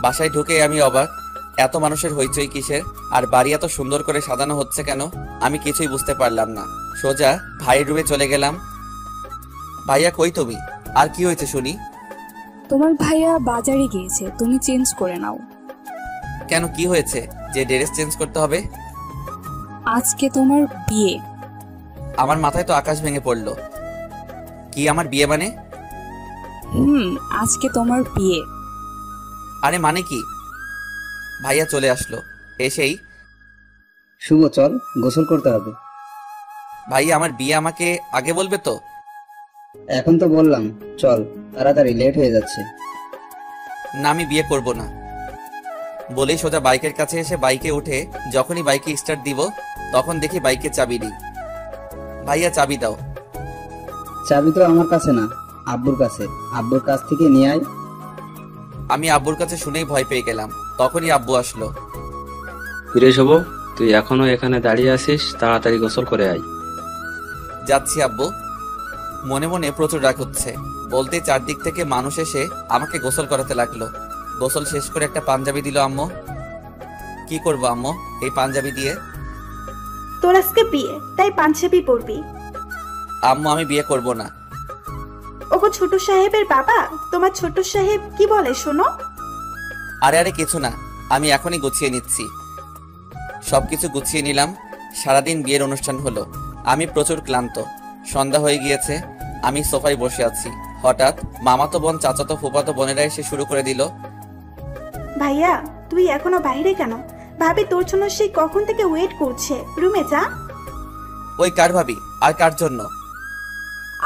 বাসায় ঢুকে আমি অবাক, এত মানুষের হইচই কিসের, আর বাড়ি এত সুন্দর করে সাজানো হচ্ছে কেন? আমি কিছুই বুঝতে পারলাম না। সোজা ভাইয়ের রুমে চলে গেলাম। ভাইয়া কই তুমি? আর কি হয়েছে শুনি? তোমার ভাইয়া বাজারে গিয়েছে, তুমি চেঞ্জ করে নাও। কেন, কি হয়েছে যে ড্রেস চেঞ্জ করতে হবে? আজকে তোমার বিয়ে। আমার মাথায় তো আকাশ ভেঙে পড়লো। কি আমার বিয়ে মানে? আজকে তোমার বিয়ে। আরে মানে কি? ভাইয়া চলে আসলো। এসেই, শুভ চল, গোসল করতে হবে। ভাইয়া আমার বিয়ে আমাকে আগে বলবে তো? এখন তো বললাম, চল তাড়াতাড়ি, লেট হয়ে যাচ্ছে। না, আমি বিয়ে করব না। বলেই সোজা বাইকের কাছে এসে বাইকে উঠে যখনই বাইকে স্টার্ট দিব তখন দেখি বাইকের চাবি নেই। ভাইয়া চাবি দাও। চাবি তো আমার কাছে না, আব্বুর কাছে। আব্বুর কাছ থেকে নিয়ে আয়। আমি আব্বুর কাছে শুনেই ভয় পেয়ে গেলাম। তখনই আব্বু আসলো। ফিরে শুভ, তুই এখনো এখানে দাঁড়িয়ে আছিস? তাড়াতাড়ি গোসল করে আয়। যাচ্ছি আব্বু। মনে মনে প্রচুর রাগ হচ্ছে। বলতে চারদিক থেকে মানুষ এসে আমাকে গোসল করাতে লাগলো। গোসল শেষ করে একটা পাঞ্জাবি দিল আম্মু। কি করবো আম্মু এই পাঞ্জাবি দিয়ে? তোর আজকে বিয়ে, তাই পাঞ্জাবি পরবি। আম্মু আমি বিয়ে করব না। ওগো ছোট সাহেবের বাবা, তোমার ছোট সাহেব কি বলে শোনো। আরে আরে কিছু না, আমি এখনই গুছিয়ে নিচ্ছি। সবকিছু গুছিয়ে নিলাম। সারাদিন বিয়ের অনুষ্ঠান হলো। আমি প্রচুর ক্লান্ত। সন্ধ্যা হয়ে গিয়েছে। আমি সোফায় বসে আছি। হঠাৎ মামাতো বোন, চাচাতো, ফুফাতো বোনেরা এসে শুরু করে দিল। ভাইয়া তুই এখনো বাইরে কেন? ভাবি তোর জন্য সেই কখন থেকে ওয়েট করছে, রুমে যা। ওই কার ভাবি? আর কার জন্য?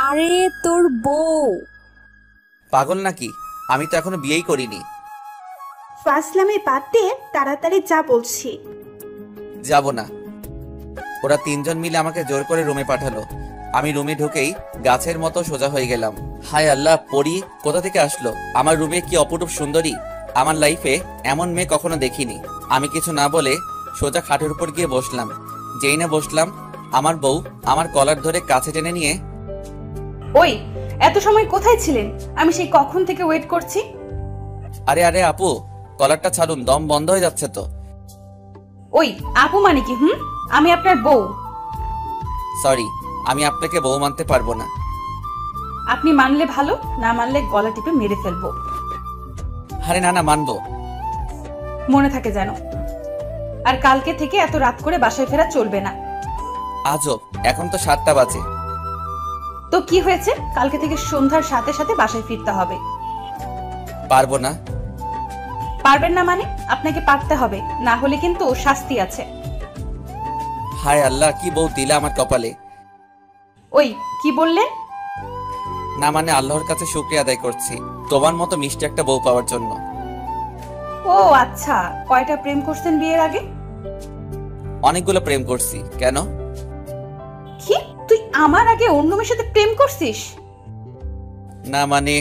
আরে তোর বউ। পাগল নাকি? আমি তো এখনো বিয়েই করিনি। ফাসলামে বাদ দিয়ে তাড়াতাড়ি যা বলছি। যাব না। ওরা তিনজন মিলে আমাকে জোর করে রুমে পাঠালো। আমি রুমে ঢুকেই গাছের মতো সোজা হয়ে গেলাম। হায় আল্লাহ, পরি কোথা থেকে আসলো? আমার রুমে কি অপরূপ সুন্দরী! আমার লাইফে এমন মেয়ে কখনো দেখিনি। আমি কিছু না বলে সোজা খাটের উপর গিয়ে বসলাম। যেই না বসলাম, আমার বউ আমার কলার ধরে কাছে টেনে নিয়ে, ওই এত সময় কোথায় ছিলেন? আমি সেই কখন থেকে ওয়েট করছি। আরে আরে আপু, কলারটা ছাড়ুন, দম বন্ধ হয়ে যাচ্ছে তো। ওই আপু মানে কি? আমি আপনার বউ। সরি, আমি আপনাকে বউ মানতে পারবো না। আপনি মানলে ভালো, না মানলে গলা টিপে মেরে ফেলবো। আরে না না, মানবো। মনে থাকে যেন। আর কালকে থেকে এত রাত করে বাসায় ফেরা চলবে না। আজব, এখন তো 7টা বাজে। তো কি হয়েছে? কালকে থেকে সন্ধ্যার সাথে সাথে বাসায় ফিরতে হবে। পারবো না। পারবেন না মানে? আপনাকে পারতে হবে, না হলে কিন্তু শাস্তি আছে। হায় আল্লাহ, কি বউ দিলা আমার কপালে। ওই কি বললেন? না মানে আল্লাহর কাছে শুকরিয়া আদায় করছি তোমার মতো মিষ্টি একটা বউ পাওয়ার জন্য। ও আচ্ছা, কয়টা প্রেম করছেন বিয়ের আগে? অনেকগুলো প্রেম করছি। কেন? কি তুই আমার আগে অন্য মেয়ের সাথে প্রেম করছিস? না মানে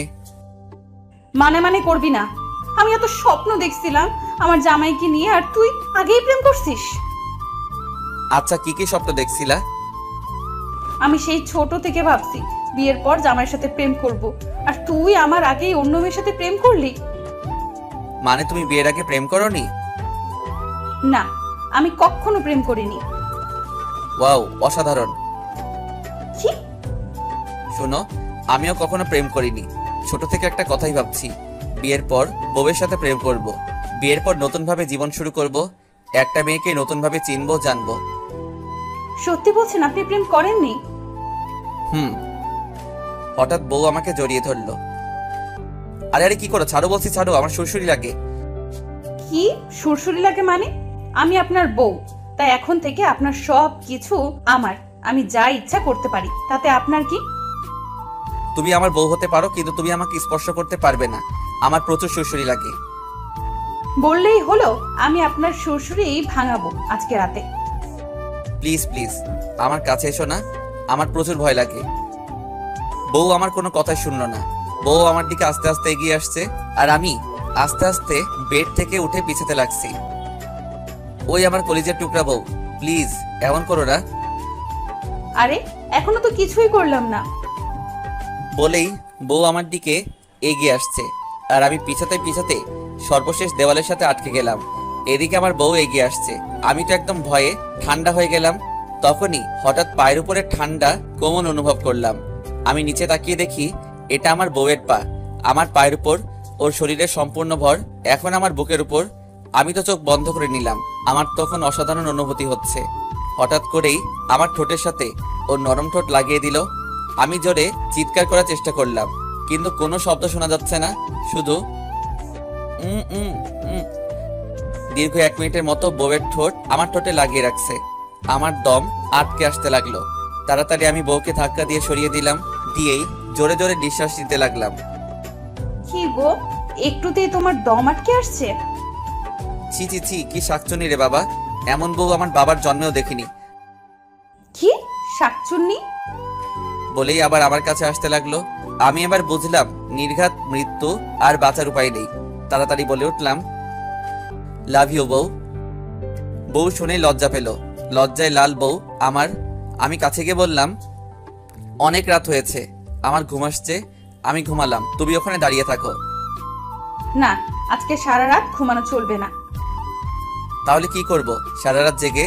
মানে মানে করবি না। আমি এত স্বপ্ন দেখছিলাম আমার জামাইকে নিয়ে, আর তুই আগেই প্রেম করছিস। আচ্ছা, কি কি স্বপ্ন দেখছিলা? আমি সেই ছোট থেকে ভাবছি বিয়ের পর জামাইয়ের সাথে প্রেম করব, আর তুই আমার আগেই অন্য মেয়ের সাথে প্রেম করলি। মানে তুমি বিয়ের আগে প্রেম করোনি? না, আমি কখনো প্রেম করিনি। ওয়াও, অসাধারণ। কি? শোনো, আমিও কখনো প্রেম করিনি। ছোট থেকে একটা কথাই ভাবছি, বিয়ের পর বউয়ের সাথে প্রেম করব। বিয়ের পর নতুন ভাবে জীবন শুরু করব। একটা মেয়েকে নতুন ভাবে চিনবো, জানবো। সত্যি বলছেন আপনি প্রেম করেননি? হঠাৎ বউ আমাকে জড়িয়ে ধরলো। আরে আরে কি করো? ছাড়ো বলছি, ছাড়ো, আমার সুরসুরি লাগে। কি সুরসুরি লাগে মানে? আমি আপনার বউ, তাই এখন থেকে আপনার সব কিছু আমার। আমি যা ইচ্ছা করতে পারি, তাতে আপনার কি? তুমি আমার বউ হতে পারো, কিন্তু তুমি আমাকে স্পর্শ করতে পারবে না। আমার প্রচুর সুরসুরি লাগে। বললেই হলো, আমি আপনার সুরসুরি ভাঙাবো আজকে রাতে। প্লিজ প্লিজ আমার কাছে এসো না, আমার প্রচুর ভয় লাগে। বউ আমার কোনো কথাই শুনলো না। বউ আমার দিকে আস্তে আস্তে এগিয়ে আসছে, আর আমি আস্তে আস্তে বেড থেকে উঠে পিছাতে লাগছি। ওই আমার কলিজার টুকরা বউ, প্লিজ এমন করো না। আরে এখনো তো কিছুই করলাম না। বলেই বউ আমার দিকে এগিয়ে আসছে, আর আমি পিছাতে পিছাতে সর্বশেষ দেওয়ালের সাথে আটকে গেলাম। এদিকে আমার বউ এগিয়ে আসছে। আমি তো একদম ভয়ে ঠান্ডা হয়ে গেলাম। তখনই হঠাৎ পায়ের উপরে ঠান্ডা কোমল অনুভব করলাম। আমি নিচে তাকিয়ে দেখি এটা আমার বউয়ের পা। আমার পায়ের উপর ওর শরীরের সম্পূর্ণ ভর, এখন আমার বুকের উপর। আমি তো চোখ বন্ধ করে নিলাম। আমার তখন অসাধারণ অনুভূতি হচ্ছে। হঠাৎ করেই আমার ঠোঁটের সাথে ওর নরম ঠোঁট লাগিয়ে দিল। আমি জোরে চিৎকার করার চেষ্টা করলাম, কিন্তু কোনো শব্দ শোনা যাচ্ছে না, শুধু দীর্ঘ 1 মিনিটের মতো বউয়ের ঠোঁট আমার ঠোঁটে লাগিয়ে রাখছে। আমার দম আটকে আসতে লাগলো। তাড়াতাড়ি আমি বউকে ধাক্কা দিয়ে সরিয়ে দিলাম, দিয়েই জোরে জোরে নিঃশ্বাস নিতে লাগলাম। কি গো, একটুতেই তোমার দম আটকে আসছে? ছি ছি ছি, কি শাকচুনি রে বাবা, এমন বউ আমার বাবার জন্মেও দেখিনি। কি শাকচুন্নি? বলেই আবার আমার কাছে আসতে লাগলো। আমি এবার বুঝলাম নির্ঘাত মৃত্যু আর বাঁচার উপায় নেই। তাড়াতাড়ি বলে উঠলাম, লাভ ইউ বউ। বউ শুনেই লজ্জা পেল, লজ্জায় লাল বউ আমার। আমি কাছে গিয়ে বললাম, অনেক রাত হয়েছে, আমার ঘুম আসছে, আমি ঘুমালাম, তুমি ওখানে দাঁড়িয়ে থাকো। না, আজকে সারা রাত ঘুমানো চলবে না। তাহলে কি করব সারা রাত জেগে?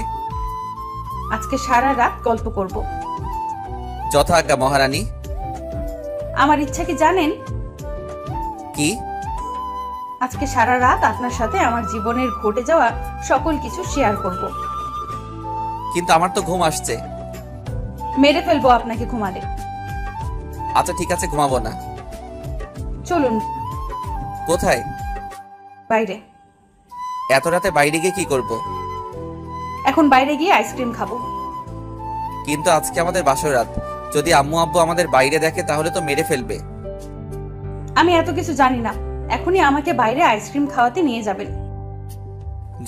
আজকে সারা রাত গল্প করব। যথা আজ্ঞা মহারানী। আমার ইচ্ছা কি জানেন? কি? আজকে সারা রাত আপনার সাথে আমার জীবনের ঘটে যাওয়া সকল কিছু শেয়ার করব। কিন্তু আমার তো ঘুম আসছে। মেরে ফেলবো আপনাকে ঘুমালে। আচ্ছা ঠিক আছে, ঘুমাবো না। চলুন কোথায়? বাইরে। এত রাতে বাইরে গিয়ে কি করব? এখন বাইরে গিয়ে আইসক্রিম খাবো। কিন্তু আজকে আমাদের বাসর রাত, যদি আম্মু আব্বু আমাদের বাইরে দেখে তাহলে তো মেরে ফেলবে। আমি এত কিছু জানি না, এখনই আমাকে বাইরে আইসক্রিম খাওয়াতে নিয়ে যাবেন।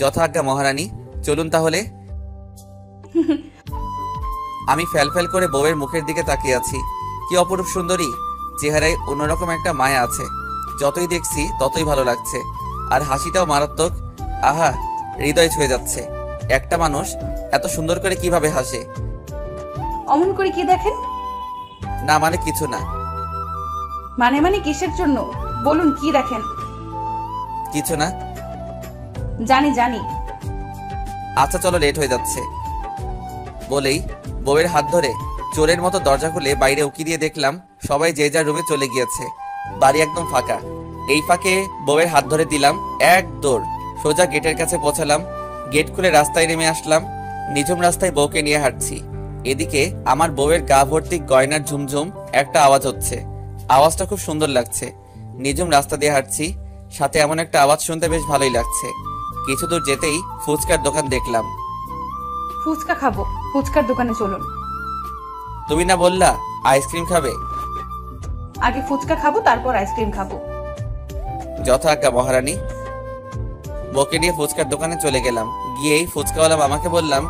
যথা আজ্ঞা মহারানী, চলুন তাহলে। আমি ফ্যাল করে বউয়ের মুখের দিকে তাকিয়ে আছি। কি অপরূপ সুন্দরী, চেহারায় অন্যরকম একটা মায়া আছে। যতই দেখছি ততই ভালো লাগছে, আর হাসিটাও মারাত্মক। আহা, হৃদয় ছুঁয়ে যাচ্ছে। একটা মানুষ এত সুন্দর করে কিভাবে হাসে? অমন করে কি দেখেন? না মানে কিছু না। মানে কিসের জন্য বলুন, কি দেখেন? কিছু না। জানি। আচ্ছা চলো, লেট হয়ে যাচ্ছে। বলেই বউয়ের হাত ধরে চোরের মতো দরজা খুলে বাইরে উকি দিয়ে দেখলাম সবাই যে যার রুমে চলে গিয়েছে। বাড়ি একদম ফাঁকা। এই ফাঁকে বউয়ের হাত ধরে দিলাম, এক দৌড় সোজা গেটের কাছে পৌঁছালাম। গেট খুলে রাস্তায় নেমে আসলাম। নিঝুম রাস্তায় বউকে নিয়ে হাঁটছি। এদিকে আমার বউয়ের গা ভর্তি গয়নার ঝুমঝুম একটা আওয়াজ হচ্ছে। আওয়াজটা খুব সুন্দর লাগছে। নিঝুম রাস্তা দিয়ে হাঁটছি, সাথে এমন একটা আওয়াজ শুনতে বেশ ভালোই লাগছে। কিছু দূর যেতেই ফুচকার দোকান দেখলাম। ফুচকা খাবো, ফুচকার দোকানে চলুন। তুমি না বললা আইসক্রিম খাবে? আগে ফুচকা খাবো, তারপর আইসক্রিম খাবো। যথা আজ্ঞা মহারানী। বউকে নিয়ে ফুচকার দোকানে চলে গেলাম। গিয়েই ফুচকাওয়ালা মামাকে বললাম,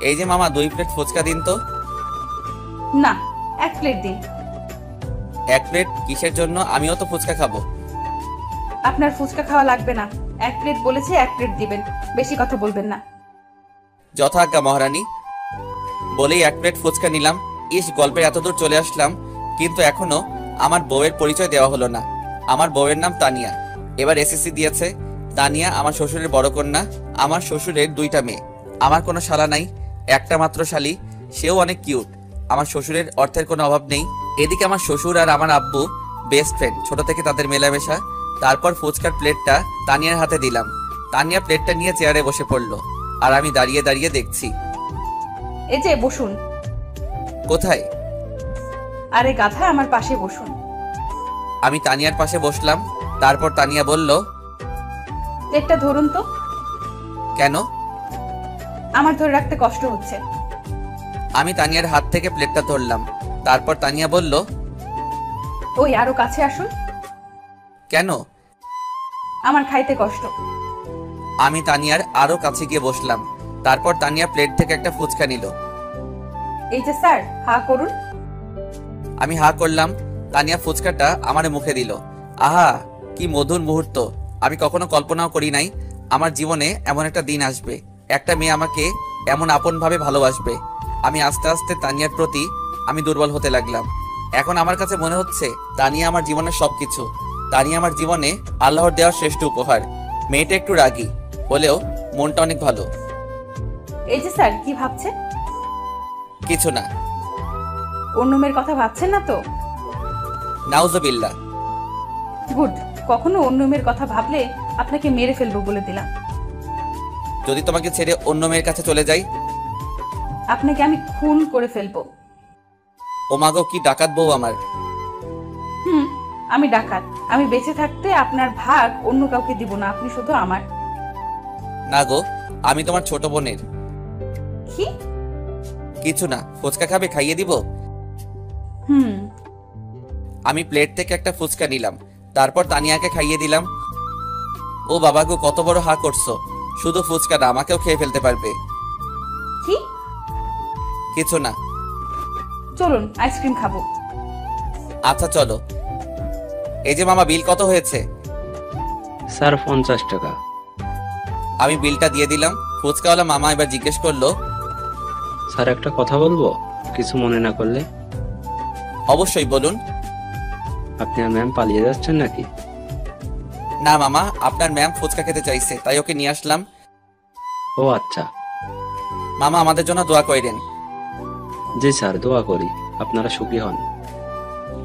এই যে মামা 2 প্লেট ফুচকা দিন তো। না, 1 প্লেট দিন। 1 প্লেট কিসের জন্য? আমিও তো ফুচকা খাবো। আপনার ফুচকা খাওয়া লাগবে না, 1 প্লেট বলেছে, 1 প্লেট দিবেন, বেশি কথা বলবেন না। যথা আজ্ঞা মহারানী। বলেই 1 প্লেট ফুচকা নিলাম। ইস, গল্পের এতদূর চলে আসলাম, কিন্তু এখনো আমার বউয়ের পরিচয় দেওয়া হলো না। আমার বউয়ের নাম তানিয়া, এবার এসএসসি দিয়েছে। তানিয়া আমার শ্বশুরের বড় কন্যা। আমার শ্বশুরের 2টা মেয়ে। আমার কোনো শালা নাই, একটা মাত্র শালি, সেও অনেক কিউট। আমার শ্বশুরের অর্থের কোনো অভাব নেই। এদিকে আমার শ্বশুর আর আমার আব্বু বেস্ট ফ্রেন্ড, ছোট থেকে তাদের মেলামেশা। তারপর ফুচকার প্লেটটা তানিয়ার হাতে দিলাম। তানিয়া প্লেটটা নিয়ে চেয়ারে বসে পড়লো, আর আমি দাঁড়িয়ে দাঁড়িয়ে দেখছি। এই যে বসুন। কোথায়? আরে গাধা, আমার পাশে বসুন। আমি তানিয়ার পাশে বসলাম। তারপর তানিয়া বলল, প্লেটটা ধরুন তো। কেন? আমার ধরে রাখতে কষ্ট হচ্ছে। আমি তানিয়ার হাত থেকে প্লেটটা ধরলাম। তারপর তানিয়া বলল, ওই আরো কাছে আসুন। কেন? আমার খাইতে কষ্ট। আমি তানিয়ার আরো কাছে গিয়ে বসলাম। তারপর তানিয়া প্লেট থেকে একটা ফুচকা নিল। এই যে স্যার, হা করুন। আমি হা করলাম। তানিয়া ফুচকাটা আমার মুখে দিল। আহা, কি মধুর মুহূর্ত। আমি কখনো কল্পনাও করি নাই আমার জীবনে এমন একটা দিন আসবে, একটা মেয়ে আমাকে এমন আপন ভাবে ভালোবাসবে। আমি আস্তে আস্তে তানিয়ার প্রতি আমি দুর্বল হতে লাগলাম। এখন আমার কাছে মনে হচ্ছে তানিয়া আমার জীবনের সবকিছু। তানিয়া আমার জীবনে আল্লাহর দেওয়া শ্রেষ্ঠ উপহার। মেয়েটা একটু রাগী হলেও মনটা অনেক ভালো। এই যে স্যার, কি ভাবছে? কিছু না। অন্য মেয়ের কথা ভাবছেন না তো? নাউজুবিল্লাহ। গুড। কখনো অন্য মেয়ের কথা ভাবলে আপনাকে মেরে ফেলবো বলে দিলাম। যদি তোমাকে ছেড়ে অন্য মেয়ের কাছে চলে যাই? আপনাকে আমি খুন করে ফেলবো। ও মাগো, কি ডাকাত বউ আমার। আমি ডাকাত। আমি বেঁচে থাকতে আপনার ভাগ অন্য কাউকে দিব না, আপনি শুধু আমার। না গো, আমি তোমার ছোট বোনের। কি? কিছু না। ফুচকা খাবে? খাইয়ে দিব। আমি প্লেট থেকে একটা ফুচকা নিলাম, তারপর তানিয়াকে খাইয়ে দিলাম। ও বাবা গো, কত বড় হা করছো। শুধু ফুচকা না, আমাকেও খেয়ে ফেলতে পারবে। কি? কিছু না। চলুন আইসক্রিম খাবো। আচ্ছা চলো। এই যে মামা, বিল কত হয়েছে? স্যার 50 টাকা। আমি বিলটা দিয়ে দিলাম। ফুচকাওয়ালা মামা এবার জিজ্ঞেস করলো, স্যার একটা কথা বলবো, কিছু মনে না করলে? অবশ্যই বলুন। আপনি আর ম্যাম পালিয়ে যাচ্ছেন নাকি? না মামা, আপনার ম্যাম ফুচকা খেতে চাইছে, তাই ওকে নিয়ে আসলাম। ও আচ্ছা। মামা আমাদের জন্য দোয়া করেন। জি স্যার, দোয়া করি আপনারা সুখী হন।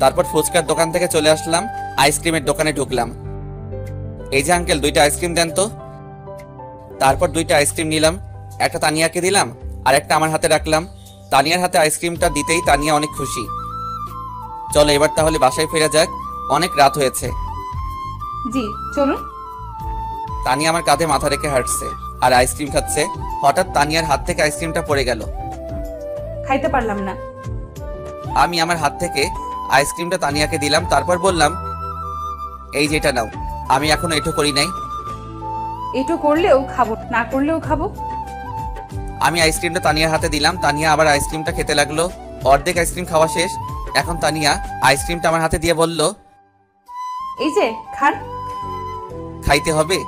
তারপর ফুচকার দোকান থেকে চলে আসলাম, আইসক্রিমের দোকানে ঢুকলাম। এই যে আঙ্কেল, 2টা আইসক্রিম দেন তো। তারপর 2টা আইসক্রিম নিলাম, একটা তানিয়াকে দিলাম আর একটা আমার হাতে রাখলাম। তানিয়ার হাতে আইসক্রিমটা দিতেই তানিয়া অনেক খুশি। চলো এবার তাহলে বাসায় ফেরা যাক, অনেক রাত হয়েছে। জি চলুন। তানিয়া আমার কাঁধে মাথা রেখে হাঁটছে আর আইসক্রিম খাচ্ছে। হঠাৎ তানিয়ার হাত থেকে আইসক্রিমটা পড়ে গেল। খাইতে পারলাম না। আমি আমার হাত থেকে আইসক্রিমটা তানিয়াকে দিলাম, তারপর বললাম, এই যেটা নাও। আমি এখনো এটু করি নাই। এটু করলেও খাবো, না করলেও খাবো। আমি আইসক্রিমটা তানিয়ার হাতে দিলাম, তানিয়া আবার আইসক্রিমটা খেতে লাগলো। অর্ধেক আইসক্রিম খাওয়া শেষ। এখন তানিয়া আইসক্রিমটা আমার হাতে দিয়ে বলল, এই যে খান। খাইতে হবে?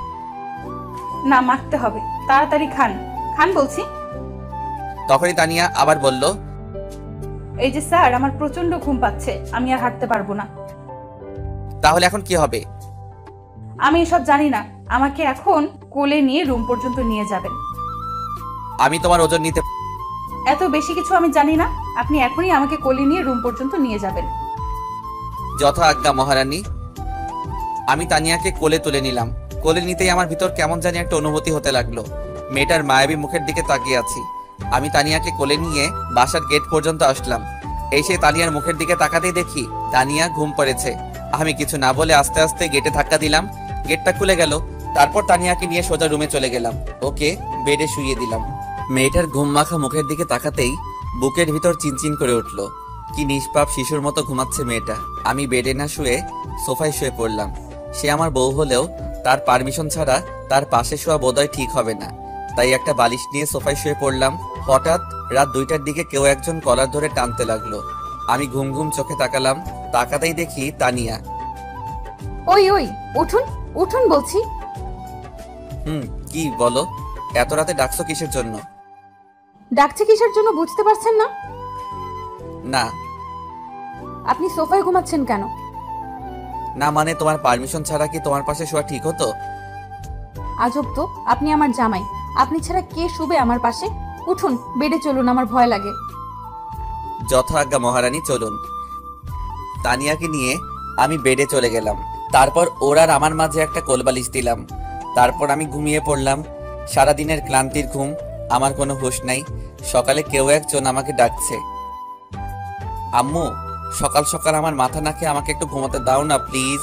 না, মাখতে হবে। তাড়াতাড়ি খান, খান বলছি। তখনই তানিয়া আবার বলল, এই যে স্যার, আমার প্রচন্ড ঘুম পাচ্ছে, আমি আর হাঁটতে পারবো না। তাহলে এখন কি হবে? আমি এসব জানি না। আমাকে এখন কোলে নিয়ে রুম পর্যন্ত নিয়ে যাবেন। আমি তোমার ওজন নিতে। এত বেশি কিছু আমি জানি না। আপনি এখনই আমাকে কোলে নিয়ে রুম পর্যন্ত নিয়ে যাবেন। যথা আজ্ঞা মহারানী। আমি তানিয়াকে কোলে তুলে নিলাম। কোলে নিতেই আমার ভিতর কেমন জানি একটা অনুভূতি হতে লাগলো। মেয়েটার মায়াবী মুখের দিকে তাকিয়ে আছি। আমি তানিয়াকে কোলে নিয়ে বাসার গেট পর্যন্ত আসলাম। এসে তানিয়ার মুখের দিকে তাকাতেই দেখি তানিয়া ঘুম পড়েছে। আমি কিছু না বলে আস্তে আস্তে গেটে ধাক্কা দিলাম, গেটটা খুলে গেল। তারপর তানিয়াকে নিয়ে সোজা রুমে চলে গেলাম, ওকে বেডে শুইয়ে দিলাম। মেয়েটার ঘুম মাখা মুখের দিকে তাকাতেই বুকের ভিতর চিনচিন করে উঠল। কি নিষ্পাপ শিশুর মতো ঘুমাচ্ছে মেয়েটা। আমি বেডে না শুয়ে সোফায় শুয়ে পড়লাম। সে আমার বউ হলেও তার পারমিশন ছাড়া তার পাশে শোয়া বোধহয় ঠিক হবে না, তাই একটা বালিশ নিয়ে সোফায় শুয়ে পড়লাম। হঠাৎ রাত 2টার দিকে কেউ একজন কলার ধরে টানতে লাগলো। আমি ঘুম ঘুম চোখে তাকালাম, তাকাতেই দেখি তানিয়া। ওই ওই, উঠুন উঠুন বলছি। কি বলো? এত রাতে ডাকছো কিসের জন্য? ডাকছে কিসের জন্য বুঝতে পারছেন না? না। আপনি সোফায় ঘুমাচ্ছেন কেন? না মানে তোমার পারমিশন ছাড়া কি তোমার পাশে শোয়া ঠিক হতো? আজব তো, আপনি আমার জামাই, আপনি ছাড়া কে শুবে আমার পাশে? উঠুন, বেডে চলুন, আমার ভয় লাগে। যথা আজ্ঞা মহারানী, চলুন। তানিয়াকে নিয়ে আমি বেডে চলে গেলাম। তারপর ওর আর আমার মাঝে একটা কোলবালিশ দিলাম। তারপর আমি ঘুমিয়ে পড়লাম। সারাদিনের ক্লান্তির ঘুম, আমার কোনো হুঁশ নাই। সকালে কেউ একজন আমাকে ডাকছে, আম্মু সকাল সকাল আমার মাথা না খেয়ে আমাকে একটু ঘুমাতে দাও না প্লিজ।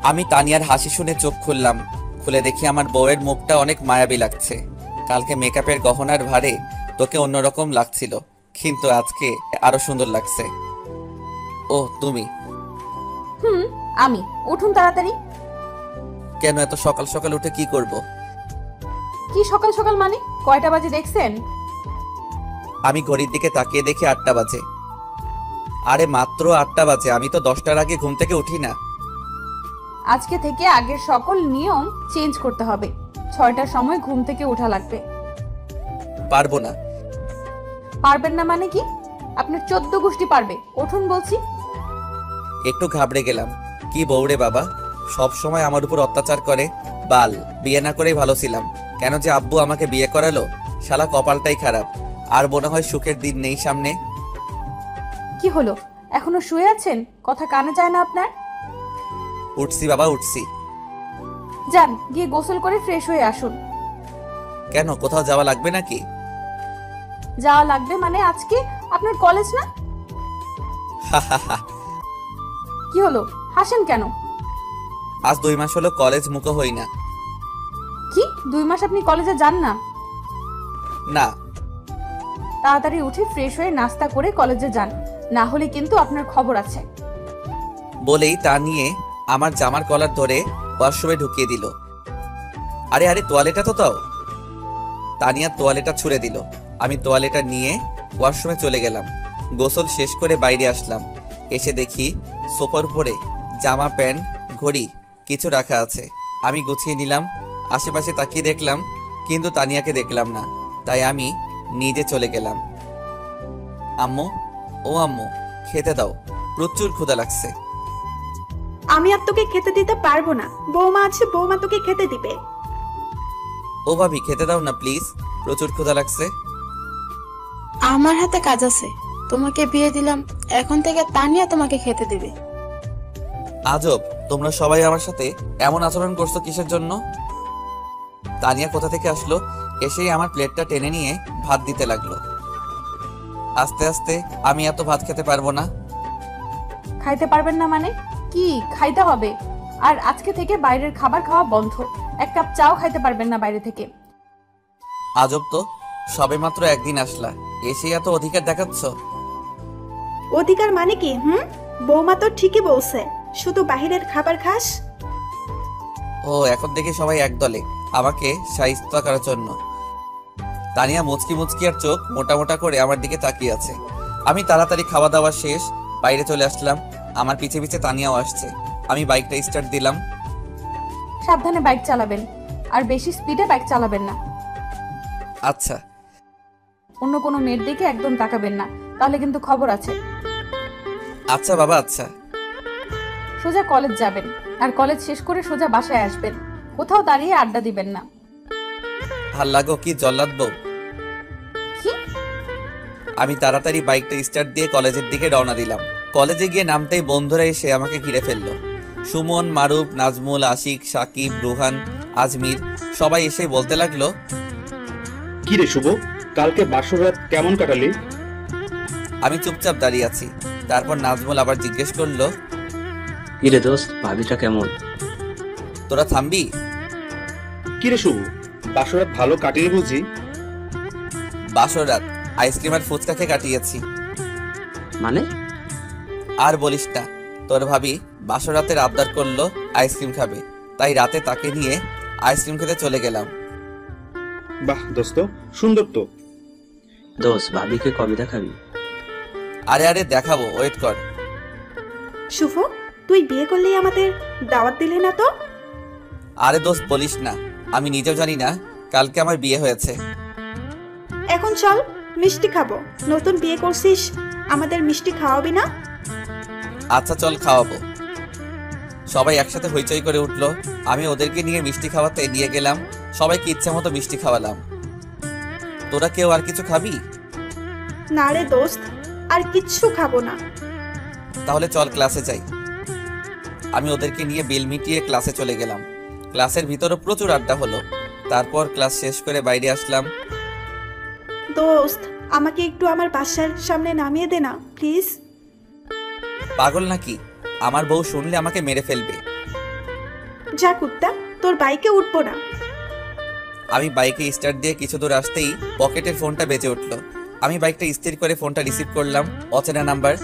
আমি তানিয়ার হাসি শুনে চোখ খুললাম। খুলে দেখি আমার বউয়ের মুখটা অনেক মায়াবী লাগছে। কালকে মেকআপের গহনার ভারে তোকে অন্যরকম লাগছিল, কিন্তু আজকে আরো সুন্দর লাগছে। ও তুমি? আমি। উঠুন তাড়াতাড়ি। কেন এত সকাল সকাল উঠে কি করব? কি সকাল সকাল মানে? কয়টা বাজে দেখছেন? আমি ঘড়ির দিকে তাকিয়ে দেখি 8টা বাজে। আরে মাত্র 8টা বাজে, আমি তো 10টার আগে ঘুম থেকে উঠি না। আজকে থেকে আগের সকল নিয়ম চেঞ্জ করতে হবে। 6টার সময় ঘুম থেকে ওঠা লাগবে। পারবো না। পারবেন না মানে কি? আপনার 14 গোষ্ঠী পারবে। উঠুন বলছি। একটু ঘাবড়ে গেলাম। কি বউরে বাবা, সব সময় আমার উপর অত্যাচার করে। বাল, বিয়ে না করেই ভালো ছিলাম। কেন যে আব্বু আমাকে বিয়ে করালো, শালা কপালটাই খারাপ। আর মনে হয় সুখের দিন নেই সামনে। কি হলো, এখনো শুয়ে আছেন? কথা কানে যায় না আপনার? উঠছি বাবা, উঠছি। যান, গিয়ে গোসল করে ফ্রেশ হয়ে আসুন। কেন, কোথাও যাওয়া লাগবে নাকি? যাওয়া লাগবে মানে আজকে আপনার কলেজ না? কি হলো, হাসেন কেন? আজ 2 মাস হলো কলেজ মুখো হই না। কি 2 মাস আপনি কলেজে যান না? না। তাড়াতাড়ি উঠে ফ্রেশ হয়ে নাস্তা করে কলেজে যান, না হলে কিন্তু আপনার খবর আছে। বলেই তা নিয়ে আমার জামার কলার ধরে ওয়াশরুমে ঢুকিয়ে দিল। আরে আরে, তোয়ালেটা তো দাও। তানিয়া তোয়ালেটা ছুঁড়ে দিল। আমি তোয়ালেটা নিয়ে ওয়াশরুমে চলে গেলাম। গোসল শেষ করে বাইরে আসলাম। এসে দেখি সোফার উপরে জামা, প্যান্ট, ঘড়ি কিছু রাখা আছে। আমি গুছিয়ে নিলাম। আশেপাশে তাকিয়ে দেখলাম, কিন্তু তানিয়াকে দেখলাম না। তাই আমি নিজে চলে গেলাম। আম্মু, ও আম্মু, খেতে দাও, প্রচুর ক্ষুধা লাগছে। আমি আর তোকে খেতে দিতে পারবো না, বৌমা আছে, বৌমা তোকে খেতে দিবে। ও ভাবি, খেতে দাও না প্লিজ, প্রচুর ক্ষুধা লাগছে। আমার হাতে কাজ আছে, তোমাকে বিয়ে দিলাম, এখন থেকে তানিয়া তোমাকে খেতে দিবে। আজব, তোমরা সবাই আমার সাথে এমন আচরণ করছো কিসের জন্য? তানিয়া কোথা থেকে আসলো, এসেই আমার প্লেটটা টেনে নিয়ে ভাত দিতে লাগলো। আস্তে আস্তে আমি এত ভাত খেতে পারবো না। খাইতে পারবেন না মানে কি? খাইতে হবে। আর আজকে থেকে বাইরের খাবার খাওয়া বন্ধ। 1 কাপ চাও খাইতে পারবেন না বাইরে থেকে। আজব তো, সবে মাত্র একদিন আসলা, এসেই এত অধিকার দেখাচ্ছ। অধিকার মানে কি? বৌমা তো ঠিকই বলছে, শুধু বাহিরের খাবার খাস। ও, এখন দেখি সবাই এক দলে আমাকে শাইস্তা করার জন্য। তানিয়া মুচকি মুচকি আর চোখ মোটা মোটা করে আমার দিকে তাকিয়ে আছে। আমি তাড়াতাড়ি খাওয়া দাওয়া শেষ বাইরে চলে আসলাম। আমার পিছে পিছে তানিয়াও আসছে। আমি বাইকটা স্টার্ট দিলাম। সাবধানে বাইক চালাবেন, আর বেশি স্পিডে বাইক চালাবেন না। আচ্ছা। অন্য কোনো মেয়ের দিকে একদম তাকাবেন না, তাহলে কিন্তু খবর আছে। আচ্ছা বাবা, আচ্ছা। সোজা কলেজ যাবেন, আর কলেজ শেষ করে সোজা বাসায় আসবেন। কোথাও দাঁড়িয়ে আড্ডা দিবেন না। ভাল লাগো কি জল্লাদ বউ। কি? আমি তাড়াতাড়ি বাইকটা স্টার্ট দিয়ে কলেজের দিকে রওনা দিলাম। কলেজে গিয়ে নামতেই বন্ধুরা এসে আমাকে ঘিরে ফেললো। সুমন, মারুফ, নাজমুল, আশিক, সাকিব, রুহান, আজমির সবাই এসে বলতে লাগলো, কি রে শুভ, কালকে বাসর রাত কেমন কাটালি? আমি চুপচাপ দাঁড়িয়ে আছি। তারপর নাজমুল আবার জিজ্ঞেস করলো, কি রে দোস্ত, ভাবিটা কেমন? তোরা থামবি? কি রে শুভ, বাসর রাত ভালো কাটিয়ে বুঝি? বাসর রাত আইসক্রিম আর ফুচকা খেয়ে কাটিয়েছি। মানে? আর বলিস না, তোর ভাবি বাসর রাতের আবদার করলো আইসক্রিম খাবে, তাই রাতে তাকে নিয়ে আইসক্রিম খেতে চলে গেলাম। বাহ দোস্ত, সুন্দর তো। দোস্ত, ভাবিকে কবে দেখাবি? আরে আরে দেখাবো, ওয়েট কর। শুভ, তুই বিয়ে করলেই আমাদের দাওয়াত দিলি না তো? আরে দোস্ত বলিস না, আমি নিজেও জানি না কালকে আমার বিয়ে হয়েছে। এখন চল, মিষ্টি খাবো। নতুন বিয়ে করছিস, আমাদের মিষ্টি খাওয়াবি না? আচ্ছা চল, খাওয়াবো। সবাই একসাথে হইচই করে উঠলো। আমি ওদেরকে নিয়ে মিষ্টি খাওয়াতে নিয়ে গেলাম। সবাইকে ইচ্ছে মতো মিষ্টি খাওয়ালাম। তোরা কেউ আর কিছু খাবি? না রে দোস্ত, আর কিচ্ছু খাবো না। তাহলে চল ক্লাসে যাই। আমি ওদেরকে নিয়ে বিল মিটিয়ে ক্লাসে চলে গেলাম। ক্লাসের ভিতরে প্রচুর আড্ডা হলো। তারপর ক্লাস শেষ করে বাইরে আসলাম। দোস্ত, আমাকে একটু আমার বাসার সামনে নামিয়ে দে না প্লিজ। পাগল নাকি? আমার বউ শুনলে আমাকে মেরে ফেলবে। যা কুত্তা, তোর বাইকে উঠবো না। আমি বাইকে স্টার্ট দিয়ে কিছু দূর আসতেই পকেটের ফোনটা বেজে উঠলো। আমি বাইকটা স্থির করে ফোনটা রিসিভ করলাম। অচেনা নাম্বার।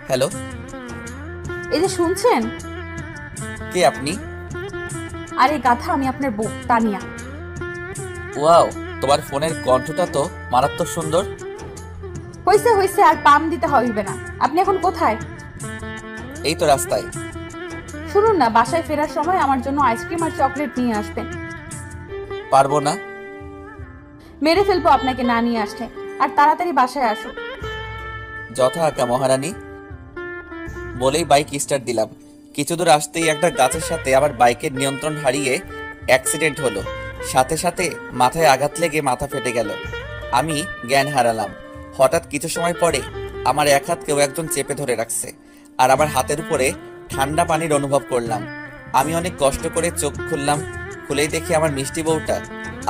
হ্যালো, এই যে শুনছেন? কে আপনি? আরে গাধা, আমি আপনার বউ তানিয়া। ওয়াও, তোমার ফোনের কণ্ঠটা তো মারাত্মক সুন্দর। হইছে হইছে, আর পাম দিতে হইবে না। আপনি এখন কোথায়? এই তো রাস্তায়। শুনুন না, বাসায় ফেরার সময় আমার জন্য আইসক্রিম আর চকলেট নিয়ে আসবেন। পারবো না। মেরে ফেলবো আপনাকে না নিয়ে আসলে। আর তাড়াতাড়ি বাসায় আসো। যথা আজ্ঞা মহারানী। বলেই বাইক স্টার্ট দিলাম। কিছু দূর আসতেই একটা গাছের সাথে আমার বাইকের নিয়ন্ত্রণ হারিয়ে অ্যাক্সিডেন্ট হলো। সাথে সাথে মাথায় আঘাত লেগে মাথা ফেটে গেল। আমি জ্ঞান হারালাম। হঠাৎ কিছু সময় পরে আমার এক হাত কেউ একজন চেপে ধরে রাখছে, আর আমার হাতের উপরে ঠান্ডা পানির অনুভব করলাম। আমি অনেক কষ্ট করে চোখ খুললাম। খুলেই দেখি আমার মিষ্টি বউটা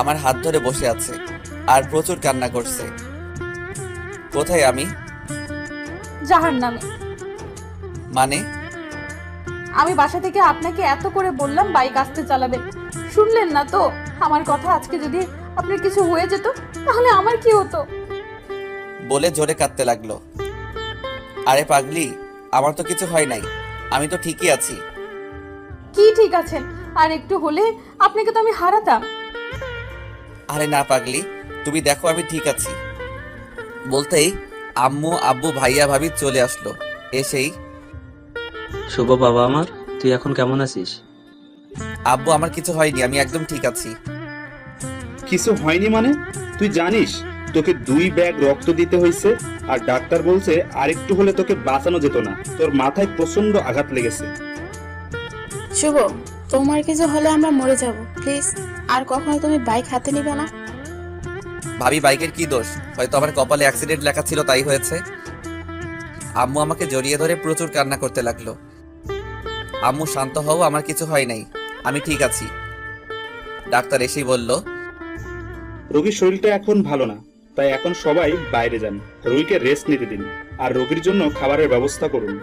আমার হাত ধরে বসে আছে আর প্রচুর কান্না করছে। কোথায় আমি? জাহান্নামে। মানে? আমি বাসা থেকে আপনাকে এত করে বললাম বাইক আস্তে চালাবেন, শুনলেন না তো আমার কথা। আজকে যদি আপনার কিছু হয়ে যেত তাহলে আমার কি হতো? বলে জোরে কাঁদতে লাগলো। আরে পাগলি, আমার তো কিছু হয় নাই, আমি তো ঠিকই আছি। কি ঠিক আছেন? আর একটু হলে আপনাকে তো আমি হারাতাম। আরে না পাগলি, তুমি দেখো আমি ঠিক আছি। বলতেই আম্মু আব্বু ভাইয়া ভাবি চলে আসলো। এসেই, শুভ বাবা আমার, তুই এখন কেমন আছিস? আব্বু আমার কিছু হয়নি, আমি একদম ঠিক আছি। কিছু হয়নি মানে? তুই জানিস তোকে 2 ব্যাগ রক্ত দিতে হয়েছে, আর ডাক্তার বলছে আরেকটু হলে তোকে বাঁচানো যেত না। তোর মাথায় প্রচন্ড আঘাত লেগেছে। শুভ, তোমার কিছু হলে আমরা মরে যাব, প্লিজ আর কখনো তুমি বাইক হাতে নিবে না। ভাবি বাইকের কি দোষ? হয়তো আমার কপালে অ্যাক্সিডেন্ট লেখা ছিল, তাই হয়েছে। আম্মু আমাকে জড়িয়ে ধরে প্রচুর কান্না করতে লাগলো। আম্মু শান্ত হও, আমার কিছু হয় নাই, আমি ঠিক আছি। ডাক্তার এসেই বলল, রোগীর শরীরটা এখন ভালো না, তাই এখন সবাই বাইরে যান, রোগীকে রেস্ট নিতে দিন, আর রোগীর জন্য খাবারের ব্যবস্থা করুন।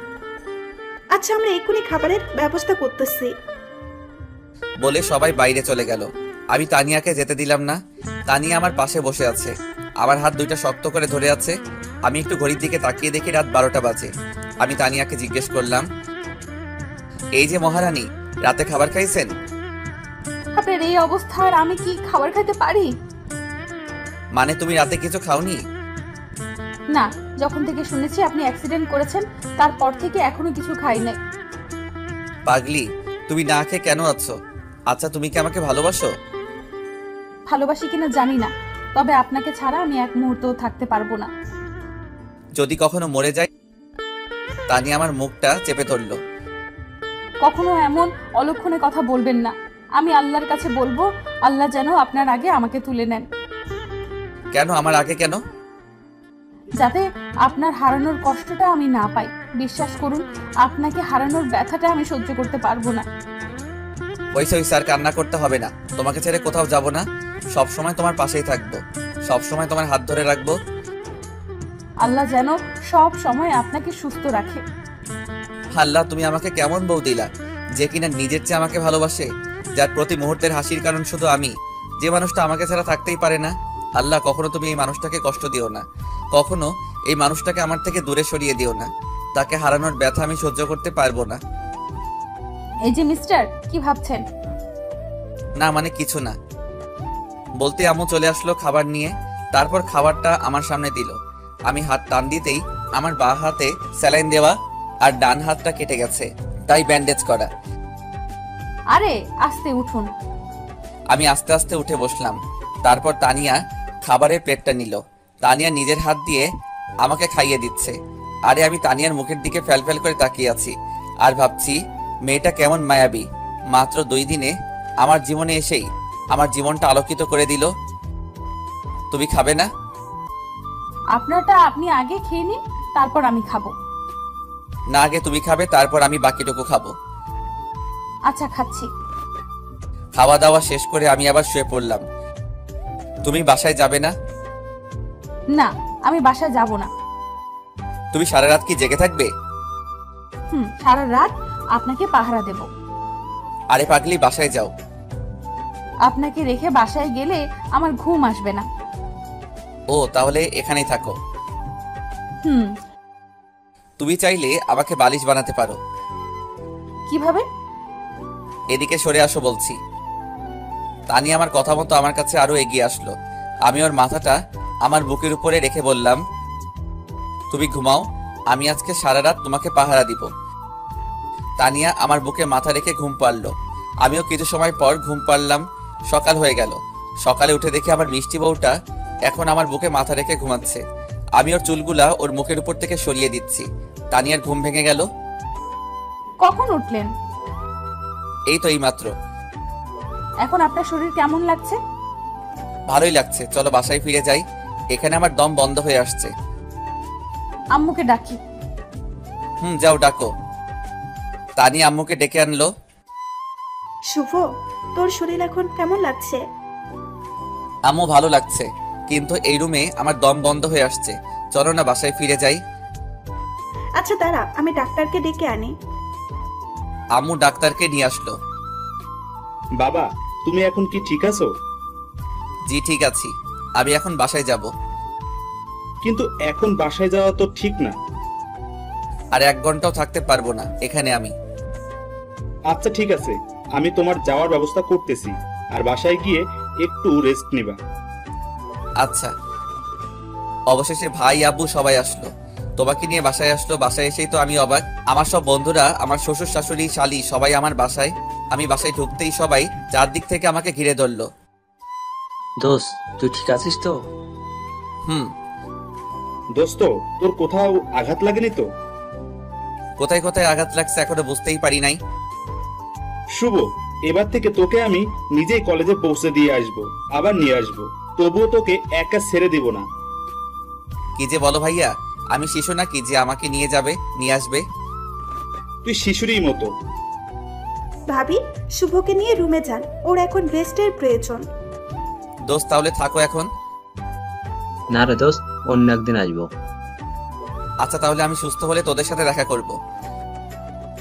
আচ্ছা, আমরা এক্ষুনি খাবারের ব্যবস্থা করতেছি। বলে সবাই বাইরে চলে গেল। আমি তানিয়াকে যেতে দিলাম না। তানিয়া আমার পাশে বসে আছে, আমার হাত দুইটা শক্ত করে ধরে আছে। আমি একটু ঘড়ির দিকে তাকিয়ে দেখি রাত 12টা বাজে। আমি তানিয়াকে জিজ্ঞেস করলাম, এই যে মহারানী, রাতে খাবার খাইছেন? আপনার এই অবস্থা আর আমি কি খাবার খাইতে পারি? মানে তুমি রাতে কিছু খাওনি? না, যখন থেকে শুনেছি আপনি অ্যাক্সিডেন্ট করেছেন তারপর থেকে এখনো কিছু খাই নাই। পাগলি, তুমি না খেয়ে কেন আছো? আচ্ছা, তুমি কি আমাকে ভালোবাসো? ভালোবাসি কিনা জানি না, তবে আপনাকে ছাড়া আমি এক মুহূর্তও থাকতে পারবো না। যদি কখনো মরে যাই? তানিয়া আমার মুখটা চেপে ধরলো। কখনো এমন অলক্ষণে কথা বলবেন না। আমি আল্লাহর কাছে বলবো, আল্লাহ যেন আপনার আগে আমাকে তুলে নেন। কেন আমার আগে কেন? যাতে আপনার হারানোর কষ্টটা আমি না পাই। বিশ্বাস করুন, আপনাকে হারানোর ব্যথাটা আমি সহ্য করতে পারবো না। হইছে হইছে, আর কান্না করতে হবে না। তোমাকে ছেড়ে কোথাও যাব না, সব সময় তোমার পাশেই থাকবো, সব সময় তোমার হাত ধরে রাখবো। আল্লাহ যেন সব সময় আপনাকে সুস্থ রাখে। আল্লাহ, তুমি আমাকে কেমন বউ দিলা, যে কিনা নিজের চেয়ে আমাকে ভালোবাসে, যার প্রতি মুহূর্তের হাসির কারণ শুধু আমি, যে মানুষটা আমাকে ছাড়া থাকতেই পারে না। আল্লাহ, কখনো তুমি এই মানুষটাকে কষ্ট দিও না, কখনো এই মানুষটাকে আমার থেকে দূরে সরিয়ে দিও না। তাকে হারানোর ব্যথা আমি সহ্য করতে পারবো না। এই যে মিস্টার, কি ভাবছেন? না মানে কিছু না। বলতে আম্মু চলে আসলো খাবার নিয়ে। তারপর খাবারটা আমার সামনে দিল। আমি হাত টান দিতেই আমার বাঁ হাতে স্যালাইন দেওয়া আর ডান হাতটা কেটে গেছে, তাই ব্যান্ডেজ করা। আরে আস্তে উঠুন। আমি আস্তে আস্তে উঠে বসলাম। তারপর তানিয়া খাবারের প্লেটটা নিল। তানিয়া নিজের হাত দিয়ে আমাকে খাইয়ে দিচ্ছে। আরে আমি তানিয়ার মুখের দিকে ফ্যাল করে তাকিয়ে আছি আর ভাবছি, মেয়েটা কেমন মায়াবী। মাত্র 2 দিনে আমার জীবনে এসেই আমার জীবনটা আলোকিত করে দিল। তুমি খাবে না? আপনারটা আপনি আগে খেয়ে নিন, তারপর আমি খাবো। না, আগে তুমি খাবে, তারপর আমি বাকিটুকু খাবো। আচ্ছা, খাচ্ছি। খাওয়া দাওয়া শেষ করে আমি আবার শুয়ে পড়লাম। তুমি বাসায় যাবে না? না, আমি বাসায় যাব না। তুমি সারা রাত কি জেগে থাকবে? সারা রাত আপনাকে পাহারা দেব। আরে পাগলি, বাসায় যাও। আপনাকে রেখে বাসায় গেলে আমার ঘুম আসবে না। ও, তাহলে এখানেই থাকো। তুমি চাইলে আমাকে বালিশ বানাতে পারো। কিভাবে? এদিকে সরে আসো বলছি। তানি আমার কথা মতো আমার কাছে আরো এগিয়ে আসলো। আমি ওর মাথাটা আমার বুকের উপরে রেখে বললাম, তুমি ঘুমাও, আমি আজকে সারা রাত তোমাকে পাহারা দিব। তানিয়া আমার বুকে মাথা রেখে ঘুম পাড়লো। আমিও কিছু সময় পর ঘুম পাড়লাম। সকাল হয়ে গেল। সকালে উঠে দেখি আমার মিষ্টি বউটা এখন আমার বুকে মাথা রেখে ঘুমাচ্ছে। আমি ওর চুলগুলা ওর মুখের উপর থেকে সরিয়ে দিচ্ছি। তানিয়ার ঘুম ভেঙে গেল। কখন উঠলেন? এই তো এইমাত্র। এখন আপনার শরীর কেমন লাগছে? ভালোই লাগছে, চলো বাসায় ফিরে যাই, এখানে আমার দম বন্ধ হয়ে আসছে। আম্মুকে ডাকি। যাও ডাকো। তানিয়া আম্মুকে ডেকে আনলো। শুভ, তোর শরীর এখন কেমন লাগছে? আম্মু ভালো লাগছে, কিন্তু এই রুমে আমার দম বন্ধ হয়ে আসছে, চলো না বাসায় ফিরে যাই। আচ্ছা দাঁড়া, আমি ডাক্তারকে ডেকে আনি। আম্মু ডাক্তারকে নিয়ে আসলো। বাবা, তুমি এখন কি ঠিক আছো? জি ঠিক আছি, আমি এখন বাসায় যাব। কিন্তু এখন বাসায় যাওয়া তো ঠিক না। আর 1 ঘন্টাও থাকতে পারবো না এখানে আমি। আচ্ছা ঠিক আছে, আমি তোমার যাওয়ার ব্যবস্থা করতেছি, আর বাসায় গিয়ে একটু রেস্ট নিবা। আচ্ছা। অবশেষে ভাই আব্বু সবাই আসলো, তোমাকে নিয়ে বাসায় আসলো। বাসায় এসেই তো আমি অবাক, আমার সব বন্ধুরা, আমার শ্বশুর শাশুড়ি শালি সবাই আমার বাসায়। আমি বাসায় ঢুকতেই সবাই চারদিক থেকে আমাকে ঘিরে ধরলো। দোস্ত, তুই ঠিক আছিস তো? হুম। দোস্ত, তোর কোথাও আঘাত লাগেনি তো? কোথায় কোথায় আঘাত লাগছে এখনো বুঝতেই পারি নাই। শুভ, এবার থেকে তোকে আমি নিজেই কলেজে পৌঁছে দিয়ে আসব, আবার নিয়ে আসব, তবুও তোকে একা ছেড়ে দিব না। কি যে বলো ভাইয়া, আমি শিশু নাকি যে আমাকে নিয়ে যাবে নিয়ে আসবে? তুই শিশুরই মতো। ভাবি, শুভকে নিয়ে রুমে যান, ওর এখন রেস্টের প্রয়োজন। দোস্ত তাহলে থাকো এখন। না রে দোস্ত, অন্য একদিন আসবো। আচ্ছা তাহলে আমি সুস্থ হলে তোদের সাথে দেখা করব।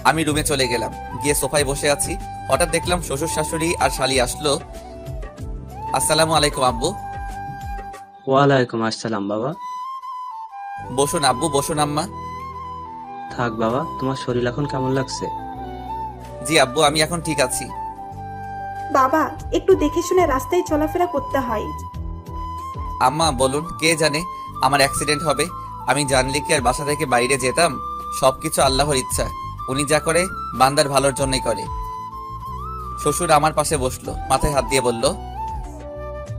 আমি রুমে চলে গেলাম, গিয়ে সোফায় বসে আছি। হঠাৎ দেখলাম শ্বশুর শাশুড়ি আর শালি আসলো। আসসালামু আলাইকুম আব্বু। ওয়ালাইকুম আসসালাম বাবা। বসুন আব্বু, বসুন আম্মা। থাক বাবা, তোমার শরীর এখন কেমন লাগছে? জি আব্বু, আমি এখন ঠিক আছি। বাবা, একটু দেখে শুনে রাস্তায় চলাফেরা করতে হয়। আম্মা বলুন, কে জানে আমার অ্যাক্সিডেন্ট হবে। আমি জানলে কি আর বাসা থেকে বাইরে যেতাম? সবকিছু আল্লাহর ইচ্ছা, উনি যা করে বান্দার ভালোর জন্যই করে। শ্বশুর আমার পাশে বসলো, মাথায় হাত দিয়ে বলল,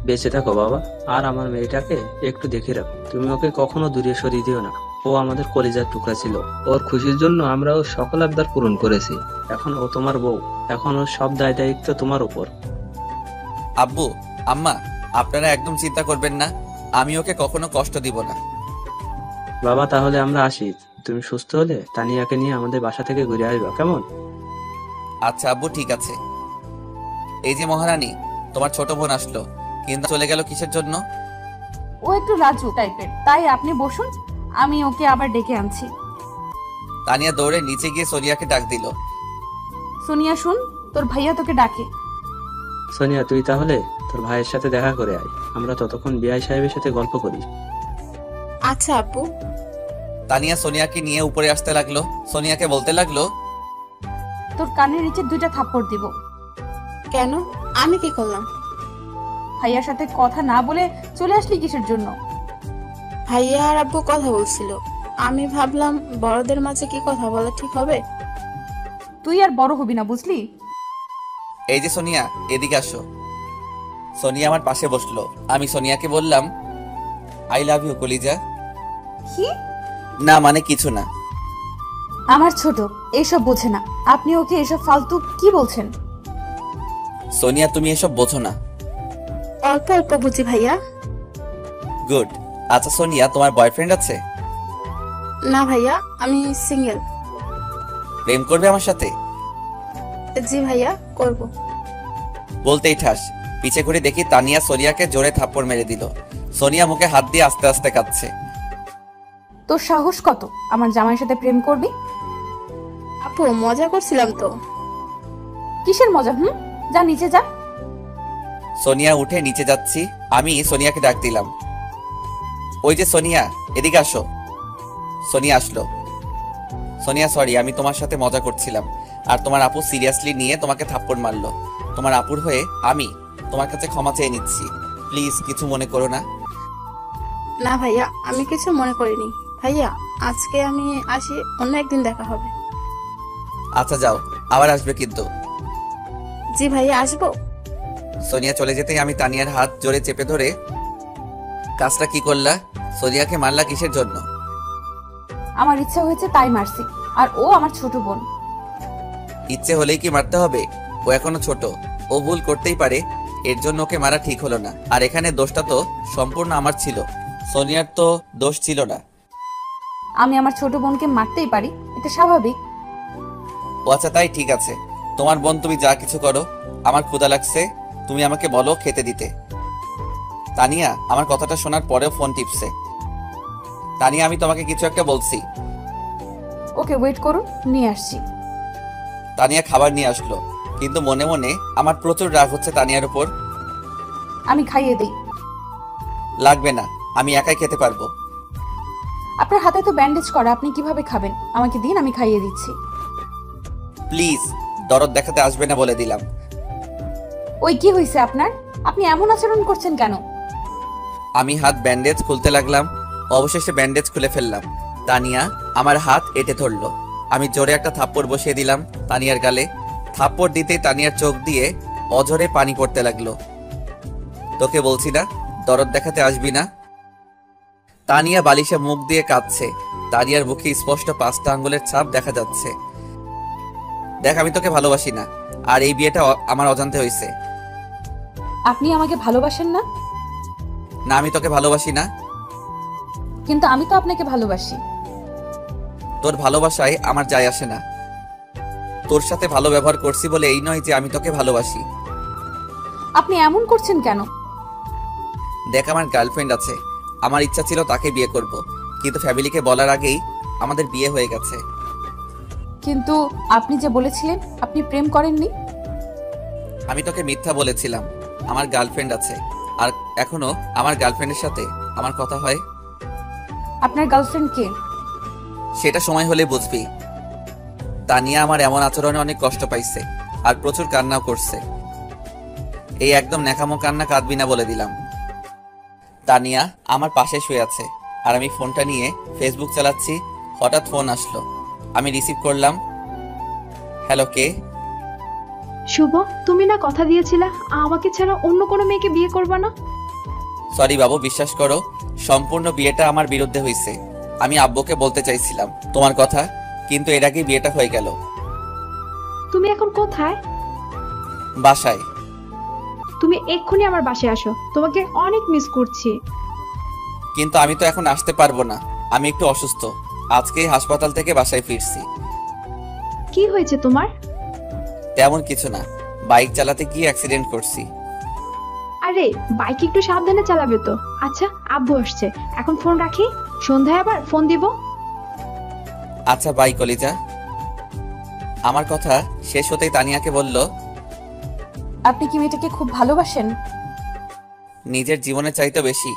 বেঁচে থাকো বাবা, আর আমার মেয়েটাকে একটু দেখে রাখো। তুমি ওকে কখনো দূরে সরিয়ে দিও না। ও আমাদের কলিজার টুকরা ছিল, ওর খুশির জন্য আমরা ওর সকল আবদার পূরণ করেছি। এখন ও তোমার বউ, এখন ওর সব দায় দায়িত্ব তোমার উপর। আব্বু আম্মা, আপনারা একদম চিন্তা করবেন না, আমি ওকে কখনো কষ্ট দিব না। বাবা তাহলে আমরা আসি, তুমি সুস্থ হলে তানিয়াকে নিয়ে আমাদের বাসা থেকে ঘুরে আসবা, কেমন? আচ্ছা আব্বু ঠিক আছে। এই যে মহারানী, তোমার ছোট বোন আসলো, কিন্তু চলে গেল কিসের জন্য? ও একটু লাজুক টাইপের, তাই আপনি বসুন, আমি ওকে আবার ডেকে আনছি। তানিয়া দৌড়ে নিচে গিয়ে সোনিয়াকে ডাক দিল। সোনিয়া শুন, তোর ভাইয়া তোকে ডাকে। সোনিয়া তুই তাহলে তোর ভাইয়ের সাথে দেখা করে আয়, আমরা ততক্ষণ বিআই সাহেবের সাথে গল্প করি। আচ্ছা আপু। তানিয়া সোনিয়াকে নিয়ে উপরে আসতে লাগলো। সোনিয়াকে বলতে লাগলো, তোর কানের নিচে 2টা থাপ্পড় দিব। কেন? আমি কি করলাম? ভাইয়ার সাথে কথা না বলে চলে আসলি কিসের জন্য? ভাইয়া আর আব্বু কথা বলছিল, আমি ভাবলাম বড়দের মাঝে কি কথা বলা ঠিক হবে। তুই আর বড় হবি না, বুঝলি? এই যে সোনিয়া, এদিকে আসো। সোনিয়া আমার পাশে বসলো। আমি সোনিয়াকে বললাম, আই লাভ ইউ কলিজা। কি? না মানে কিছু না। আমার ছোট এইসব বোঝে না, আপনি ওকে এসব ফালতু কি বলছেন? সোনিয়া তুমি এসব বোঝো না। অল্প অল্প বুঝি ভাইয়া। গুড। আচ্ছা সোনিয়া, তোমার বয়ফ্রেন্ড আছে? না ভাইয়া, আমি সিঙ্গেল। প্রেম করবে আমার সাথে? জি ভাইয়া, করব। বলতেই ঠাস পিছে ঘুরে দেখি তানিয়া সোনিয়াকে জোরে থাপ্পড় মেরে দিল। সোনিয়া মুখে হাত দিয়ে আস্তে আস্তে কাঁদছে। তোর সাহস কত আমার জামাইয়ের সাথে প্রেম করবি? আপু মজা করছিলাম তো। কিসের মজা? যা নিচে যা। সোনিয়া উঠে নিচে যাচ্ছি, আমি সোনিয়াকে ডাক দিলাম, ওই যে সোনিয়া, এদিকে আসো। সোনিয়া আসলো। সোনিয়া সরি, আমি তোমার সাথে মজা করছিলাম, আর তোমার আপু সিরিয়াসলি নিয়ে তোমাকে থাপ্পড় মারলো। তোমার আপুর হয়ে আমি তোমার কাছে ক্ষমা চেয়ে নিচ্ছি, প্লিজ কিছু মনে করো না। না ভাইয়া, আমি কিছু মনে করিনি। ভাইয়া আজকে আমি আসি, অন্য একদিন দেখা হবে। আচ্ছা যাও, আবার আসবে কিন্তু। জি ভাইয়া, আসবো। সোনিয়া চলে যেতেই আমি তানিয়ার হাত জোরে চেপে ধরে, কাজটা কি করলা? সোনিয়াকে মারলা কিসের জন্য? আমার ইচ্ছা হয়েছে তাই মারছি, আর ও আমার ছোট বোন। ইচ্ছে হলেই কি মারতে হবে? ও এখনো ছোট, ও ভুল করতেই পারে, এর জন্য ওকে মারা ঠিক হলো না। আর এখানে দোষটা তো সম্পূর্ণ আমার ছিল, সোনিয়ার তো দোষ ছিল না। আমি আমার ছোট বোনকে মারতেই পারি, এটা স্বাভাবিক। ও আচ্ছা, তাই ঠিক আছে। তোমার বোন, তুমি যা কিছু করো। আমার ক্ষুধা লাগছে, তুমি আমাকে বলো খেতে দিতে। তানিয়া আমার কথাটা শোনার পরেও ফোন টিপছে। তানিয়া, আমি তোমাকে কিছু একটা বলছি। ওকে, ওয়েট করুন, নিয়ে আসছি। তানিয়া খাবার নিয়ে আসলো, কিন্তু মনে মনে আমার প্রচুর রাগ হচ্ছে তানিয়ার উপর। আমি খাইয়ে দিই। লাগবে না, আমি একাই খেতে পারবো। আপনার হাতে তো ব্যান্ডেজ করা, আপনি কিভাবে খাবেন? আমাকে দিন, আমি খাইয়ে দিচ্ছি। প্লিজ, দরদ দেখাতে আসবে না বলে দিলাম। ওই কি হয়েছে আপনার? আপনি এমন আচরণ করছেন কেন? আমি হাত ব্যান্ডেজ খুলতে লাগলাম, অবশেষে ব্যান্ডেজ খুলে ফেললাম। তানিয়া আমার হাত এঁটে ধরলো। আমি জোরে একটা থাপ্পড় বসিয়ে দিলাম তানিয়ার গালে। থাপ্পড় দিতেই তানিয়ার চোখ দিয়ে অঝরে পানি পড়তে লাগলো। তোকে বলছি না দরদ দেখাতে আসবি না? তানিয়া বালিশে মুখ দিয়ে কাঁদছে। তানিয়ার মুখে স্পষ্ট 5টা আঙ্গুলের ছাপ দেখা যাচ্ছে। দেখ, আমি তোকে ভালোবাসি না, আর এই বিয়েটা আমার অজান্তে হয়েছে। আপনি আমাকে ভালোবাসেন না? না, আমি তোকে ভালোবাসি না। কিন্তু আমি তো আপনাকে ভালোবাসি। তোর ভালোবাসায় আমার যায় আসে না। তোর সাথে ভালো ব্যবহার করছি বলে এই নয় যে আমি তোকে ভালোবাসি। আপনি এমন করছেন কেন? দেখ, আমার গার্লফ্রেন্ড আছে, আমার ইচ্ছা ছিল তাকে বিয়ে করব, কিন্তু ফ্যামিলিকে বলার আগেই আমাদের বিয়ে হয়ে গেছে। কিন্তু আপনি যে বলেছিলেন আপনি প্রেম করেননি। আমি তোকে মিথ্যা বলেছিলাম। আমার গার্লফ্রেন্ড আছে, আর এখনো আমার গার্লফ্রেন্ডের সাথে আমার কথা হয়। আপনার গার্লফ্রেন্ড কে? সেটা সময় হলে বুঝবি। তানিয়া আমার এমন আচরণে অনেক কষ্ট পাইছে, আর প্রচুর কান্নাও করছে। এই একদম ন্যাকামো কান্না কাঁদবি না বলে দিলাম। তানিয়া আমার পাশে শুয়ে আছে, আর আমি ফোনটা নিয়ে ফেসবুক চালাচ্ছি। হঠাৎ ফোন আসলো, আমি রিসিভ করলাম। হ্যালো, কে? শুভ, তুমি না কথা দিয়েছিলা আমাকে ছাড়া অন্য কোনো মেয়েকে বিয়ে করবা না? সরি বাবু, বিশ্বাস করো, সম্পূর্ণ বিয়েটা আমার বিরুদ্ধে হয়েছে। আমি আব্বুকে বলতে চাইছিলাম তোমার কথা, কিন্তু এর আগে বিয়েটা হয়ে গেল। তুমি এখন কোথায়? বাসায়। তুমি এক্ষুনি আমার বাসায় আসো, তোমাকে অনেক মিস করছি। কিন্তু আমি তো এখন আসতে পারবো না, আমি একটু অসুস্থ। আজকেই হাসপাতাল থেকে বাসায় ফিরছি। কি হয়েছে তোমার? তেমন কিছু না, বাইক চালাতে গিয়ে অ্যাক্সিডেন্ট করছি। আরে বাইক একটু সাবধানে চালাবে তো। আচ্ছা, আব্বু আসছে, এখন ফোন রাখি, সন্ধ্যায় আবার ফোন দিব। আচ্ছা বাই কলিজা। আমার কথা শেষ হতেই তানিয়াকে বলল, আপনি কি মেয়েটাকে খুব ভালোবাসেন? নিজের জীবনের চাইতে বেশি।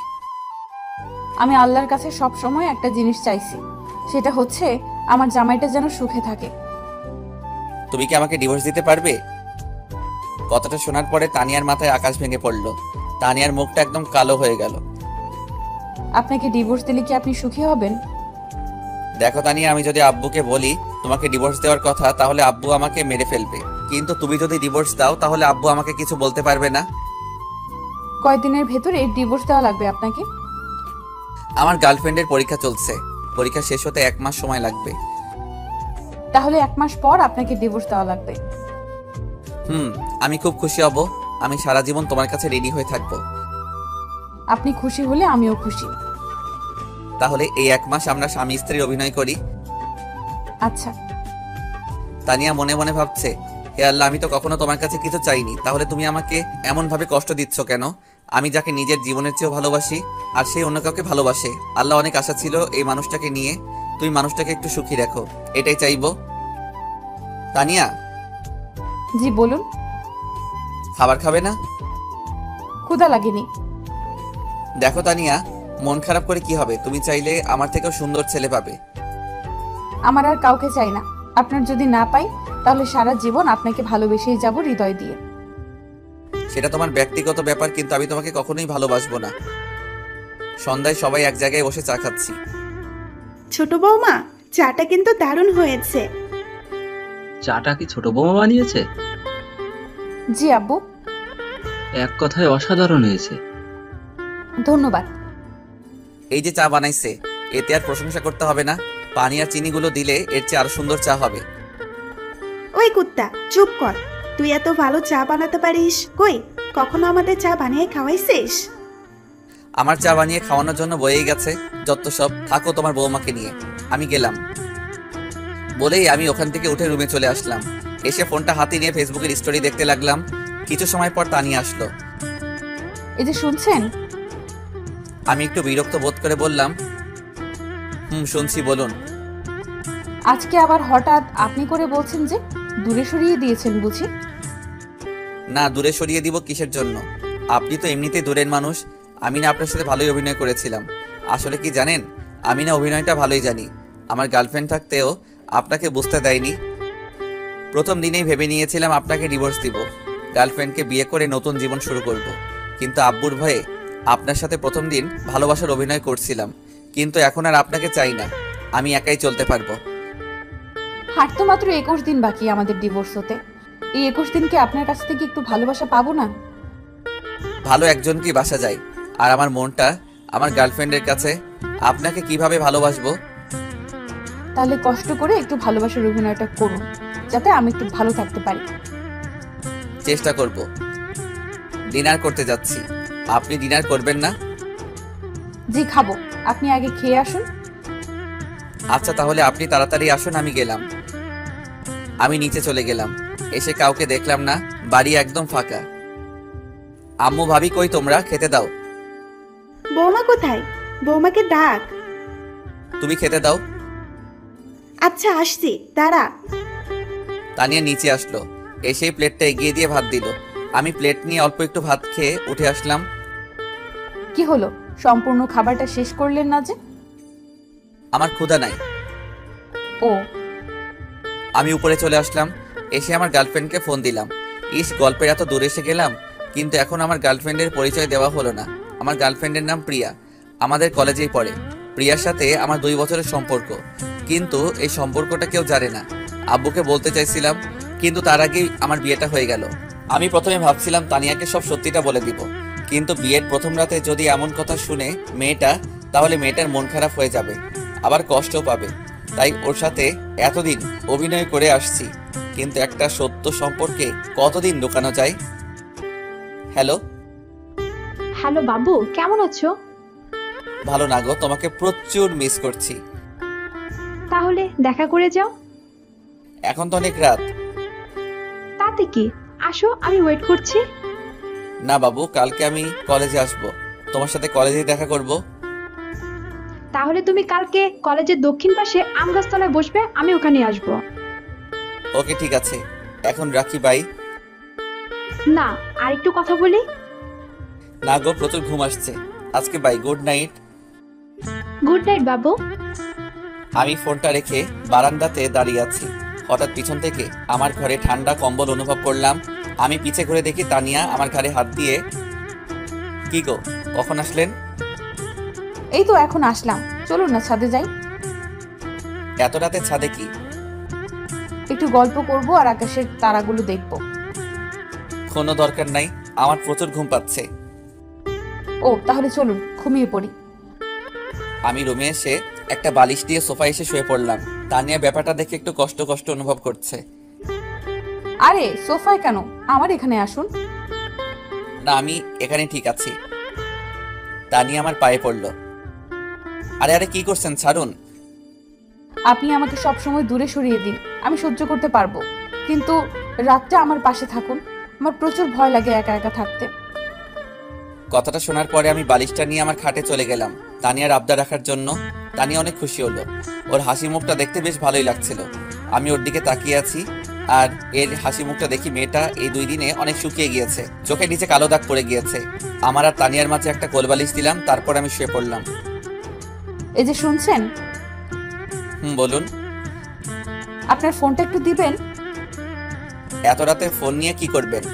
আমি আল্লাহর কাছে সব সময় একটা জিনিস চাইছি, সেটা হচ্ছে আমার জামাইটা যেন সুখে থাকে। তুমি কি আমাকে ডিভোর্স দিতে পারবে? কথাটা শোনার পরে তানিয়ার মাথায় আকাশ ভেঙে পড়লো। তানিয়ার মুখটা একদম কালো হয়ে গেল। আপনাকে ডিভোর্স দিলে কি আপনি সুখী হবেন? দেখো তানিয়া, আমি যদি আব্বুকে বলি তোমাকে ডিভোর্স দেওয়ার কথা, তাহলে আব্বু আমাকে মেরে ফেলবে। কিন্তু তুমি যদি ডিভোর্স দাও, তাহলে আব্বু আমাকে কিছু বলতে পারবে না। কয়দিনের ভেতরে ডিভোর্স দেওয়া লাগবে আপনাকে? আমার গার্লফ্রেন্ডের পরীক্ষা চলছে, পরীক্ষা শেষ হতে 1 মাস সময় লাগবে। তাহলে 1 মাস পর আপনাকে ডিভোর্স দেওয়া লাগবে। আমি খুব খুশি হব। আমি সারা জীবন তোমার কাছে রেডি হয়ে থাকবো। আপনি খুশি হলে আমিও খুশি। তাহলে এই 1 মাস আমরা স্বামী স্ত্রীর অভিনয় করি। আচ্ছা। তানিয়া মনে মনে ভাবছে, হে আল্লাহ, আমি তো কখনো তোমার কাছে কিছু চাইনি, তাহলে তুমি আমাকে এমন ভাবে কষ্ট দিচ্ছ কেন? আমি যাকে নিজের জীবনের চেয়েও ভালোবাসি, আর সেই অন্য কাউকে ভালোবাসে। আল্লাহ, অনেক আশা ছিল এই মানুষটাকে নিয়ে, তুমি মানুষটাকে একটু সুখী রাখো, এটাই চাইবো। তানিয়া। জি বলুন। খাবার খাবে না? ক্ষুধা লাগেনি। দেখো তানিয়া, মন খারাপ করে কি হবে? তুমি চাইলে আমার থেকেও সুন্দর ছেলে পাবে। আমার আর কাউকে চাই না। আপনার যদি না পাই, তাহলে সারা জীবন আপনাকে ভালোবেসেই যাব হৃদয় দিয়ে। সেটা তোমার ব্যক্তিগত ব্যাপার, কিন্তু আমি তোমাকে কখনোই ভালোবাসবো না। সন্ধ্যায় সবাই এক জায়গায় বসে চা খাচ্ছি। ছোট বৌমা, চাটা কিন্তু দারুণ হয়েছে। চাটা কি ছোট বৌমা বানিয়েছে? জি আব্বু। এক কথায় অসাধারণ হয়েছে। ধন্যবাদ। এই যে চা বানাইছে, এতে আর প্রশংসা করতে হবে না। পানি আর চিনিগুলো দিলে এর চেয়ে আরো সুন্দর চা হবে। ওই কুত্তা চুপ কর। তুই এত ভালো চা বানাতে পারিস, কই কখনো আমাদের চা বানিয়ে খাওয়াইছিস? আমার চা বানিয়ে খাওয়ানোর জন্য বয়েই গেছে যত সব। থাকো তোমার বৌমাকে নিয়ে, আমি গেলাম। বলেই আমি ওখান থেকে উঠে রুমে চলে আসলাম। এসে ফোনটা হাতে নিয়ে ফেসবুকের স্টোরি দেখতে লাগলাম। কিছু সময় পর তানিয়া আসলো। এই যে শুনছেন? আমি একটু বিরক্ত বোধ করে বললাম, শুনছি, বলুন। আজকে আবার হঠাৎ আপনি করে বলছেন যে দূরে সরিয়ে দিয়েছেন বুঝি? না, দূরে সরিয়ে দিব কিসের জন্য? আপনি তো এমনিতেই দূরের মানুষ। আমি না আপনার সাথে ভালোই অভিনয় করেছিলাম। আসলে কি জানেন, আমি না অভিনয়টা ভালোই জানি। আমার গার্লফ্রেন্ড থাকতেও আপনাকে বুঝতে দেয়নি। প্রথম দিনেই ভেবে নিয়েছিলাম আপনাকে ডিভোর্স দিব, গার্লফ্রেন্ডকে বিয়ে করে নতুন জীবন শুরু করব। কিন্তু আব্বুর ভয়ে আপনার সাথে প্রথম দিন ভালোবাসার অভিনয় করছিলাম। কিন্তু এখন আর আপনাকে চাই না, আমি একাই চলতে পারবো। আর তো মাত্র 21 দিন বাকি আমাদের ডিভোর্স হতে। এই 21 দিনকে আপনার কাছ থেকে একটু ভালোবাসা পাবো না? ভালো একজনকেই বাসা যায়, আর আমার মনটা আমার গার্লফ্রেন্ডের কাছে। আপনাকে কিভাবে ভালোবাসবো? তাহলে কষ্ট করে একটু ভালোবাসার অভিনয়টা করুন, যাতে আমি একটু ভালো থাকতে পারি। চেষ্টা করব। ডিনার করতে যাচ্ছি, আপনি ডিনার করবেন না? জি খাবো, আপনি আগে খেয়ে আসুন। আচ্ছা তাহলে আপনি তাড়াতাড়ি আসুন, আমি গেলাম। আমি নিচে চলে গেলাম। এসে কাউকে দেখলাম না, বাড়ি একদম ফাঁকা। আম্মু ভাবি কই তোমরা? খেতে দাও। বৌমা কোথায়? বৌমাকে ডাক। তুমি খেতে দাও। আচ্ছা আসছি, দাঁড়া। তানিয়া নিচে আসলো, এসেই প্লেটটা এগিয়ে দিয়ে ভাত দিল। আমি প্লেট নিয়ে অল্প একটু ভাত খেয়ে উঠে আসলাম। কি হলো, সম্পূর্ণ খাবারটা শেষ করলেন না যে? আমার ক্ষুধা নাই। ও। আমি উপরে চলে আসলাম। এসে আমার গার্লফ্রেন্ডকে ফোন দিলাম। গল্পের এত দূরে এসে গেলাম, কিন্তু এখন আমার গার্লফ্রেন্ডের পরিচয় দেওয়া হলো না। আমার গার্লফ্রেন্ডের নাম প্রিয়া, আমাদের কলেজেই পড়ে। প্রিয়ার সাথে আমার 2 বছরের সম্পর্ক, কিন্তু এই সম্পর্কটা কেউ জানে না। আব্বুকে বলতে চাইছিলাম, কিন্তু তার আগেই আমার বিয়েটা হয়ে গেল। আমি প্রথমে ভাবছিলাম তানিয়াকে সব সত্যিটা বলে দিব, কিন্তু বিয়ের প্রথম রাতে যদি এমন কথা শুনে মেয়েটা, তাহলে মেয়েটার মন খারাপ হয়ে যাবে, আবার কষ্টও পাবে। তাই ওর সাথে এতদিন অভিনয় করে আসছি, কিন্তু একটা সত্য সম্পর্কে কতদিন লুকানো যায়? হ্যালো। হ্যালো বাবু, কেমন আছো? ভালো না গো, তোমাকে প্রচুর মিস করছি। তাহলে দেখা করে যাও। এখন তো অনেক রাত। তাতে কি, আসো, আমি ওয়েট করছি। না বাবু, কালকে আমি কলেজে আসব, তোমার সাথে কলেজেই দেখা করব। তাহলে তুমি কালকে কলেজের দক্ষিণ পাশে আম গাছতলায় বসবে, আমি ওখানে আসবো। ওকে ঠিক আছে, এখন রাখি, বাই। না, আর একটু কথা বলি। না গো, প্রচুর ঘুম আসছে আজকে, bye, good night. Good night বাবু। আমি ফোনটা রেখে বারান্দাতে দাঁড়িয়ে আছি। হঠাৎ পিছন থেকে আমার ঘরে ঠান্ডা কম্বল অনুভব করলাম। আমি পিছে ঘুরে দেখি তানিয়া আমার ঘাড়ে হাত দিয়ে। কি গো, কখন আসলেন? এই তো এখন আসলাম, চলুন না ছাদে যাই। এত রাতে ছাদে কি? একটু গল্প করব আর আকাশের তারাগুলো দেখব। কোনো দরকার নাই, আমার প্রচুর ঘুম পাচ্ছে। ও তাহলে চলুন, ঘুমিয়ে পড়ি। আমি রুমে এসে একটা বালিশ দিয়ে সোফায় এসে শুয়ে পড়লাম। তানিয়া ব্যাপারটা দেখে একটু কষ্ট কষ্ট অনুভব করছে। আরে সোফায় কেন, আমার এখানে আসুন। না, আমি এখানে ঠিক আছি। তানিয়া আমার পায়ে পড়লো। আরে আরে কি করছেন, ছাড়ুন। আপনি আমাকে সব সময় দূরে সরিয়ে দিন, আমি সহ্য করতে পারবো, কিন্তু রাতটা আমার পাশে থাকুন। আমার প্রচুর ভয় লাগে একা একা থাকতে। কথাটা শোনার পরে আমি বালিশটা নিয়ে আমার খাটে চলে গেলাম তানিয়ার আবদার রাখার জন্য। তানিয়া অনেক খুশি হলো, ওর হাসি মুখটা দেখতে বেশ ভালোই লাগছিল। আমি ওর দিকে তাকিয়ে আছি, আর এর হাসি মুখটা দেখি মেয়েটা এই 2 দিনে অনেক শুকিয়ে গিয়েছে, চোখের নিচে কালো দাগ পড়ে গিয়েছে। আমার আর তানিয়ার মাঝে একটা কোলবালিশ দিলাম, তারপর আমি শুয়ে পড়লাম। এই যে শুনছেন? বলুন। আপনার ফোনটা একটু দিবেন? এত রাতে ফোন নিয়ে কি করবেন?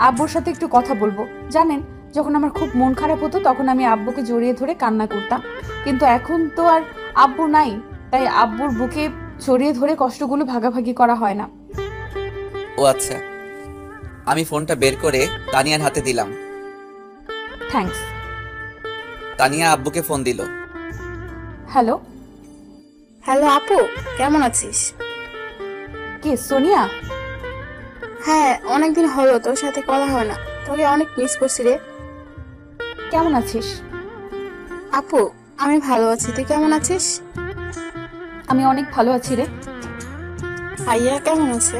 আব্বুর সাথে একটু কথা বলবো। জানেন, যখন আমার খুব মন খারাপ হতো তখন আমি আব্বুকে জড়িয়ে ধরে কান্না করতাম, কিন্তু এখন তো আর আব্বু নাই, তাই আব্বুর বুকে জড়িয়ে ধরে কষ্টগুলো ভাগাভাগি করা হয় না। ও আচ্ছা। আমি ফোনটা বের করে তানিয়ার হাতে দিলাম। থ্যাঙ্কস। তানিয়া আব্বুকে ফোন দিল। হ্যালো। হ্যালো আপু, কেমন আছিস? কে সোনিয়া? হ্যাঁ, অনেকদিন হলো তোর সাথে কথা হয় না, তোকে অনেক মিস করছি রে। কেমন আছিস? আপু, আমি ভালো আছি, তুই কেমন আছিস? আমি অনেক ভালো আছি রে। ভাইয়া কেমন আছে?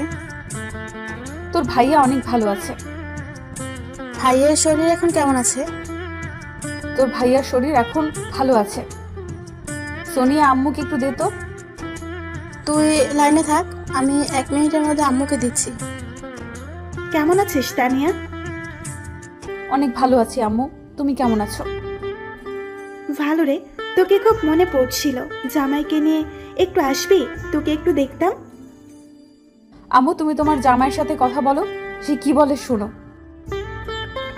তোর ভাইয়া অনেক ভালো আছে। ভাইয়ের শরীর এখন কেমন আছে? তোর ভাইয়ার শরীর এখন ভালো আছে। সোনিয়া, আম্মুকে একটু দে তো। তুই লাইনে থাক, আমি 1 মিনিটের মধ্যে আম্মুকে দিচ্ছি। কেমন আছিস তানিয়া? অনেক ভালো আছি আম্মু, তুমি কেমন আছো? ভালো রে, তোকে খুব মনে পড়ছিল। জামাইকে নিয়ে একটু আসবি, তোকে একটু দেখতাম। আম্মু, তুমি তোমার জামাইয়ের সাথে কথা বলো, সে কি বলে শোনো।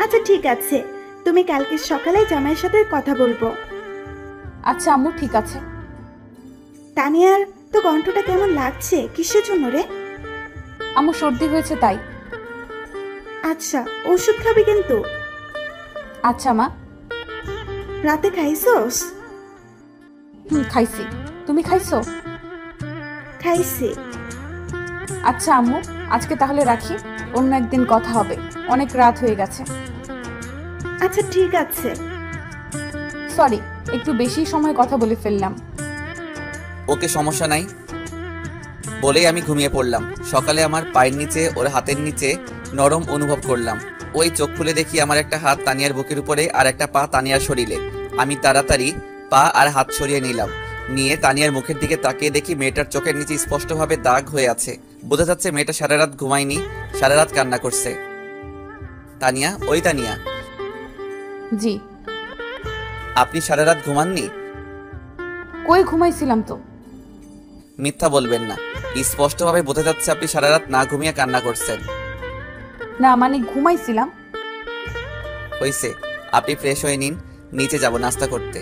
আচ্ছা ঠিক আছে, তুমি কালকে সকালে জামাইয়ের সাথে কথা বলবো। আচ্ছা আম্মু, ঠিক আছে। তানিয়ার তো কণ্ঠটা কেমন লাগছে, কিসের জন্য রে? আম্মু, সর্দি হয়েছে তাই। আচ্ছা, ওষুধ খাবি কিন্তু। আচ্ছা মা। রাতে খাইছস? খাইছি। তুমি খাইছো? খাইছি। আচ্ছা আম্মু, আজকে তাহলে রাখি, অন্য একদিন কথা হবে, অনেক রাত হয়ে গেছে। আচ্ছা ঠিক আছে। সরি, একটু বেশি সময় কথা বলে ফেললাম। ওকে, সমস্যা নাই বলেই আমি ঘুমিয়ে পড়লাম। সকালে আমার পায়ের নিচে ওর হাতের নিচে নরম অনুভব করলাম। ওই চোখ খুলে দেখি আমার একটা হাত তানিয়ার বুকের উপরে আর একটা পা তানিয়ার শরীরে। আমি তাড়াতাড়ি পা আর হাত সরিয়ে নিলাম। নিয়ে তানিয়ার মুখের দিকে তাকিয়ে দেখি মেয়েটার চোখের নিচে স্পষ্টভাবে দাগ হয়ে আছে। বোঝা যাচ্ছে মেয়েটা সারা রাত ঘুমায়নি, সারা রাত কান্না করছে। তানিয়া, ওই তানিয়া, জি। আপনি সারা রাত ঘুমাননি? কই ঘুমাইছিলাম তো। মিথ্যা বলবেন না, স্পষ্টভাবে বোঝা যাচ্ছে আপনি সারা রাত না ঘুমিয়ে কান্না করছেন। না মানে ঘুমাইছিলাম। হইছে, আপনি ফ্রেশ হয়ে নিন, নিচে যাব নাস্তা করতে।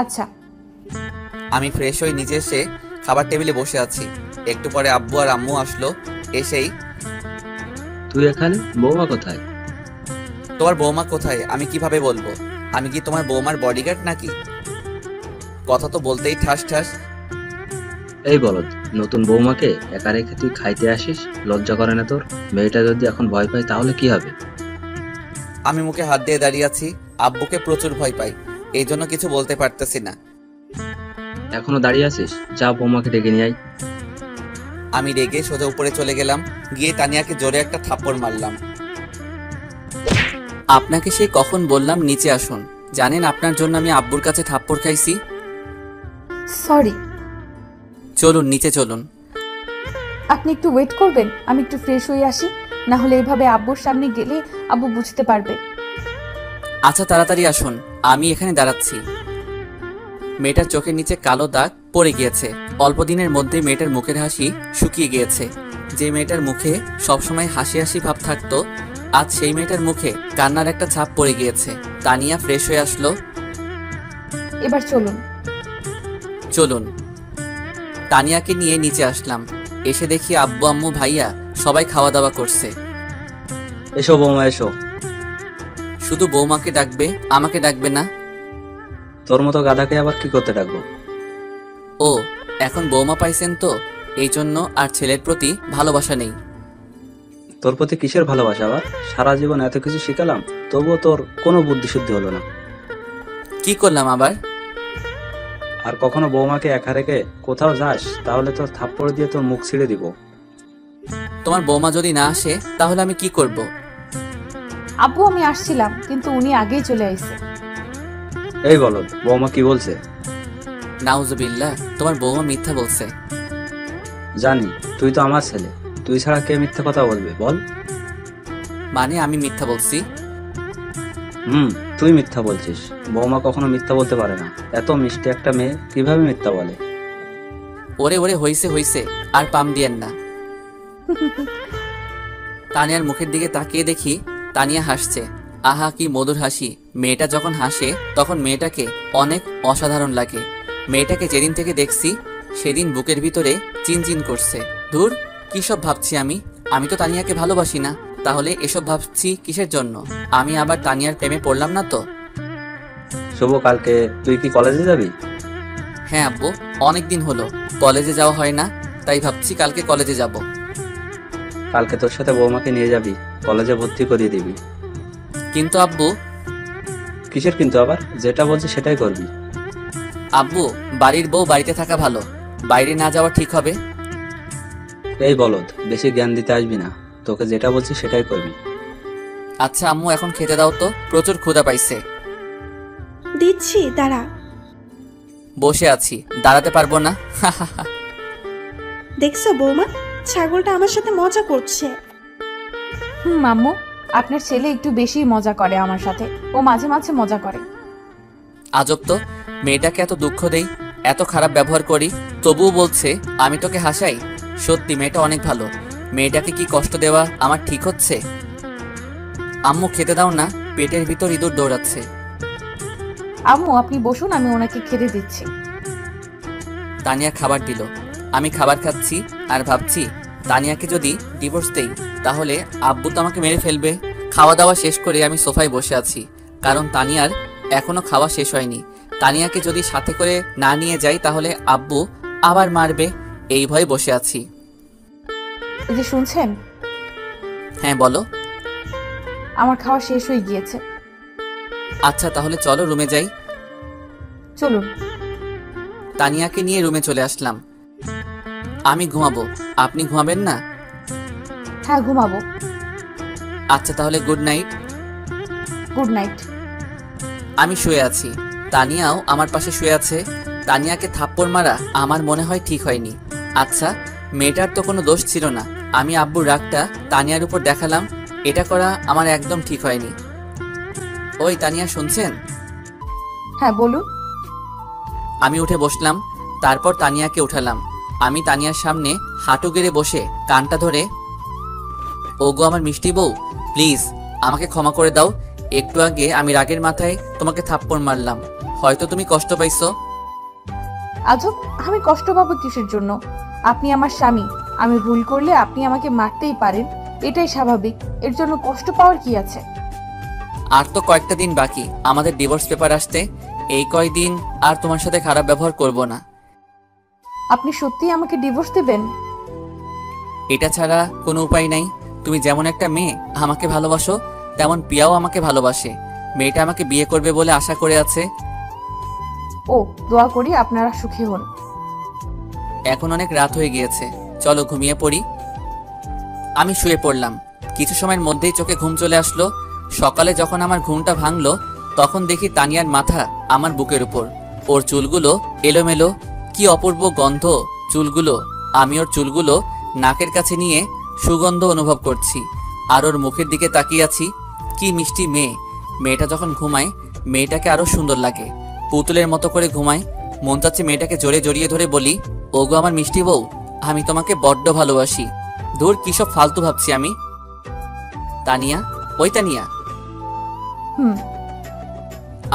আচ্ছা। আমি ফ্রেশ হয়ে নিচে এসে খাবার টেবিলে বসে আছি। একটু পরে আব্বু আর আম্মু আসলো। এসেই, তুই এখানে, বৌমা কোথায়? তোমার বৌমা কোথায় আমি কিভাবে বলবো? আমি কি তোমার বৌমার বডিগার্ড নাকি? কথা তো বলতেই ঠাস ঠাস। এই বলদ, নতুন বৌমাকে একা রেখে তুই খাইতে আসিস? লজ্জা করে না তোর? মেয়েটা যদি এখন ভয় পায় তাহলে কি হবে? আমি মুখে হাত দিয়ে দাঁড়িয়ে আছি। আব্বুকে প্রচুর ভয় পাই, এই জন্য কিছু বলতে পারতেছি না। এখনো দাঁড়িয়ে আছিস? যা বৌমাকে ডেকে নিয়ে আয়। আমি রেগে সোজা উপরে চলে গেলাম, গিয়ে তানিয়াকে জোরে একটা থাপ্পড় মারলাম। আপনাকে সে কখন বললাম নিচে আসুন? জানেন আপনার জন্য আমি আব্বুর কাছে থাপ্পড় খাইছি। সরি। চলুন নিচে চলুন। আপনি একটু ওয়েট করবেন, আমি একটু ফ্রেশ হয়ে আসি, না হলে এভাবে আব্বুর সামনে গেলে আব্বু বুঝতে পারবে। আচ্ছা তাড়াতাড়ি আসুন, আমি এখানে দাঁড়াচ্ছি। মেয়েটার চোখের নিচে কালো দাগ পড়ে গিয়েছে। অল্প দিনের মধ্যে মেয়েটার মুখের হাসি শুকিয়ে গিয়েছে। যে মেয়েটার মুখে সবসময় হাসি হাসি ভাব থাকতো, আজ সেই মেয়েটার মুখে কান্নার একটা ছাপ পড়ে গিয়েছে। তানিয়া ফ্রেশ হয়ে আসলো। এবার চলুন। চলুন। তানিয়াকে নিয়ে নিচে আসলাম। এসে দেখি আব্বু আম্মু ভাইয়া সবাই খাওয়া দাওয়া করছে। এসো বৌমা, এসো। শুধু বৌমাকে ডাকবে, আমাকে ডাকবে না? তোর মতো গাধাকে আবার কি করতে ডাকবো? ও, এখন বৌমা পাইছেন তো, এই জন্য আর ছেলের প্রতি ভালোবাসা নেই। তোর প্রতি কিসের ভালোবাসা আবার? সারা জীবন এত কিছু শিখালাম, তবুও তোর কোনো বুদ্ধি শুদ্ধি হলো না। কি করলাম আবার? আর কখনো বৌমাকে একা রেখে কোথাও যাস তাহলে তোর থাপ্পড় দিয়ে তোর মুখ ছিঁড়ে দিব। তোমার বৌমা যদি না আসে তাহলে আমি কি করব? আব্বু, আমি আসছিলাম, কিন্তু উনি আগেই চলে আইছে। এই বলদ, বৌমা কি বলছে? নাউজুবিল্লাহ, তোমার বৌমা মিথ্যা বলছে। জানি, তুই তো আমার ছেলে, তুই ছাড়া কে মিথ্যা কথা বলবে বল? মানে আমি মিথ্যা বলছি? তুই মিথ্যা বলছিস। বৌমা কখনো মিথ্যা বলতে পারে না। এত মিষ্টি একটা মেয়ে কিভাবে মিথ্যা বলে? ওরে ওরে, হইছে হইছে, আর পাম দিয়েন না। তানিয়ার মুখের দিকে তাকিয়ে দেখি তানিয়া হাসছে। আহা, কি মধুর হাসি। মেয়েটা যখন হাসে তখন মেয়েটাকে অনেক অসাধারণ লাগে। মেয়েটাকে যেদিন থেকে দেখছি সেদিন বুকের ভিতরে চিনচিন করছে। ধুর, কি সব ভাবছি আমি? আমি তো তানিয়াকে ভালোবাসি না, তাহলে এসব ভাবছি কিসের জন্য? আমি আবার তানিয়ার প্রেমে পড়লাম না তো? শুভ, কালকে তুই কি কলেজে যাবি? হ্যাঁ আব্বু, অনেকদিন হলো কলেজে যাওয়া হয় না, তাই ভাবছি কালকে কলেজে যাব। কালকে তোর সাথে বৌমাকে নিয়ে যাবি, কলেজে ভর্তি করিয়ে দিবি। কিন্তু আব্বু। কিসের কিন্তু আবার? যেটা বলছি সেটাই করবি। আব্বু, বাড়ির বউ বাড়িতে থাকা ভালো, বাইরে না যাওয়া ঠিক হবে? এই বলদ, বেশি জ্ঞান দিতে আসবি না, তোকে যেটা বলছি সেটাই করবি। আচ্ছা আম্মু, এখন খেতে দাও তো, প্রচুর ক্ষুধা পাইছে। দিচ্ছি, দাঁড়া। বসে আছি, দাঁড়াতে পারবো না। দেখছো বৌমা, ছাগলটা আমার সাথে মজা করছে। আম্মু, আপনার ছেলে একটু বেশি মজা করে আমার সাথে, ও মাঝে মাঝে মজা করে। আজব তো, মেয়েটাকে এত দুঃখ দেই, এত খারাপ ব্যবহার করি, তবুও বলছে আমি তোকে হাসাই। সত্যি মেয়েটা অনেক ভালো, মেয়েটাকে কি কষ্ট দেওয়া আমার ঠিক হচ্ছে? আম্মু খেতে দাও না, পেটের ভিতর ইঁদুর দৌড়াচ্ছে। আম্মু আপনি বসুন, আমি ওনাকে খেতে দিচ্ছি। তানিয়া খাবার দিল, আমি খাবার খাচ্ছি আর ভাবছি তানিয়াকে যদি ডিভোর্স দেই তাহলে আব্বু তো আমাকে মেরে ফেলবে। খাওয়া দাওয়া শেষ করে আমি সোফায় বসে আছি, কারণ তানিয়ার এখনো খাওয়া শেষ হয়নি। তানিয়াকে যদি সাথে করে না নিয়ে যাই তাহলে আব্বু আবার মারবে, এই ভয়ে বসে আছি। এই যে শুনছেন? হ্যাঁ বলো। আমার খাওয়া শেষ হয়ে গিয়েছে। আচ্ছা তাহলে চলো রুমে যাই। চলুন। তানিয়াকে নিয়ে রুমে চলে আসলাম। আমি ঘুমাবো, আপনি ঘুমাবেন না? হ্যাঁ ঘুমাবো। আচ্ছা তাহলে গুড নাইট। Good night. আমি শুয়ে আছি, তানিয়াও আমার পাশে শুয়ে আছে। তানিয়াকে থাপ্পড় মারা আমার মনে হয় ঠিক হয়নি। আচ্ছা, মেয়েটার তো কোনো দোষ ছিল না, আমি আব্বুর রাগটা তানিয়ার উপর দেখালাম, এটা করা আমার একদম ঠিক হয়নি। ওই তানিয়া, শুনছেন? হ্যাঁ বলুন। আমি উঠে বসলাম, তারপর তানিয়াকে উঠালাম। আমি তানিয়ার সামনে হাঁটু গেড়ে বসে কানটা ধরে, ওগো আমার মিষ্টি বউ, প্লিজ আমাকে ক্ষমা করে দাও। একটু আগে আমি রাগের মাথায় তোমাকে থাপ্পড় মারলাম, হয়তো তুমি কষ্ট পাইছো। আজব, আমি কষ্ট পাবো কিসের জন্য? আপনি আমার স্বামী, আমি ভুল করলে আপনি আমাকে মারতেই পারেন, এটাই স্বাভাবিক, এর জন্য কষ্ট পাওয়ার কি আছে? আর তো কয়েকটা দিন বাকি আমাদের ডিভোর্স পেপার আসতে, এই কয়দিন আর তোমার সাথে খারাপ ব্যবহার করব না। আপনি সত্যিই আমাকে ডিভোর্স দেবেন? এটা ছাড়া কোনো উপায় নাই। তুমি যেমন একটা মেয়ে আমাকে ভালোবাসো, তেমন পিয়াও আমাকে ভালোবাসে। মেয়েটা আমাকে বিয়ে করবে বলে আশা করে আছে। ও, দোয়া করি আপনারা সুখী হন। এখন অনেক রাত হয়ে গিয়েছে, চলো ঘুমিয়ে পড়ি। আমি শুয়ে পড়লাম, কিছু সময়ের মধ্যেই চোখে ঘুম চলে আসলো। সকালে যখন আমার ঘুমটা ভাঙলো তখন দেখি তানিয়ার মাথা আমার বুকের উপর, ওর চুলগুলো এলোমেলো, কি অপূর্ব গন্ধ চুলগুলো। আমি ওর চুলগুলো নাকের কাছে নিয়ে সুগন্ধ অনুভব করছি, আর ওর মুখের দিকে তাকিয়ে আছি। কি মিষ্টি মেয়ে, মেয়েটা যখন ঘুমায় মেয়েটাকে আরো সুন্দর লাগে, পুতুলের মতো করে ঘুমায়। মন চাচ্ছে মেয়েটাকে জোরে জড়িয়ে ধরে বলি, ওগো আমার মিষ্টি বউ, আমি তোমাকে বড্ড ভালোবাসি। দূর, কি সব ফালতু ভাবছি আমি। তানিয়া, ওই তানিয়া।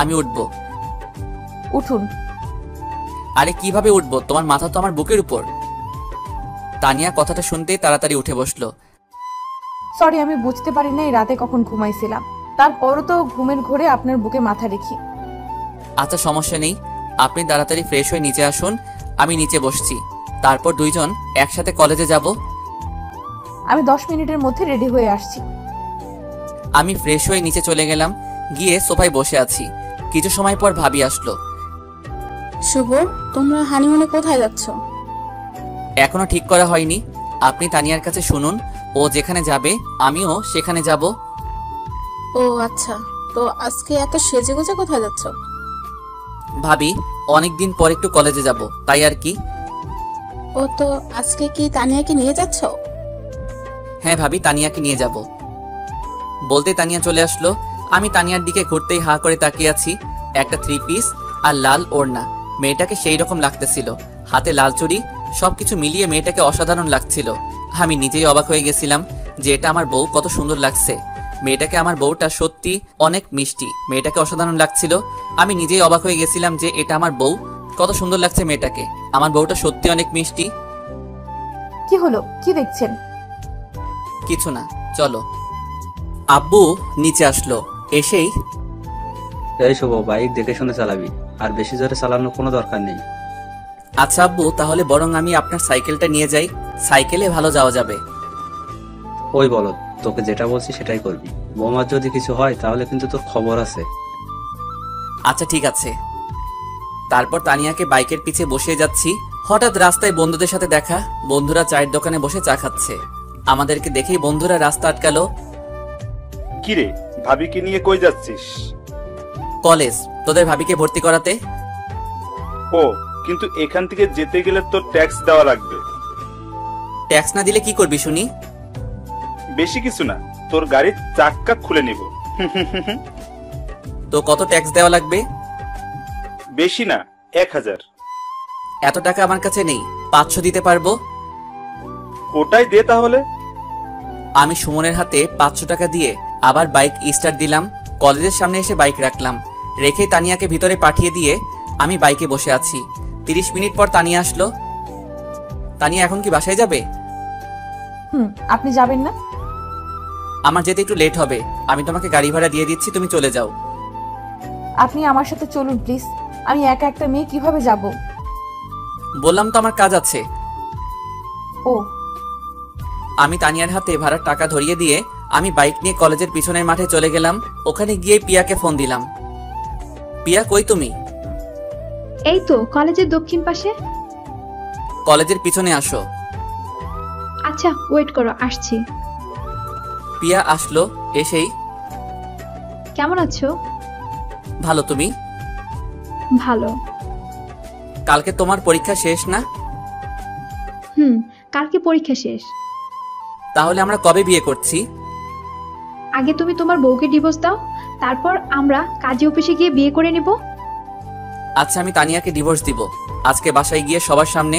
আমি উঠবো। উঠুন। আরে কিভাবে উঠবো, তোমার মাথা তো আমার বুকের উপর। তানিয়া কথাটা শুনতেই তাড়াতাড়ি উঠে বসলো। সরি, আমি বুঝতে পারি নাই রাতে কখন ঘুমাইছিলাম, তারপরও তো ঘুমের ঘোরে আপনার বুকে মাথা রেখি। আচ্ছা সমস্যা নেই, আপনি তাড়াতাড়ি ফ্রেশ হয়ে নিচে আসুন, আমি নিচে বসছি, তারপর দুইজন একসাথে কলেজে যাব। আমি 10 মিনিটের মধ্যে রেডি হয়ে আসছি। আমি ফ্রেশ হয়ে নিচে চলে গেলাম, গিয়ে সোফায় বসে আছি। কিছু সময় পর ভাবি আসলো। শুভ, তোমরা হানিমুনে কোথায় যাচ্ছ? এখনো ঠিক করা হয়নি, আপনি তানিয়ার কাছে শুনুন, ও যেখানে যাবে আমিও সেখানে যাব। ও আচ্ছা, তো আজকে এত সেজেগুজে কোথায় যাচ্ছ? ভাবি, অনেকদিন পর একটু কলেজে যাব, তাই আর কি। ও তো আজকে কি তানিয়াকে নিয়ে যাচ্ছ? হ্যাঁ ভাবি, তানিয়াকে নিয়ে যাব। বলতে তানিয়া চলে আসলো। আমি তানিয়ার দিকে ঘুরতেই হা করে তাকিয়ে আছি। একটা 3 পিস আর লাল ওড়না, মেয়েটাকে সেই রকম লাগতেছিল, হাতে লাল চুড়ি, সবকিছু মিলিয়ে মেয়েটাকে অসাধারণ লাগছিল। আমি নিজেই অবাক হয়ে গেছিলাম যে এটা আমার বউ, কত সুন্দর লাগছে মেয়েটাকে। আমার বউটা সত্যি অনেক মিষ্টি, মেয়েটাকে অসাধারণ লাগছিল। আমি নিজেই অবাক হয়ে গেছিলাম যে এটা আমার বউ, কত সুন্দর লাগছে মেয়েটাকে। আমার বউটা সত্যি অনেক মিষ্টি। কি হলো, কি দেখছেন? কিছু না, চলো। আব্বু নিচে আসলো, এসেই, এই শুভ, বাইক দেখে শুনে চালাবি, আর বেশি জোরে চালানোর কোনো দরকার নেই। আচ্ছা আব্বু, তাহলে বরং আমি আপনার সাইকেলটা নিয়ে যাই, সাইকেলে ভালো যাওয়া যাবে। ওই বলো, তোকে যেটা বলছি সেটাই করবি। বৌমার যদি কিছু হয় তাহলে কিন্তু তোর খবর আছে। আচ্ছা ঠিক আছে। তারপর তানিয়াকে বাইকের পিছে বসিয়ে যাচ্ছি, হঠাৎ রাস্তায় বন্ধুদের সাথে দেখা। বন্ধুরা চায়ের দোকানে বসে চা খাচ্ছে। আমাদেরকে দেখেই বন্ধুরা রাস্তা আটকালো। কিরে, ভাবিকে নিয়ে কই যাচ্ছিস? কলেজ, তোদের ভাবিকে ভর্তি করাতে। ও, কিন্তু এখান থেকে যেতে গেলে তোর ট্যাক্স দেওয়া লাগবে। ট্যাক্স না দিলে কি করবি শুনি? বেশি কিছু না, তোর গাড়ির চাক্কা খুলে নিব। তো কত ট্যাক্স দেওয়া লাগবে? বেশি না, 1000। এত টাকা আমার কাছে নেই, 500 দিতে পারবো। ওটাই দে তাহলে। আমি সুমনের হাতে 500 টাকা দিয়ে আবার বাইক স্টার্ট দিলাম। কলেজের সামনে এসে বাইক রাখলাম, রেখে তানিয়াকে ভিতরে পাঠিয়ে দিয়ে আমি বাইকে বসে আছি। 30 মিনিট পর তানিয়া আসলো। তানিয়া এখন কি বাসায় যাবে? আপনি যাবেন না? আমার যেতে একটু লেট হবে, আমি তোমাকে গাড়ি ভাড়া দিয়ে দিচ্ছি, তুমি চলে যাও। আপনি আমার সাথে চলুন প্লিজ। আমি একা একটা মেয়ে কিভাবে যাব? বললাম তো আমার কাজ আছে। ও, আমি তানিয়ার হাতে ভাড়ার টাকা ধরিয়ে দিয়ে আমি বাইক নিয়ে কলেজের পিছনের মাঠে চলে গেলাম। ওখানে গিয়ে পিয়াকে ফোন দিলাম। পিয়া, কই তুমি? এই তো কলেজের দক্ষিণ পাশে। কলেজের পিছনে আসো। আচ্ছা ওয়েট করো, আসছি। পিয়া আসলো। এসেই, কেমন আছো? ভালো, তুমি? ভালো। কালকে তোমার পরীক্ষা শেষ না? কালকে পরীক্ষা শেষ। তাহলে আমরা কবে বিয়ে করছি? আগে তুমি তোমার বউকে ডিভোর্স দাও, তারপর আমরা কাজী অফিসে গিয়ে বিয়ে করে নিব। আচ্ছা, আমি তানিয়াকে ডিভোর্স দিব আজকে বাসায় গিয়ে সবার সামনে।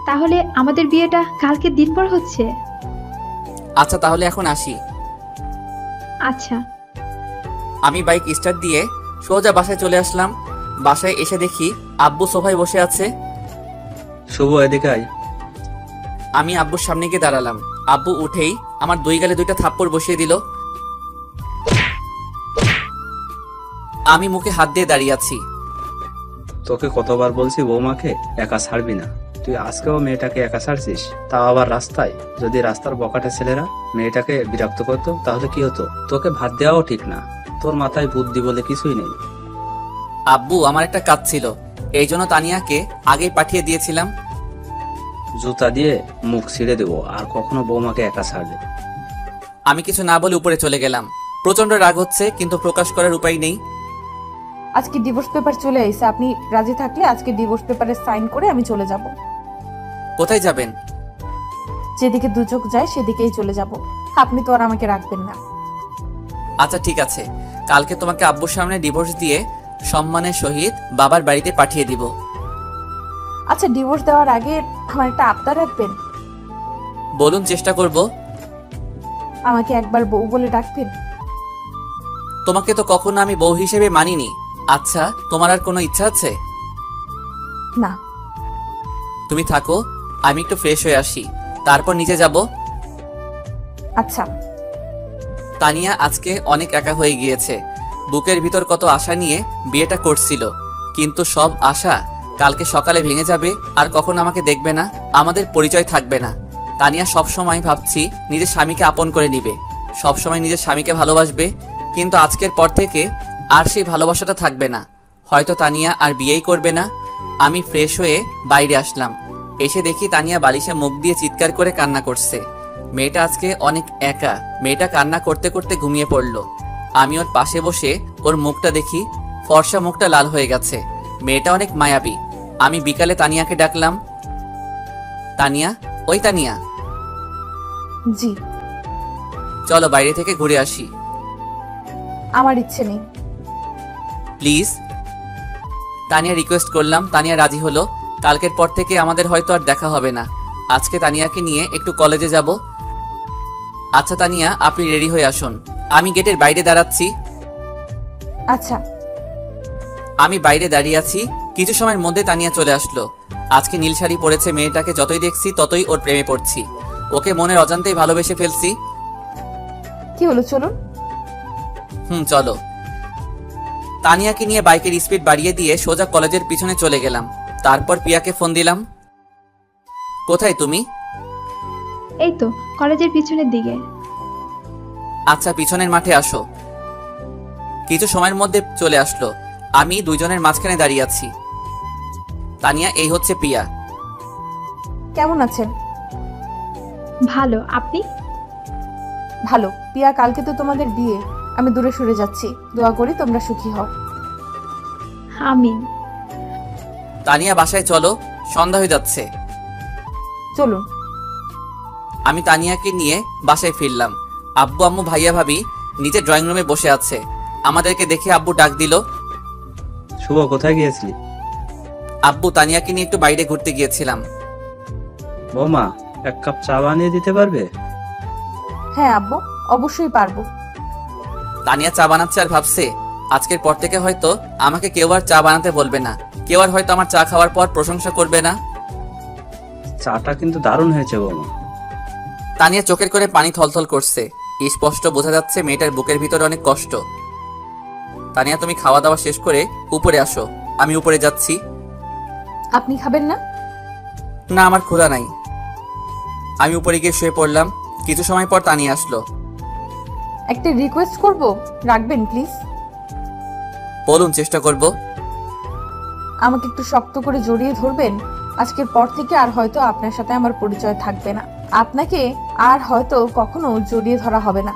তাহলে আমাদের বিয়েটা কালকে দিন পর হচ্ছে। আচ্ছা তাহলে এখন আসি। আচ্ছা। আমি বাইক স্টার্ট দিয়ে সোজা বাসায় চলে আসলাম। বাসায় এসে দেখি আব্বু সোফায় বসে আছে। শুভ, এদিকে আয়। আমি আব্বুর সামনে গিয়ে দাঁড়ালাম। আব্বু উঠেই আমার 2 গালে 2টা থাপ্পড় বসিয়ে দিল। আমি মুখে হাত দিয়ে দাঁড়িয়ে আছি। তোকে কতবার বলছি বৌমাকে একা ছাড়বি না, তুই আজকেও মেয়েটাকে একা ছাড়ছিস, তাও আবার রাস্তায়। যদি রাস্তার বকাটে ছেলেরা মেয়েটাকে বিরক্ত করতো তাহলে কি হতো? তোকে ভাত দেওয়াও ঠিক না, তোর মাথায় বুদ্ধি বলে কিছুই নেই। আব্বু, আমার একটা কাজ ছিল, এই জন্য তানিয়াকে আগেই পাঠিয়ে দিয়েছিলাম। জুতা দিয়ে মুখ ছিঁড়ে দেবো আর কখনো বৌমাকে একা ছাড়বে। আমি কিছু না বলে উপরে চলে গেলাম। প্রচন্ড রাগ হচ্ছে, কিন্তু প্রকাশ করার উপায় নেই। আজকে ডিভোর্স পেপার চলে আইছে, আপনি রাজি থাকলে আজকে ডিভোর্স পেপারে সাইন করে আমি চলে যাব। কোথায় যাবেন? যেদিকে দু চোখ যায় সেদিকেই চলে যাব। আপনি তো আর আমাকে রাখবেন না। আচ্ছা ঠিক আছে, কালকে তোমাকে আব্বুর সামনে ডিভোর্স দিয়ে সম্মানের সহিত বাবার বাড়িতে পাঠিয়ে দিব। আচ্ছা, ডিভোর্স দেওয়ার আগে আমার একটা আবদার রাখবেন? বলুন, চেষ্টা করব। আমাকে একবার বউ বলে ডাকবেন? তোমাকে তো কখনো আমি বউ হিসেবে মানিনি। আচ্ছা, তোমার আর কোনো ইচ্ছা আছে? না। তুমি থাকো, আমি একটু ফ্রেশ হয়ে আসি, তারপর নিচে যাব। আচ্ছা। তানিয়া আজকে অনেক একা হয়ে গিয়েছে। বুকের ভিতর কত আশা নিয়ে বিয়েটা করছিল, কিন্তু সব আশা কালকে সকালে ভেঙে যাবে। আর কখনো আমাকে দেখবে না, আমাদের পরিচয় থাকবে না। তানিয়া সব সময় ভাবছি নিজের স্বামীকে আপন করে নিবে, সব সময় নিজের স্বামীকে ভালোবাসবে, কিন্তু আজকের পর থেকে আর সেই ভালোবাসাটা থাকবে না। হয়তো তানিয়া আর বিয়েই করবে না। আমি ফ্রেশ হয়ে বাইরে আসলাম। এসে দেখি তানিয়া বালিশে মুখ দিয়ে চিৎকার করে কান্না করছে। মেয়েটা আজকে অনেক একা। মেয়েটা কান্না করতে করতে ঘুমিয়ে পড়ল। আমি ওর পাশে বসে ওর মুখটা দেখি, ফর্সা মুখটা লাল হয়ে গেছে। মেয়েটা অনেক মায়াবী। আমি বিকালে তানিয়াকে ডাকলাম। তানিয়া, ওই তানিয়া, জি। চলো বাইরে থেকে ঘুরে আসি। আমার ইচ্ছে নেই। প্লিজ। তানিয়া রিকোয়েস্ট করলাম। তানিয়া রাজি হলো। কালকের পর থেকে আমাদের হয়তো আর দেখা হবে না। আজকে তানিয়াকে নিয়ে একটু কলেজে যাব। আচ্ছা তানিয়া, আপনি রেডি হয়ে আসুন, আমি গেটের বাইরে দাঁড়াচ্ছি। আচ্ছা। আমি বাইরে দাঁড়িয়ে আছি। কিছু সময়ের মধ্যে তানিয়া চলে আসলো। আজকে নীল শাড়ি পরেছে। মেয়েটাকে যতই দেখছি ততই ওর প্রেমে পড়ছি। ওকে মনের অজান্তেই ভালোবেসে ফেলছি। কি হলো, চলুন। চলো। তানিয়াকে নিয়ে বাইকের স্পিড বাড়িয়ে দিয়ে সোজা কলেজের পিছনে চলে গেলাম। তারপর পিয়াকে ফোন দিলাম। কোথায় তুমি? এই তো কলেজের পিছনের দিকে। আচ্ছা, পিছনের মাঠে আসো। কিছু সময়ের মধ্যে চলে আসলো। আমি দুইজনের মাঝখানে দাঁড়িয়ে আছি। তানিয়া, এই হচ্ছে পিয়া। কেমন আছেন? ভালো, আপনি? ভালো। পিয়া, কালকে তো তোমাদের বিয়ে। আমি দূরে সরে যাচ্ছি, দোয়া করি তোমরা সুখী হও। আমিন। তানিয়া, বাসায় চলো, সন্ধ্যা হয়ে যাচ্ছে। চলুন। আমি তানিয়াকে নিয়ে বাসায় ফিরলাম। আব্বু, আম্মু, ভাইয়া, ভাবি নিচে ড্রয়িং রুমে বসে আছে। আমাদেরকে দেখে আব্বু ডাক দিল। শুভ, কোথায় গিয়েছিলি? আব্বু, তানিয়াকে নিয়ে একটু বাইরে ঘুরতে গিয়েছিলাম। বৌমা, এক কাপ চা বানিয়ে দিতে পারবে? হ্যাঁ আব্বু, অবশ্যই পারবো। তানিয়া চা বানাচ্ছে আর ভাবছে আজকের পর থেকে হয়তো আমাকে কেউ আর চা বানাতে বলবে না, কেউ আর হয়তো আমার চা খাওয়ার পর প্রশংসা করবে না। চাটা কিন্তু দারুণ হয়েছে বৌমা। তানিয়া চোখের করে পানি থলথল করছে। স্পষ্ট বোঝা যাচ্ছে মেয়েটার বুকের ভিতরে অনেক কষ্ট। তানিয়া, তুমি খাওয়া দাওয়া শেষ করে উপরে আসো, আমি উপরে যাচ্ছি। আপনি খাবেন না? না, আমার ক্ষুধা নাই। আমি উপরে গিয়ে শুয়ে পড়লাম। কিছু সময় পর তানিয়া আসলো। একটা রিকোয়েস্ট করব, রাখবেন প্লিজ? বলুন, চেষ্টা করব। আমাকে একটু শক্ত করে জড়িয়ে ধরবেন। আজকের পর থেকে আর হয়তো আপনার সাথে আমার পরিচয় থাকবে না। আপনাকে আর হয়তো কখনো জড়িয়ে ধরা হবে না।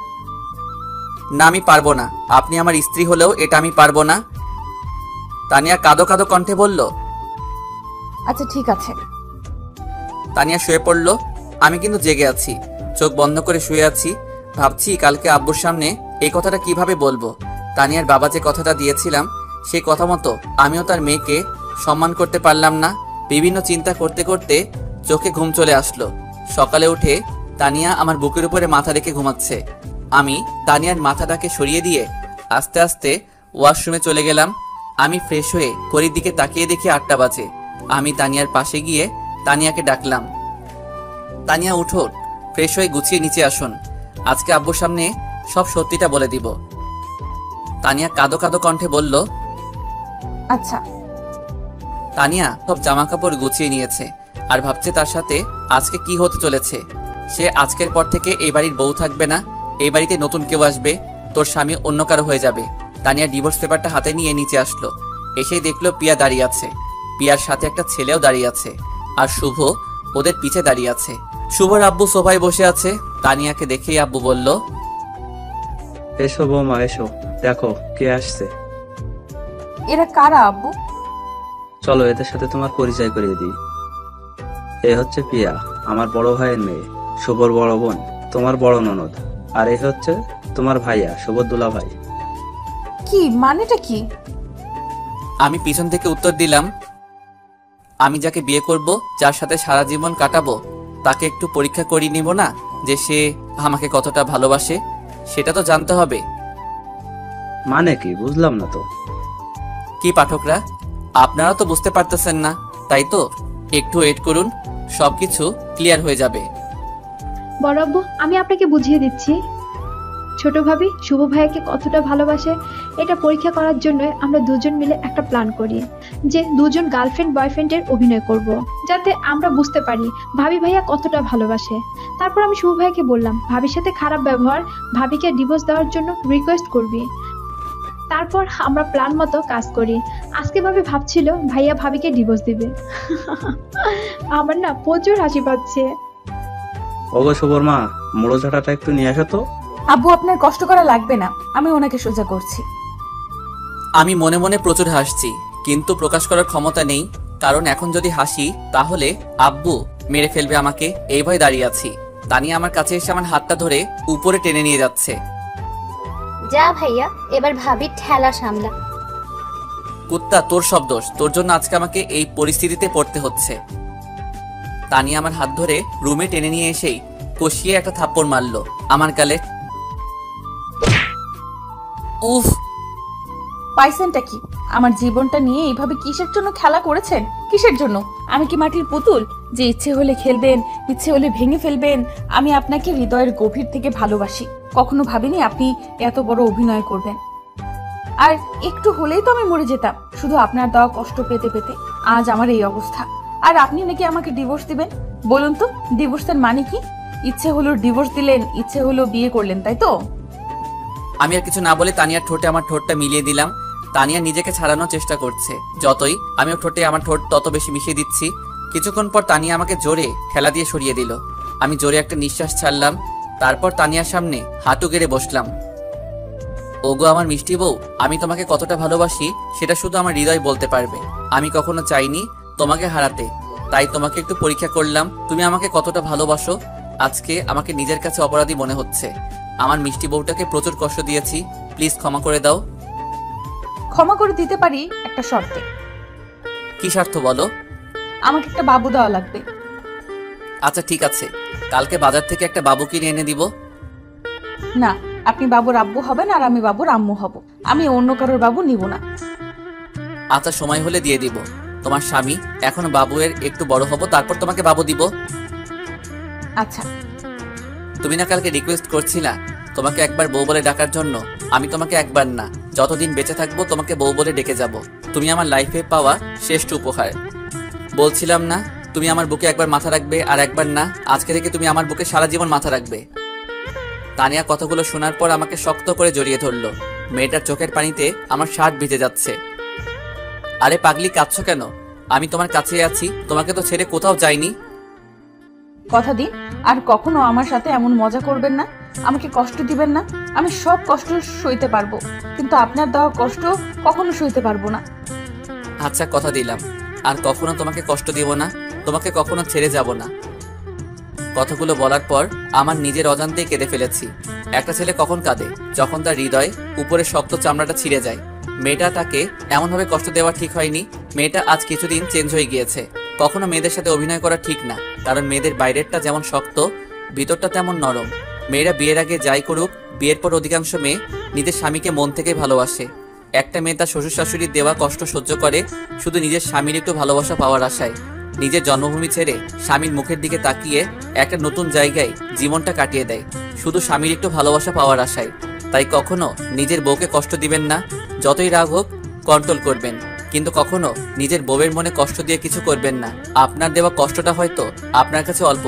না, আমি পারবো না। আপনি আমার স্ত্রী হলেও এটা আমি পারবো না। তানিয়া কাঁদো কাঁদো কণ্ঠে বলল। আচ্ছা ঠিক আছে। তানিয়া শুয়ে পড়লো। আমি কিন্তু জেগে আছি, চোখ বন্ধ করে শুয়ে আছি। ভাবছি কালকে আব্বুর সামনে এই কথাটা কিভাবে বলবো। তানিয়ার বাবা যে কথাটা দিয়েছিলাম সেই কথা মতো আমিও তার মেয়েকে সম্মান করতে পারলাম না। বিভিন্ন চিন্তা করতে করতে চোখে ঘুম চলে আসলো। সকালে উঠে তানিয়া আমার বুকের উপরে মাথা রেখে ঘুমাচ্ছে। আমি তানিয়ার মাথাটাকে সরিয়ে দিয়ে আস্তে আস্তে ওয়াশরুমে চলে গেলাম। আমি ফ্রেশ হয়ে ঘড়ির দিকে তাকিয়ে দেখি 8টা বাজে। আমি তানিয়ার পাশে গিয়ে তানিয়াকে ডাকলাম। তানিয়া, উঠো, ফ্রেশ হয়ে গুছিয়ে নিচে আসুন। আজকে আব্বুর সামনে সব সত্যিটা বলে দিব। তানিয়া কাঁদো কাঁদো কণ্ঠে বলল। আচ্ছা। তানিয়া সব জামা কাপড় গুছিয়ে নিয়েছে আর ভাবছে তার সাথে আজকে কি হতে চলেছে। সে আজকের পর থেকে এই বাড়ির বউ থাকবে না, এই বাড়িতে নতুন কেউ আসবে, তোর স্বামী অন্য কারো হয়ে যাবে। তানিয়া ডিভোর্স পেপারটা হাতে নিয়ে নিচে আসলো। এসেই দেখলো পিয়া দাঁড়িয়ে আছে। পিয়ার সাথে একটা ছেলেও দাঁড়িয়ে আছে, আর শুভ ওদের পিছে দাঁড়িয়ে আছে। শুভর আব্বু সোফায় বসে আছে। তানিয়াকে দেখেই আব্বু বলল। এসো বৌমা, এসো, দেখো কে আসছে। এরা কারা আব্বু? চলো এদের সাথে তোমার পরিচয় করিয়ে দিই। এ হচ্ছে পিয়া, আমার বড় ভাইয়ের মেয়ে, শুভর বড় বোন, তোমার বড় ননদ। আর এ হচ্ছে তোমার ভাইয়া, শুভর দুলা ভাই। কি মানেটা কি? আমি পিছন থেকে উত্তর দিলাম, আমি যাকে বিয়ে করব, যার সাথে সারা জীবন কাটাবো, তাকে একটু পরীক্ষা করিয়ে নিব না যে সে আমাকে কতটা ভালোবাসে? সেটা তো জানতে হবে। মানে কি, বুঝলাম না তো। কি পাঠকরা, আপনারা তো বুঝতে পারতেছেন না, তাই তো? একটু ওয়েট করুন, সবকিছু ক্লিয়ার হয়ে যাবে। বড় আব্বু, আমি আপনাকে বুঝিয়ে দিচ্ছি। ছোট ভাবি শুভ ভাইয়াকে কতটা ভালোবাসে এটা পরীক্ষা করার জন্য আমরা দুজন মিলে একটা প্ল্যান করি যে দুজন গার্লফ্রেন্ড বয়ফ্রেন্ডের অভিনয় করব, যাতে আমরা বুঝতে পারি ভাবি ভাইয়া কতটা ভালোবাসে। তারপর আমি শুভ ভাইয়াকে বললাম, ভাবির সাথে খারাপ ব্যবহার, ভাবিকে ডিভোর্স দেওয়ার জন্য রিকোয়েস্ট করবি। তারপর আমরা প্ল্যান মতো কাজ করি। আজকে ভাবি ভাবছিল ভাইয়া ভাবিকে ডিভোর্স দিবে। আমার না প্রচুর হাসি পাচ্ছে। ওগো শুভর মা, মোড়ো ঝাঁটাটা একটু নিয়ে আসো তো। আব্বু, আপনার কষ্ট করা লাগবে না, আমি ওনাকে সোজা করছি। আমি মনে মনে প্রচুর হাসছি, কিন্তু প্রকাশ করার ক্ষমতা নেই, কারণ এখন যদি হাসি তাহলে আব্বু মেরে ফেলবে আমাকে। এই ভয়ে দাঁড়িয়ে আছি। তানিয়া আমার কাছে এসে আমার হাতটা ধরে উপরে টেনে নিয়ে যাচ্ছে। যা ভাইয়া, এবার ভাবি ঠেলা সামলা। কুত্তা, তোর সব দোষ, তোর জন্য আজকে আমাকে এই পরিস্থিতিতে পড়তে হচ্ছে। তানিয়া আমার হাত ধরে রুমে টেনে নিয়ে এসেই কষিয়ে একটা থাপ্পড় মারলো আমার গালে। উফ! পাইছেনটা কি? আমার জীবনটা নিয়ে এইভাবে কিসের জন্য খেলা করেছেন? কিসের জন্য? আমি কি মাটির পুতুল যে ইচ্ছে হলে খেলবেন, ইচ্ছে হলে ভেঙে ফেলবেন? আমি আপনাকে হৃদয়ের গভীর থেকে ভালোবাসি। কখনো ভাবিনি আপনি এত বড় অভিনয় করবেন। আর একটু হলেই তো আমি মরে যেতাম, শুধু আপনার দেওয়া কষ্ট পেতে পেতে। আজ আমার এই অবস্থা। আর আপনি নাকি আমাকে ডিভোর্স দিবেন? বলুন তো, ডিভোর্সের মানে কি? ইচ্ছে হলো ডিভোর্স দিলেন, ইচ্ছে হলো বিয়ে করলেন, তাই তো? আমি আর কিছু না বলে তানিয়ার ঠোঁটে আমার ঠোঁটটা মিলিয়ে দিলাম। তানিয়া নিজেকে ছাড়ানোর চেষ্টা করছে, যতই আমি ওর ঠোঁটে আমার ঠোঁট তত বেশি মিশিয়ে দিচ্ছি। কিছুক্ষণ পর তানিয়া আমাকে জোরে ঠেলা দিয়ে সরিয়ে দিল। আমি জোরে একটা নিঃশ্বাস ছাড়লাম, তারপর তানিয়ার সামনে হাঁটু গেড়ে বসলাম। ওগো আমার মিষ্টি বউ, আমি তোমাকে কতটা ভালোবাসি সেটা শুধু আমার হৃদয় বলতে পারবে। আমি কখনো চাইনি তোমাকে হারাতে, তাই তোমাকে একটু পরীক্ষা করলাম তুমি আমাকে কতটা ভালোবাসো। আজকে আমাকে নিজের কাছে অপরাধী মনে হচ্ছে। আমার মিষ্টি বউটাকে প্রচুর কষ্ট দিয়েছি, প্লিজ ক্ষমা করে দাও। ক্ষমা করে দিতে পারি একটা শর্তে। কি স্বার্থ বলো? আমাকে একটা বাবু দেওয়া লাগবে। আচ্ছা ঠিক আছে, কালকে বাজার থেকে একটা বাবু কিনে এনে দিব। না, আপনি বাবুর আব্বু হবেন আর আমি বাবুর আম্মু হব। আমি অন্য কারোর বাবু নিব না। আচ্ছা সময় হলে দিয়ে দিব। তোমার স্বামী এখন বাবুয়ের একটু বড় হব, তারপর তোমাকে বাবু দিব। আচ্ছা। তুমি না কালকে রিকোয়েস্ট করছিলা তোমাকে একবার বউ বলে ডাকার জন্য? আমি তোমাকে একবার না, যতদিন বেঁচে থাকবো তোমাকে বউ বলে ডেকে যাব। তুমি আমার লাইফে পাওয়া শ্রেষ্ঠ উপহার। বলছিলাম না তুমি আমার বুকে একবার মাথা রাখবে, আর একবার না, আজকে থেকে তুমি আমার বুকে সারা জীবন মাথা রাখবে। তানিয়া কথাগুলো শোনার পর আমাকে শক্ত করে জড়িয়ে ধরলো। মেয়েটার চোখের পানিতে আমার শার্ট ভিজে যাচ্ছে। আরে পাগলি, কাঁদছো কেন? আমি তোমার কাছেই আছি, তোমাকে তো ছেড়ে কোথাও যাইনি। কথা দিন আর কখনো আমার সাথে এমন মজা করবেন না, আমাকে কষ্ট দিবেন না। আমি সব কষ্ট সইতে পারবো, কিন্তু আপনার দেওয়া কষ্ট কখনো সইতে পারবো না। আচ্ছা কথা দিলাম, আর কখনো তোমাকে কষ্ট দিব না, তোমাকে কখনো ছেড়ে যাব না। কথাগুলো বলার পর আমার নিজের অজান্তেই কেঁদে ফেলেছি। একটা ছেলে কখন কাঁদে? যখন তার হৃদয় উপরে শক্ত চামড়াটা ছিঁড়ে যায়। মেয়েটা তাকে এমনভাবে কষ্ট দেওয়া ঠিক হয়নি। মেয়েটা আজ কিছুদিন চেঞ্জ হয়ে গিয়েছে। কখনো মেয়েদের সাথে অভিনয় করা ঠিক না, কারণ মেয়েদের বাইরেরটা যেমন শক্ত, ভিতরটা তেমন নরম। মেয়েরা বিয়ের আগে যাই করুক, বিয়ের পর অধিকাংশ মেয়ে নিজের স্বামীকে মন থেকে ভালোবাসে। একটা মেয়ে তার শ্বশুর শাশুড়ির দেওয়া কষ্ট সহ্য করে শুধু নিজের স্বামীর একটু ভালোবাসা পাওয়ার আশায়। নিজের জন্মভূমি ছেড়ে স্বামীর মুখের দিকে তাকিয়ে একটা নতুন জায়গায় জীবনটা কাটিয়ে দেয় শুধু স্বামীর একটু ভালোবাসা পাওয়ার আশায়। তাই কখনো নিজের বউকে কষ্ট দিবেন না। যতই রাগ হোক কন্ট্রোল করবেন, কিন্তু কখনো নিজের বউয়ের মনে কষ্ট দিয়ে কিছু করবেন না। আপনার দেওয়া কষ্টটা হয়তো আপনার কাছে অল্প,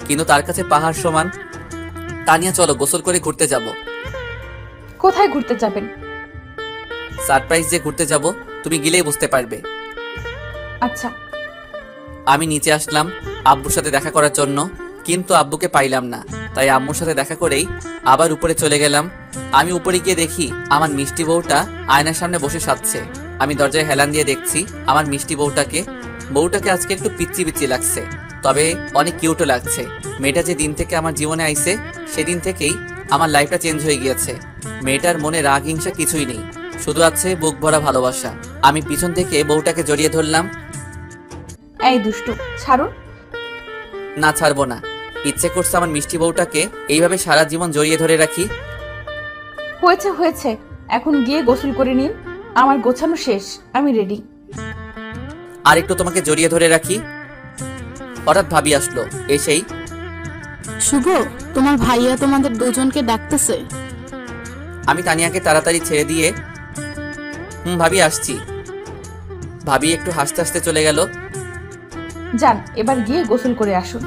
কিন্তু তার কাছে পাহাড় সমান। তানিয়া চলো গোসল করে ঘুরতে যাব। কোথায় ঘুরতে যাবেন? সারপ্রাইজ যে ঘুরতে যাব, তুমি গেলেই বুঝতে পারবে। আচ্ছা। আমি নিচে আসলাম আব্বুর সাথে দেখা করার জন্য, কিন্তু আব্বুকে পাইলাম না। তাই আম্মুর সাথে দেখা করেই আবার উপরে চলে গেলাম। আমি উপরে গিয়ে দেখি আমার মিষ্টি বউটা আয়নার সামনে বসে সাজছে। আমি দরজায় হেলান দিয়ে দেখছি আমার মিষ্টি বউটাকে আজকে একটু পিচ্ছি পিচ্ছি লাগছে, তবে অনেক কিউটও লাগছে। মেয়েটা যে দিন থেকে আমার জীবনে আইছে সেদিন থেকেই আমার লাইফটা চেঞ্জ হয়ে গিয়েছে। মেয়েটার মনে রাগ হিংসা কিছুই নেই, শুধু আছে বুক ভরা ভালোবাসা। আমি পিছন থেকে বউটাকে জড়িয়ে ধরলাম। এই দুষ্টু, ছাড়ুন। না ছাড়বো না, ইচ্ছে করছে আমার মিষ্টি বউটাকে এইভাবে সারা জীবন জড়িয়ে ধরে রাখি। হয়েছে হয়েছে, এখন গিয়ে গোসল করে নিন। আমার গোছানো শেষ, আমি রেডি। আর একটু তোমাকে জড়িয়ে ধরে রাখি। হঠাৎ ভাবি আসলো, এসেই শুভ, তোমার ভাইয়া তোমাদের দুজনকে ডাকতেছে। আমি তানিয়াকে তাড়াতাড়ি ছেড়ে দিয়ে ভাবি আসছি। ভাবি একটু হাসতে হাসতে চলে গেল। যান, এবার গিয়ে গোসল করে আসুন।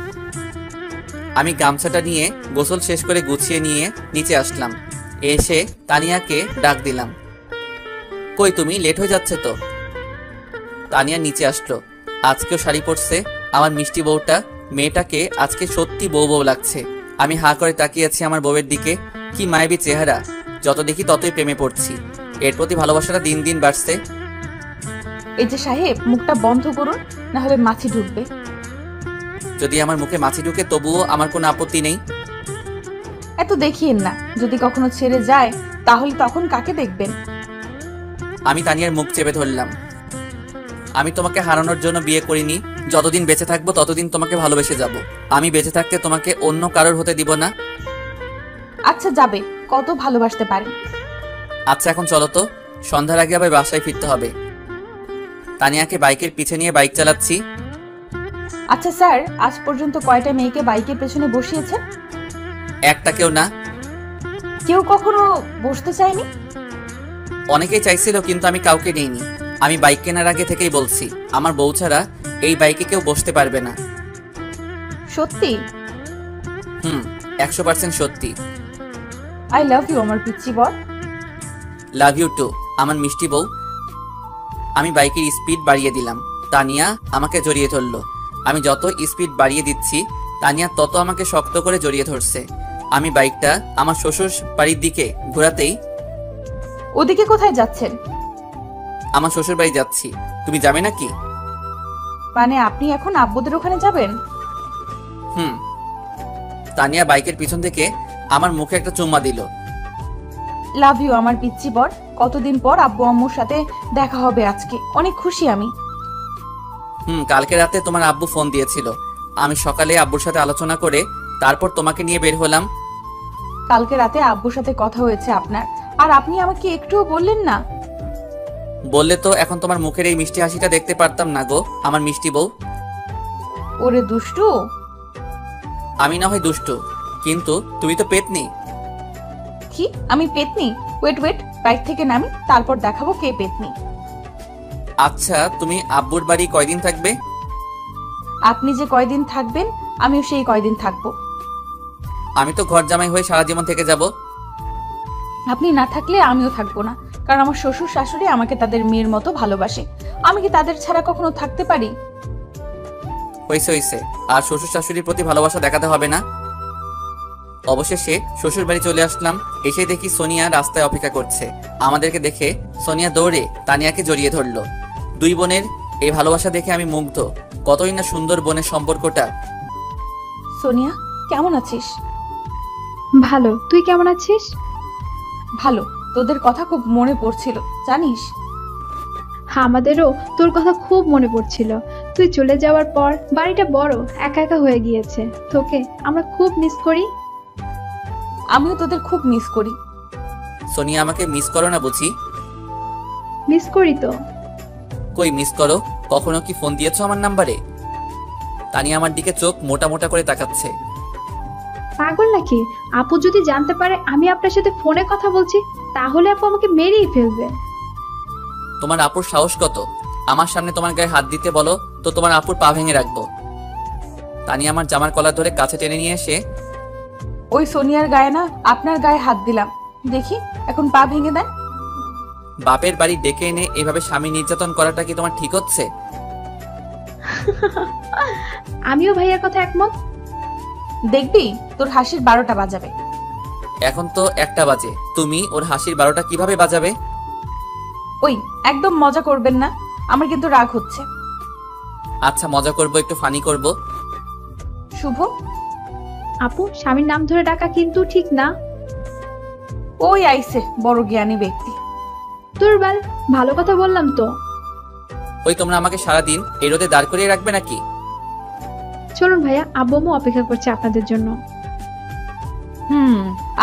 আমি গামছাটা নিয়ে গোসল শেষ করে গুছিয়ে নিয়ে নিচে আসলাম। এসে তানিয়াকে ডাক দিলাম, কই তুমি? লেট হয়ে যাচ্ছে তো। তানিয়া নিচে আসলো। আজকেও শাড়ি পরছে আমার মিষ্টি বউটা। মেয়েটাকে আজকে সত্যি বউ বউ লাগছে। আমি হাঁ করে তাকিয়ে আছি আমার বউয়ের দিকে। কি মায়াবী চেহারা, যত দেখি ততই প্রেমে পড়ছি। এর প্রতি ভালোবাসাটা দিন দিন বাড়ছে। এই যে সাহেব, মুখটা বন্ধ করুন, না হলে মাছি ঢুকবে। যদি আমার মুখে মাছি ঢুকে তবুও আমার কোনো আপত্তি নেই। এত দেখিয়েন না, যদি কখনো ছেড়ে যায় তাহলে তখন কাকে দেখবেন? আমি তানিয়ার মুখ চেপে ধরলাম। আমি তোমাকে হারানোর জন্য বিয়ে করিনি। যতদিন বেঁচে থাকবো ততদিন তোমাকে ভালোবেসে যাব। আমি বেঁচে থাকতে তোমাকে অন্য কারোর হতে দিব না। আচ্ছা যাবে, কত ভালোবাসতে পারেন। আচ্ছা এখন চলো তো, সন্ধ্যার আগে আবার বাসায় ফিরতে হবে। তানিয়াকে বাইকের পিছে নিয়ে বাইক চালাচ্ছি। আচ্ছা স্যার, আজ পর্যন্ত কয়টা মেয়েকে বাইকের পেছনে বসিয়েছেন? একটা কেউ না। কেউ কখনো বসতে চায়নি? অনেকেই চাইছিল, কিন্তু আমি কাউকে নেইনি। আমি বাইক কেনার আগে থেকেই বলছি আমার বউ ছাড়া এই বাইকে কেউ বসতে পারবে না। সত্যি? 100% সত্যি। আই লাভ ইউ আমার পিচ্চি বর। লাভ ইউ টু আমার মিষ্টি বউ। আমি বাইকের স্পিড বাড়িয়ে দিলাম। তানিয়া আমাকে জড়িয়ে ধরলো। আমি যত স্পিড বাড়িয়ে দিচ্ছি তানিয়া তত আমাকে শক্ত করে জড়িয়ে ধরছে। আমি বাইকটা আমার শ্বশুর বাড়ির দিকে ঘোরাতেই, ওদিকে কোথায় যাচ্ছেন? আমার শ্বশুর বাড়ি যাচ্ছি। তুমি যাবে নাকি? মানে আপনি এখন আব্বুদের ওখানে যাবেন? তানিয়া বাইকের পিছন থেকে আমার মুখে একটা চুম্মা দিল। লাভ ইউ আমার পিচ্চি বর। কতদিন পর আব্বু আম্মুর সাথে দেখা হবে আজকে, অনেক খুশি আমি। কালকে রাতে তোমার আব্বু ফোন দিয়েছিল। আমি সকালে আব্বুর সাথে আলোচনা করে তারপর তোমাকে নিয়ে বের হলাম। কালকে রাতে আব্বুর সাথে কথা হয়েছে আপনার, আর আপনি আমাকে একটুও বললেন না। বললে তো এখন তোমার মুখের এই মিষ্টি হাসিটা দেখতে পারতাম না গো আমার মিষ্টি বউ। ওরে দুষ্টু। আমি না হয় দুষ্টু, কিন্তু তুমি তো পেতনি। কি আমি পেতনি? ওয়েট ওয়েট, বাইক থেকে নামি, তারপর দেখাবো কে পেতনি। আচ্ছা তুমি আব্বুর বাড়ি কয়দিন থাকবে? আপনি যে কয়দিন থাকবেন আমিও সেই কয়দিন থাকবো। আমি তো ঘর জামাই হয়ে সারা জীবন থেকে যাব। আপনি না থাকলে আমিও থাকবো না, কারণ আমার শ্বশুর শাশুড়ি আমাকে তাদের মেয়ের মতো ভালোবাসে। আমি কি তাদের ছাড়া কখনো থাকতে পারি? হয়েছে। আর শ্বশুর শাশুড়ির প্রতি ভালোবাসা দেখাতে হবে না। অবশেষে শ্বশুর বাড়ি চলে আসলাম। এসে দেখি সোনিয়া রাস্তায় অপেক্ষা করছে। আমাদেরকে দেখে সোনিয়া দৌড়ে তানিয়াকে জড়িয়ে ধরলো। দুই বোনের এই ভালোবাসা দেখে আমি মুগ্ধ। কতই না সুন্দর বোনের সম্পর্কটা। সোনিয়া কেমন আছিস? ভালো, তুই কেমন আছিস? ভালো। তোদের কথা খুব মনে পড়ছিল জানিস। আমাদেরও তোর কথা খুব মনে পড়ছিল। তুই চলে যাওয়ার পর বাড়িটা বড় একা একা হয়ে গিয়েছে। তোকে আমরা খুব মিস করি। আমিও তোদের খুব মিস করি। সোনিয়া আমাকে মিস করো না বুঝি? মিস করি তো। কই মিস করো? কখনো কি ফোন দিয়েছো আমার নাম্বারে? তানিয়া আমার দিকে চোখ মোটা মোটা করে তাকাচ্ছে। পাগল নাকি? আপু যদি জানতে পারে আমি আপনার সাথে ফোনে কথা বলছি তাহলে আপু আমাকে মেরেই ফেলবে। তোমার আপুর সাহস কত? আমার সামনে তোমার গায়ে হাত দিতে বলো তো তোমার আপুর পা ভেঙে রাখবো। তানিয়া আমার জামার কলার ধরে কাছে টেনে নিয়ে এসে, ওই সোনিয়ার গায়ে না আপনার গায়ে হাত দিলাম, দেখি এখন পা ভেঙে দেন। বাপের বাড়ি ডেকে এনে এভাবে স্বামী নির্যাতন করাটা কি তোমার ঠিক হচ্ছে? আমিও ভাইয়ার কথা একমত। দেখবি তোর হাসির 12টা বাজাবে। এখন তো 1টা বাজে, তুমি ওর হাসির 12টা কিভাবে বাজাবে? ওই একদম মজা করবেন না, আমার কিন্তু রাগ হচ্ছে। আচ্ছা মজা করব, একটু ফানি করব। শুভ। আপু স্বামীর নাম ধরে ডাকা কিন্তু ঠিক না। ওই আইছে বড় জ্ঞানী ব্যক্তি। তোর বাল, ভালো কথা বললাম তো। ওই তোমরা আমাকে সারাদিন এই রোদে দাঁড় করিয়ে রাখবে নাকি? চলুন ভাইয়া, আব্বু আম্মু অপেক্ষা করছে আপনাদের জন্য।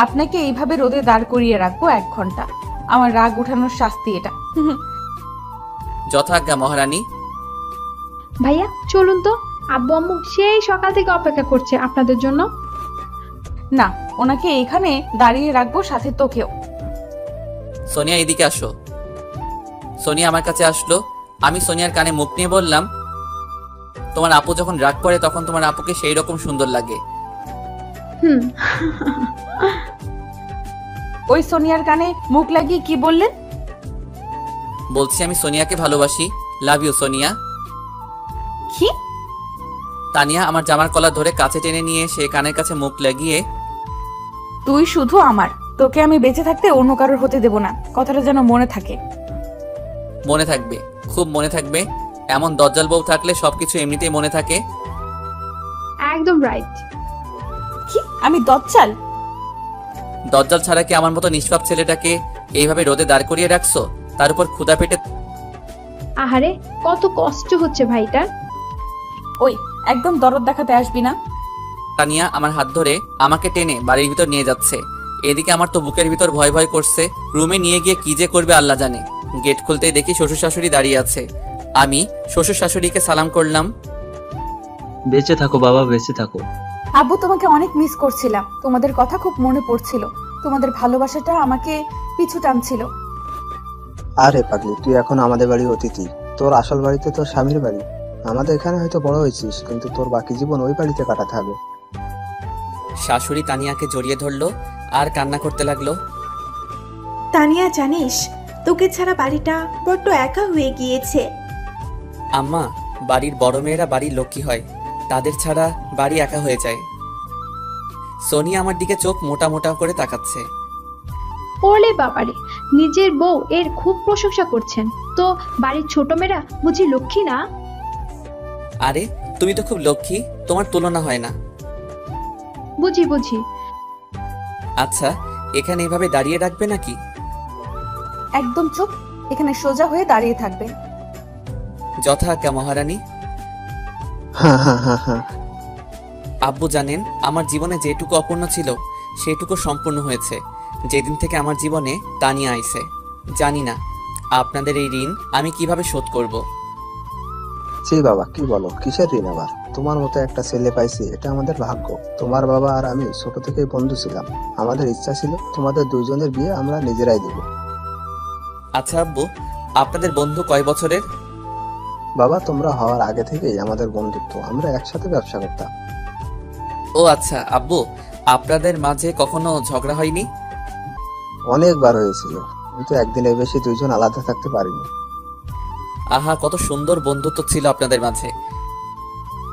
আপনাকে এইভাবে রোদে দাঁড় করিয়ে রাখবো 1 ঘন্টা। আমার রাগ উঠানোর শাস্তি এটা। যথাজ্ঞা মহারানী। ভাইয়া চলুন তো, আব্বু আম্মু সেই সকাল থেকে অপেক্ষা করছে আপনাদের জন্য। না, ওনাকে এখানে দাঁড়িয়ে রাখবো, সাথে তোকেও। সোনিয়া এদিকে আসো। সোনিয়া আমার কাছে আসলো। আমি সোনিয়ার কানে মুখ নিয়ে বললাম, তোমার আপু যখন রাগ করে তখন তোমার আপুকে সেই রকম সুন্দর লাগে। ওই সোনিয়ার কানে মুখ লাগিয়ে কি বললেন? বলছি আমি সোনিয়াকে ভালোবাসি। Love you Sonia. কি? তানিয়া আমার জামার কলার ধরে কাছে টেনে নিয়ে সে কানের কাছে মুখ লাগিয়ে, তুই শুধু আমার, তোকে আমি বেঁচে থাকতে অন্য কারোর হতে দেব না। কথাটা যেন মনে থাকে। মনে থাকবে, খুব মনে থাকবে। এমন দজ্জাল বউ থাকলে সবকিছু এমনিতেই মনে থাকে। একদম রাইট। কি আমি দজ্জাল? দজ্জাল ছাড়া কি আমার মতো নিষ্পাপ ছেলেটাকে এইভাবে রোদে দাঁড় করিয়ে রাখছো, তার উপর ক্ষুধা পেটে? আহারে কত কষ্ট হচ্ছে ভাইটার। ওই একদম দরদ দেখাতে আসবি না। তানিয়া আমার হাত ধরে আমাকে টেনে বাড়ির ভিতর নিয়ে যাচ্ছে। এদিকে আমার তো বুকের ভিতর ভয় ভয় করছে। রুমে নিয়ে গিয়ে কি যে করবে আল্লাহ জানে। গেট খুলতেই দেখি শ্বশুর শাশুড়ি দাঁড়িয়ে আছে। আমি শ্বশুর শাশুড়িকে সালাম করলাম। বেঁচে থাকো বাবা, বেঁচে থাকো। আব্বু তোমাকে অনেক মিস করছিলাম, তোমাদের কথা খুব মনে পড়ছিল। তোমাদের ভালোবাসাটা আমাকে পিছু টানছিল। আরে পাগলি, তুই এখন আমাদের বাড়ি অতিথি। তোর আসল বাড়িতে তোর স্বামীর বাড়ি। আমাদের এখানে হয়তো বড় হয়েছিস, কিন্তু তোর বাকি জীবন ওই বাড়িতে কাটাতে হবে। শাশুড়ি তানিয়াকে জড়িয়ে ধরলো আর কান্না করতে লাগলো। তানিয়া জানিস, তোকে ছাড়া বাড়িটা বড্ড একা হয়ে গিয়েছে। আম্মা, বাড়ির বড় মেয়েরা বাড়ির লক্ষ্মী হয়, তাদের ছাড়া বাড়ি একা হয়ে যায়। সোনিয়া আমার দিকে চোখ মোটা মোটা করে তাকাচ্ছে। ওলে বাবারে, নিজের বউ এর খুব প্রশংসা করছেন। তো বাড়ির ছোট মেয়েরা বুঝি লক্ষ্মী না? আরে তুমি তো খুব লক্ষ্মী, তোমার তুলনা হয় না। বুঝি বুঝি। আচ্ছা, এখানে এভাবে দাঁড়িয়ে রাখবে নাকি? একদম চুপ, এখানে সোজা হয়ে দাঁড়িয়ে থাকবে। যথাজ্ঞা মহারানী। হ্যাঁ হ্যাঁ হ্যাঁ হ্যাঁ। আব্বু জানেন, আমার জীবনে যেটুকু অপূর্ণ ছিল সেটুকু সম্পূর্ণ হয়েছে যেদিন থেকে আমার জীবনে তানিয়া আইছে। জানি না আপনাদের এই ঋণ আমি কিভাবে শোধ করব। ছি বাবা, কি বলো, কিসের ঋণ আবার? তোমার মতো একটা ছেলে পাইছি, এটা আমাদের ভাগ্য। তোমার বাবা আর আমি ছোট থেকেই বন্ধু ছিলাম। আমাদের ইচ্ছা ছিল তোমাদের দুইজনের বিয়ে আমরা নিজেরাই দেব। আচ্ছা আব্বু, আপনাদের বন্ধু কয় বছরের? বাবা, তোমরা হওয়ার আগে থেকেই আমাদের বন্ধুত্ব, আমরা একসাথে ব্যবসা করতাম। ও আচ্ছা আব্বু, আপনাদের মাঝে কখনো ঝগড়া হয়নি? অনেকবার হয়েছিল, কিন্তু একদিনের বেশি দুইজন আলাদা থাকতে পারিনি। আহা, কত সুন্দর বন্ধুত্ব ছিল আপনাদের মাঝে।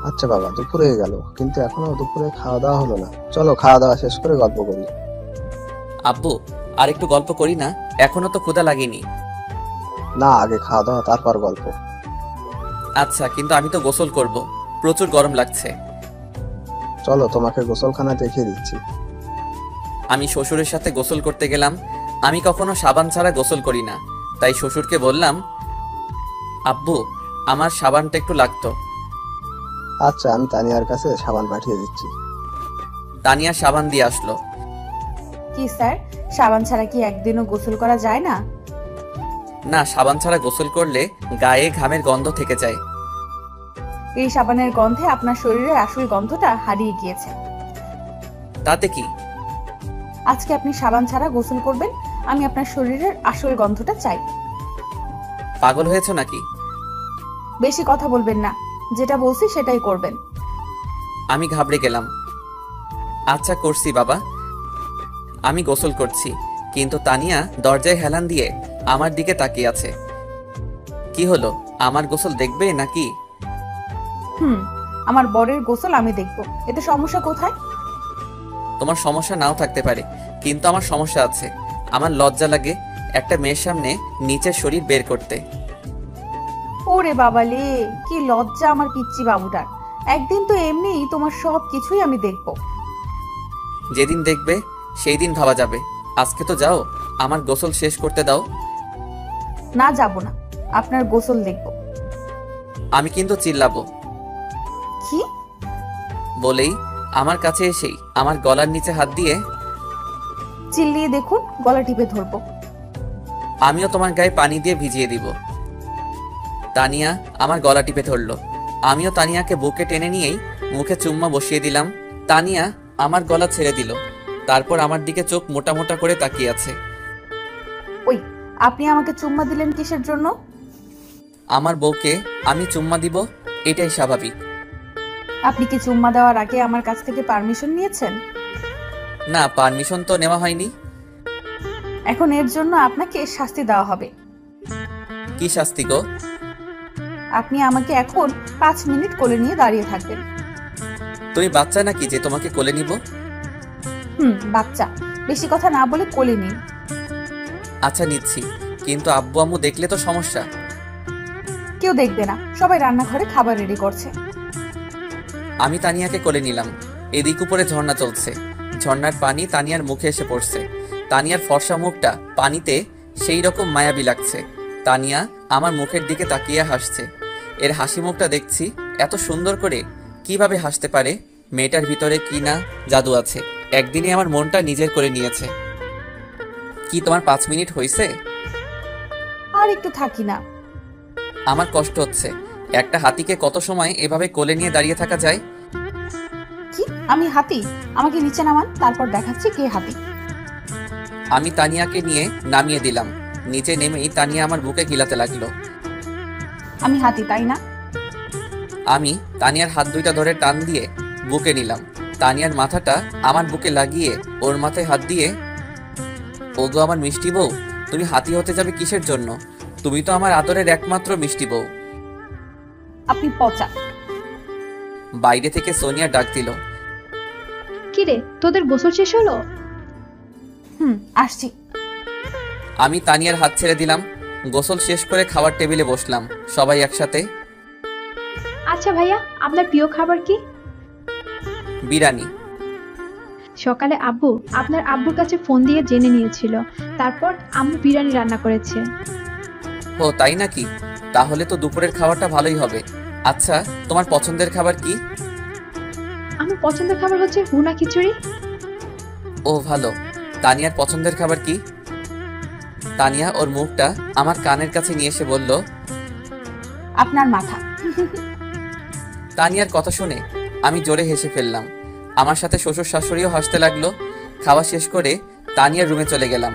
আচ্ছা বাবা, দুপুরে হয়ে গেল, কিন্তু এখনো দুপুরে খাওয়া দাওয়া হলো না। চলো খাওয়া দাওয়া শেষ করে গল্প করি। আব্বু, আর একটু গল্প করি না? এখনো তো ক্ষুধা লাগেনি। না, আগে খাওয়া দাওয়া তারপর গল্প। আচ্ছা, কিন্তু আমি তো গোসল করব, প্রচুর গরম লাগছে। চলো তোমাকে গোসলখানা দেখিয়ে দিচ্ছি। আমি শ্বশুরের সাথে গোসল করতে গেলাম। আমি কখনো সাবান ছাড়া গোসল করি না, তাই শ্বশুরকে বললাম, আব্বু আমার সাবানটা একটু লাগতো। আচ্ছা, আমি তানিয়ার কাছে সাবান পাঠিয়ে দিচ্ছি। তানিয়া সাবান দিয়ে আসলো। কি স্যার, সাবান ছাড়া কি একদিনও গোসল করা যায় না? না, সাবান ছাড়া গোসল করলে গায়ে ঘামের গন্ধ থেকে যায়। এই সাবানের গন্ধে আপনার শরীরের আসল গন্ধটা হারিয়ে গিয়েছে। তাতে কি? আজকে আপনি সাবান ছাড়া গোসল করবেন, আমি আপনার শরীরের আসল গন্ধটা চাই। পাগল হয়েছো নাকি? বেশি কথা বলবেন না, যেটা বলছি সেটাই করবেন। আমি ঘাবড়ে গেলাম। আচ্ছা করছি বাবা। আমি গোসল করছি, কিন্তু তানিয়া দরজায় হেলান দিয়ে আমার দিকে তাকিয়ে আছে। কি হলো, আমার গোসল দেখবে নাকি? আমার বরের গোসল আমি দেখব, এতে সমস্যা কোথায়? তোমার সমস্যা নাও থাকতে পারে, কিন্তু আমার সমস্যা আছে। আমার লজ্জা লাগে একটা মেয়ের সামনে নিচের শরীর বের করতে। ওরে বাবালে, কি লজ্জা আমার পিচ্চি বাবুটার। একদিন তো এমনি তোমার সব কিছুই আমি দেখব। যেদিন দেখবে সেই দিন ভাবা যাবে। আজকে তো যাও, আমার গোসল শেষ করতে দাও। না, যাব না, আপনার গোসল দেখব। আমি কিন্তু চিল্লাবো। কি বলেই আমার কাছে এসেই আমার গলার নিচে হাত দিয়ে, চিল্লিয়ে দেখুন, গলা টিপে ধরবো। আমিও তোমার গায়ে পানি দিয়ে ভিজিয়ে দিব। তানিয়া আমার গলা টিপে ধরলো। আমিও তানিয়াকে বুকে টেনে নিয়েই মুখে চুম্মা বসিয়ে দিলাম। তানিয়া আমার গলা ছেড়ে দিল, তারপর আমার দিকে চোখ মোটা মোটা করে তাকিয়ে আছে। ওই, আপনি আমাকে চুম্মা দিলেন কিসের জন্য? আমার বউকে আমি চুম্মা দিব, এটাই স্বাভাবিক। আপনি কি চুম্মা দেওয়ার আগে আমার কাছ থেকে পারমিশন নিয়েছেন? না, পারমিশন তো নেওয়া হয়নি। এখন এর জন্য আপনাকে শাস্তি দেওয়া হবে। কি শাস্তি গো? আপনি আমাকে এখন 5 মিনিট কোলে নিয়ে দাঁড়িয়ে থাকবেন। তুমি বাচ্চা নাকি যে তোমাকে কোলে নিব? বাচ্চা, বেশি কথা না বলে কোলে নিন। আচ্ছা নিচ্ছি, কিন্তু আব্বু আম্মু দেখলে তো সমস্যা। কেউ দেখবে না, সবাই রান্নাঘরে খাবার রেডি করছে। আমি তানিয়াকে কোলে নিলাম। এদিক উপরে ঝর্ণা চলছে, ঝর্ণার পানি তানিয়ার মুখে এসে পড়ছে। তানিয়ার ফর্সা মুখটা পানিতে সেই রকম মায়াবী লাগছে। তানিয়া আমার মুখের দিকে তাকিয়ে হাসছে। এর হাসি মুখটা দেখছি এত সুন্দর করে কিভাবে হাসতে পারে। মেয়েটার ভিতরে কি না জাদু আছে। একদিনে আমার মনটা নিজের করে নিয়েছে। কি তোমার 5 মিনিট হয়েছে? আর একটু থাকি না। আমার কষ্ট হচ্ছে। একটা হাতিকে কত সময় এভাবে কোলে নিয়ে দাঁড়িয়ে থাকা যায়? কি আমি হাতি? আমাকে নিচে নামান, তারপর দেখাচ্ছি কে হাতি। আমি তানিয়াকে নিয়ে নামিয়ে দিলাম। নিচে নেমেই তানিয়া আমার বুকে গিলাতে লাগলো। আমি হাতি, তাই না? আমি তানিয়ার হাত দুইটা ধরে টান দিয়ে বুকে নিলাম। তানিয়ার মাথাটা আমার বুকে লাগিয়ে ওর মাথায় হাত দিয়ে, ওগো আমার মিষ্টি বউ, তুমি হাতি হতে যাবে কিসের জন্য? তুমি তো আমার আদরের একমাত্র মিষ্টি বউ। আপনি পচা। বাইরে থেকে সোনিয়া ডাক দিল। কিরে, তোদের গোসল শেষ হলো? আসছি। আমি তানিয়ার হাত ছেড়ে দিলাম। গোসল শেষ করে খাবার টেবিলে বসলাম সবাই একসাথে। আচ্ছা ভাইয়া, আপনার প্রিয় খাবার কি? বিরিয়ানি। সকালে আব্বু আপনার আব্বুর কাছে ফোন দিয়ে জেনে নিয়েছিল, তারপর আম্মু বিরিয়ানি রান্না করেছে। ও তাই নাকি? তাহলে তো দুপুরের খাবারটা ভালোই হবে। আচ্ছা, তোমার পছন্দের খাবার কি? আমার পছন্দের খাবার হচ্ছে ভুনা খিচুড়ি। ও ভালো। তানিয়ার পছন্দের খাবার কি? তানিয়া ওর মুখটা আমার কানের কাছে নিয়ে এসে বলল, আপনার মাথা। তানিয়ার কথা শুনে আমি জোরে হেসে ফেললাম। আমার সাথে শ্বশুর শাশুড়িও হাসতে লাগলো। খাওয়া শেষ করে তানিয়ার রুমে চলে গেলাম।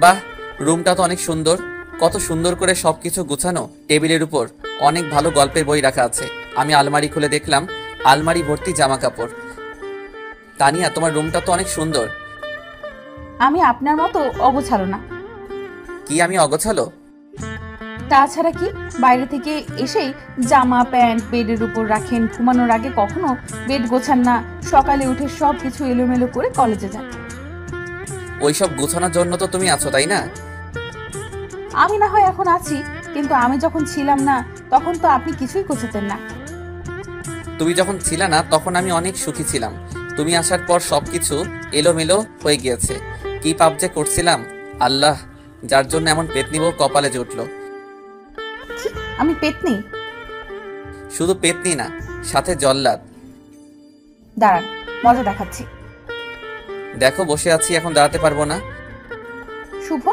বাহ, রুমটা তো অনেক সুন্দর। কত সুন্দর করে সবকিছু গুছানো। টেবিলের উপর অনেক ভালো গল্পের বই রাখা আছে। আমি আলমারি খুলে দেখলাম আলমারি ভর্তি জামা কাপড়। তানিয়া, তোমার রুমটা তো অনেক সুন্দর। আমি আপনার মতো অগোছালো না। কি আমি অগোছালো? তাছাড়া কি, বাইরে থেকে এসেই জামা প্যান্ট বেডের উপর রাখেন, ঘুমানোর আগে কখনো বেড গোছান না, সকালে উঠে সব কিছু এলোমেলো করে কলেজে যান। ওইসব গোছানোর জন্য তো তুমি আছো, তাই না? আমি না হয় এখন আছি, কিন্তু আমি যখন ছিলাম না তখন তো আপনি কিছুই গোছাতেন না। তুমি যখন ছিলে না তখন আমি অনেক সুখী ছিলাম। তুমি আসার পর সবকিছু এলোমেলো হয়ে গিয়েছে। কি পাপ যে করছিলাম আল্লাহ, যার জন্য এমন পেতনি বউ কপালে জুটলো। আমি পেতনি? শুধু পেতনি না, সাথে জল্লাদ। দাঁড়ান, মজা দেখাচ্ছি। দেখো, বসে আছি, এখন দাঁড়াতে পারবো না। শুভ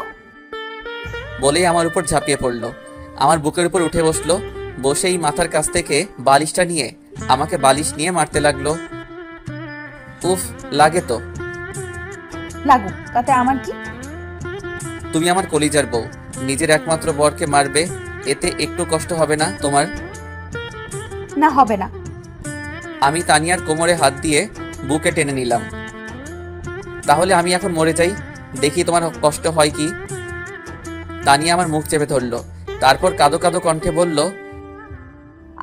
বলেই আমার উপর ঝাঁপিয়ে পড়লো। আমার বুকের উপর উঠে বসলো। বসেই মাথার কাছ থেকে বালিশটা নিয়ে আমাকে বালিশ নিয়ে মারতে লাগলো। উফ, লাগে তো। লাগুক, তাতে আমার কি? তুমি আমার কলিজার বউ, নিজের একমাত্র বরকে মারবে, এতে একটু কষ্ট হবে না তোমার? না, হবে না। আমি তানিয়ার কোমরে হাত দিয়ে বুকে টেনে নিলাম। তাহলে আমি এখন মরে যাই, দেখি তোমার কষ্ট হয় কি। তানিয়া আমার মুখ চেপে ধরলো, তারপর কাঁদো কাঁদো কণ্ঠে বলল,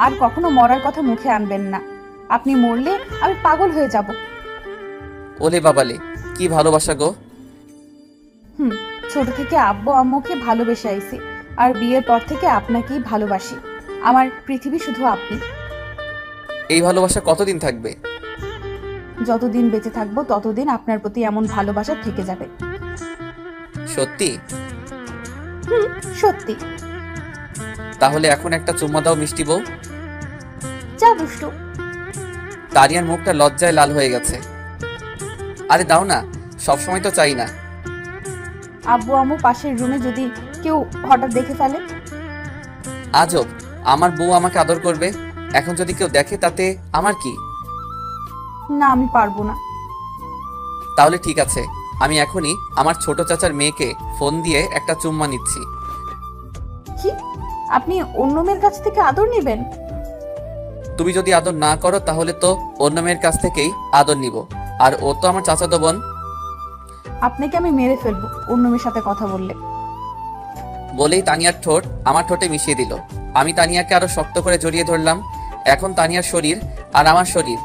আর কখনো মরার কথা মুখে আনবেন না। আপনি মরলে আমি পাগল হয়ে যাব। ওলে বাবালে, কি ভালোবাসা গো। ছোট থেকে আব্বু আম্মুকে ভালোবেসে আইছি, আর বিয়ের পর থেকে আপনাকেই ভালোবাসি। আমার পৃথিবী শুধু আপনি। এই ভালোবাসা কতদিন থাকবে? যতদিন বেঁচে থাকবো ততদিন আপনার প্রতি এমন ভালোবাসা থেকে যাবে। সত্যি? সত্যি। তাহলে এখন একটা চুম্মা দাও মিষ্টি বউ। যা দুষ্টু। তানিয়ার মুখটা লজ্জায় লাল হয়ে গেছে। আরে দাও না, সবসময় তো চাই না। আব্বু আম্মু পাশের রুমে যদি কেউ হঠাৎ দেখে ফেলে? আজব, আমার বউ আমাকে আদর করবে, এখন যদি কেউ দেখে তাতে আমার কি? না, আমি পারবো না। তাহলে ঠিক আছে, আমি এখনই আমার ছোট চাচার মেয়েকে ফোন দিয়ে একটা চুম্মা নিচ্ছি। কি? আপনি অন্য মেয়ের কাছ থেকে আদর নেবেন? তুমি যদি আদর না করো তাহলে তো অন্য মেয়ের কাছ থেকেই আদর নিব, আর ও তো আমার চাচাতো বোন। আপনাকে আমি মেরে ফেলবো অন্য মেয়ের সাথে কথা বললে। বলেই তানিয়ার ঠোঁট আমার ঠোঁটে মিশিয়ে দিল। আমি তানিয়াকে আরো শক্ত করে জড়িয়ে ধরলাম। এখন তানিয়ার শরীর আর আমার শরীর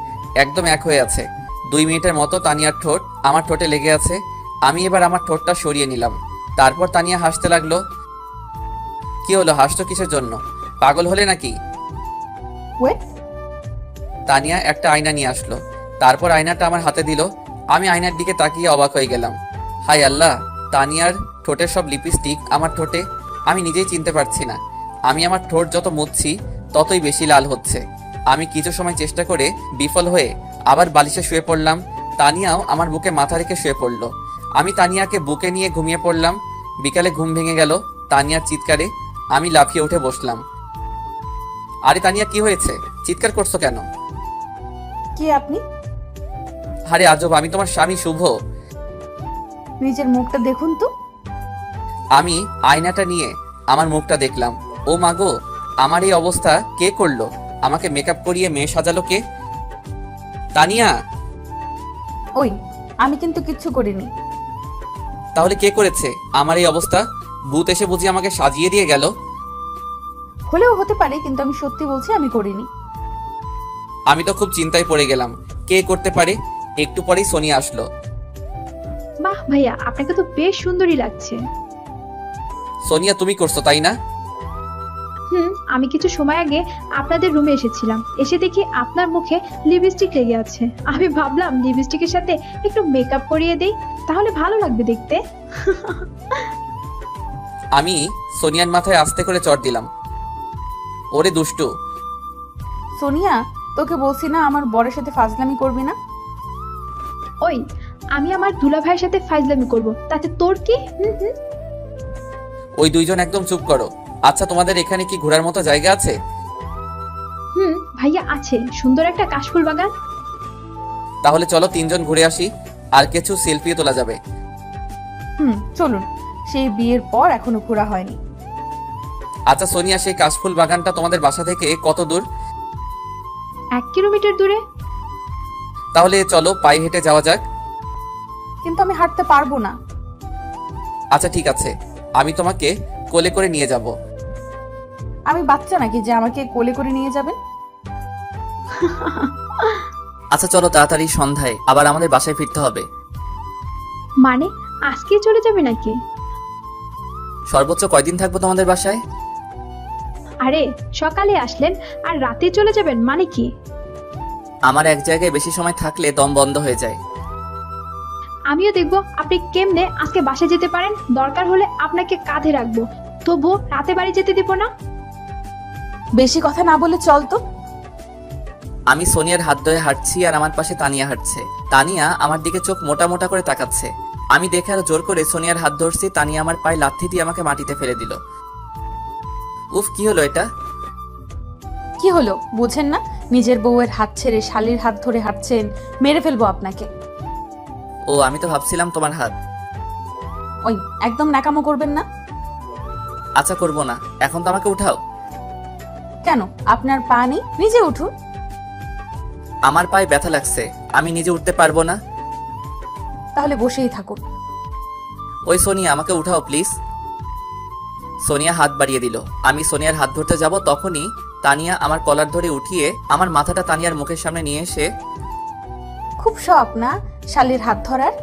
একদম এক হয়ে আছে। 2 মিনিটের মতো তানিয়ার ঠোঁট আমার ঠোঁটে লেগে আছে। আমি এবার আমার ঠোঁটটা সরিয়ে নিলাম। তারপর তানিয়া হাসতে লাগলো। কি হলো, হাসছো কিসের জন্য? পাগল হলে নাকি? ওয়েট। তানিয়া একটা আয়না নিয়ে আসলো, তারপর আয়নাটা আমার হাতে দিল। আমি আয়নার দিকে তাকিয়ে অবাক হয়ে গেলাম। হাই আল্লাহ, তানিয়ার ঠোঁটের সব লিপস্টিক আমার ঠোঁটে। আমি নিজেই চিনতে পারছি না। আমি আমার ঠোঁট যত মুছছি ততই বেশি লাল হচ্ছে। আমি কিছু সময় চেষ্টা করে বিফল হয়ে আবার বালিশে শুয়ে পড়লাম। তানিয়াও আমার বুকে মাথা রেখে শুয়ে পড়লো। আমি তানিয়াকে বুকে নিয়ে ঘুমিয়ে পড়লাম। বিকালে ঘুম ভেঙে গেল তানিয়ার চিৎকারে। আমি লাফিয়ে উঠে বসলাম। আরে তানিয়া, কি হয়েছে? চিৎকার করছো কেন? কে আপনি? আরে আজব, আমি তোমার স্বামী শুভ। নিজের মুখটা দেখুন তো। আমি আয়নাটা নিয়ে আমার মুখটা দেখলাম। ও মাগো, আমার এই অবস্থা কে করলো? আমাকে মেকআপ করিয়ে মেয়ে সাজালো কে? তানিয়া? ওই, আমি কিন্তু কিচ্ছু করিনি। তাহলে কে করেছে আমার এই অবস্থা? ভূত এসে বুঝি আমাকে সাজিয়ে দিয়ে গেল? হলেও হতে পারে, কিন্তু আমি সত্যি বলছি আমি করিনি। আমি তো খুব চিন্তায় পড়ে গেলাম, কে করতে পারে। একটু পরেই সোনিয়া আসলো। বাহ ভাইয়া, আপনাকে তো বেশ সুন্দরী লাগছে। সোনিয়া, তুমি করছো তাই না? আমি কিছু সময় আগে আপনাদের রুমে এসেছিলাম, এসে দেখি আপনার মুখে লিপস্টিক লেগে আছে। আমি ভাবলাম লিপস্টিকের সাথে একটু মেকআপ করিয়ে দেই, তাহলে ভালো লাগবে দেখতে। আমি সোনিয়ার মাথায় আস্তে করে চড় দিলাম। ওরে দুষ্টু। সোনিয়া, তোকে বলছি না আমার বরের সাথে ফাজলামি করবি না? ওই, আমি আমার দুলা ভাইয়ের সাথে ফাইজলামি করব, তাতে তোর কি? ওই দুইজন একদম চুপ করো। আচ্ছা, তোমাদের এখানে কি ঘোরার মতো জায়গা আছে? ভাইয়া আছে, সুন্দর একটা কাশফুল বাগান। তাহলে চলো তিনজন ঘুরে আসি, আর কিছু সেলফিও তোলা যাবে। চলুন। সেই বিয়ের পর এখনো ঘোরা হয়নি। আচ্ছা সোনিয়া, সেই কাশফুল বাগানটা তোমাদের বাসা থেকে কত দূর? 1 কিলোমিটার দূরে। তাহলে চলো পায়ে হেঁটে যাওয়া যাক। কিন্তু আমি হাঁটতে পারবো না। আচ্ছা ঠিক আছে, আমি তোমাকে কোলে করে নিয়ে যাব। আমি বাচ্চা নাকি যে আমাকে কোলে করে নিয়ে যাবেন? আচ্ছা চলো, তাড়াতাড়ি সন্ধ্যায় আবার আমাদের বাসায় ফিরতে হবে। মানে আজকে চলে যাবে নাকি? সর্বোচ্চ কয়দিন থাকবো তোমাদের বাসায়? আরে সকালে আসলেন আর রাতে চলে যাবেন মানে কি? আমার এক জায়গায় বেশি সময় থাকলে দম বন্ধ হয়ে যায়। আমিও দেখবো আপনি কেমনে আজকে বাসায় যেতে পারেন। দরকার হলে আপনাকে কাঁধে রাখবো, তবুও রাতে বাড়ি যেতে দিব না। বেশি কথা না বলে চল তো। আমি সোনিয়ার হাত ধরে হাঁটছি আর আমার পাশে তানিয়া হাঁটছে। তানিয়া আমার দিকে চোখ মোটা মোটা করে তাকাচ্ছে। আমি দেখে আরো জোর করে সোনিয়ার হাত ধরছি। তানিয়া আমার পায়ে লাথি দিয়ে আমাকে মাটিতে ফেলে দিল। উফ, কি হলো এটা? কি হলো বুঝেন না? নিজের বউয়ের হাত ছেড়ে শালির হাত ধরে হাঁটছেন, মেরে ফেলবো আপনাকে। ও, আমি তো ভাবছিলাম তোমার হাত। ওই, একদম ন্যাকামো করবেন না। আচ্ছা করবো না, এখন তো আমাকে উঠাও। কেন, আপনার পা নেই? নিজে উঠুন। আমার পায়ে ব্যথা লাগছে, আমি নিজে উঠতে পারবো না। তাহলে বসেই থাকুন। ওই সোনিয়া, আমাকে উঠাও প্লিজ। সোনিয়া হাত বাড়িয়ে দিল। আমি সোনিয়ার হাত ধরতে যাব, তখনই তানিয়া আমার কলার ধরে উঠিয়ে আমার মাথাটা তানিয়ার মুখের সামনে নিয়ে এসে, খুব শখ না শালির হাত ধরার?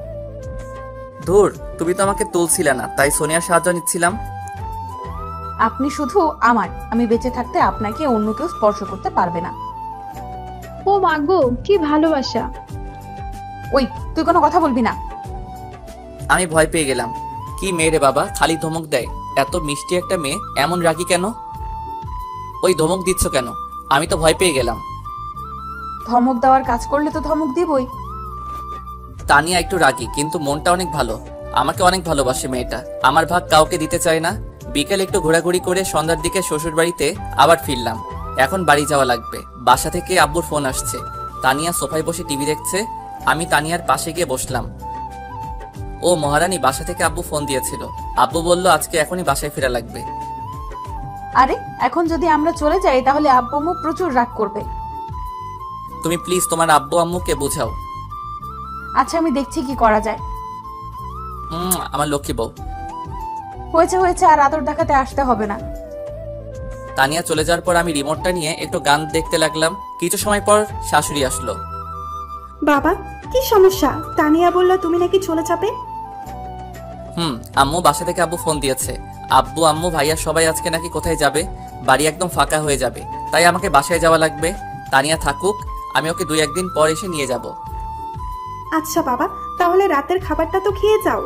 ধুর, তুমি তো আমাকে তুলছিলে না, তাই সোনিয়ার সাহায্য নিচ্ছিলাম। আপনি শুধু আমার, আমি বেঁচে থাকতে আপনাকে অন্য কেউ স্পর্শ করতে পারবে না। ও মাগো, কি ভালোবাসা। ওই, তুই কোনো কথা বলবি না। আমি ভয় পেয়ে গেলাম। কি মেয়ে রে বাবা, খালি ধমক দেয়। এত মিষ্টি একটা মেয়ে এমন রাগী কেন? ওই ধমক দিচ্ছ কেন? আমি তো ভয় পেয়ে গেলাম। ধমক দেওয়ার কাজ করলে তো ধমক দিবই। তানিয়া একটু রাগী, কিন্তু মনটা অনেক ভালো। আমাকে অনেক ভালোবাসে মেয়েটা। আমার ভাগ কাউকে দিতে চায় না। বিকেল একটু ঘোরাঘুরি করে সন্ধ্যার দিকে শ্বশুর বাড়িতে আবার ফিরলাম। এখন বাড়ি যাওয়া লাগবে। বাসা থেকে আব্বুর ফোন আসছে। তানিয়া সোফায় বসে টিভি দেখছে। আমি তানিয়ার পাশে গিয়ে বসলাম। ও মহারানী, বাসা থেকে আব্বু ফোন দিয়েছিল। আব্বু বলল আজকে এখনই বাসায় ফেরা লাগবে। আরে, এখন যদি আমরা চলে যাই তাহলে আব্বু আম্মু প্রচুর রাগ করবে। তুমি প্লিজ তোমার আব্বু আম্মুকে বোঝাও। আচ্ছা, আমি দেখছি কি করা যায়। আমার লক্ষ্মী বউ। হয়েছে হয়েছে, আর আদর দেখাতে আসতে হবে না। তানিয়া চলে যাওয়ার পর আমি রিমোটটা নিয়ে একটু গান দেখতে লাগলাম। কিছু সময় পর শাশুড়ি আসলো। বাবা, কি সমস্যা? তানিয়া বলল তুমি নাকি চলে যাবে। আম্মু, বাসা থেকে আব্বু ফোন দিয়েছে। আব্বু আম্মু ভাইয়া সবাই আজকে নাকি কোথায় যাবে। বাড়ি একদম ফাঁকা হয়ে যাবে, তাই আমাকে বাসায় যাওয়া লাগবে। তানিয়া থাকুক, আমি ওকে 2-1 দিন পর এসে নিয়ে যাব। আচ্ছা বাবা, তাহলে রাতের খাবারটা তো খেয়ে যাও।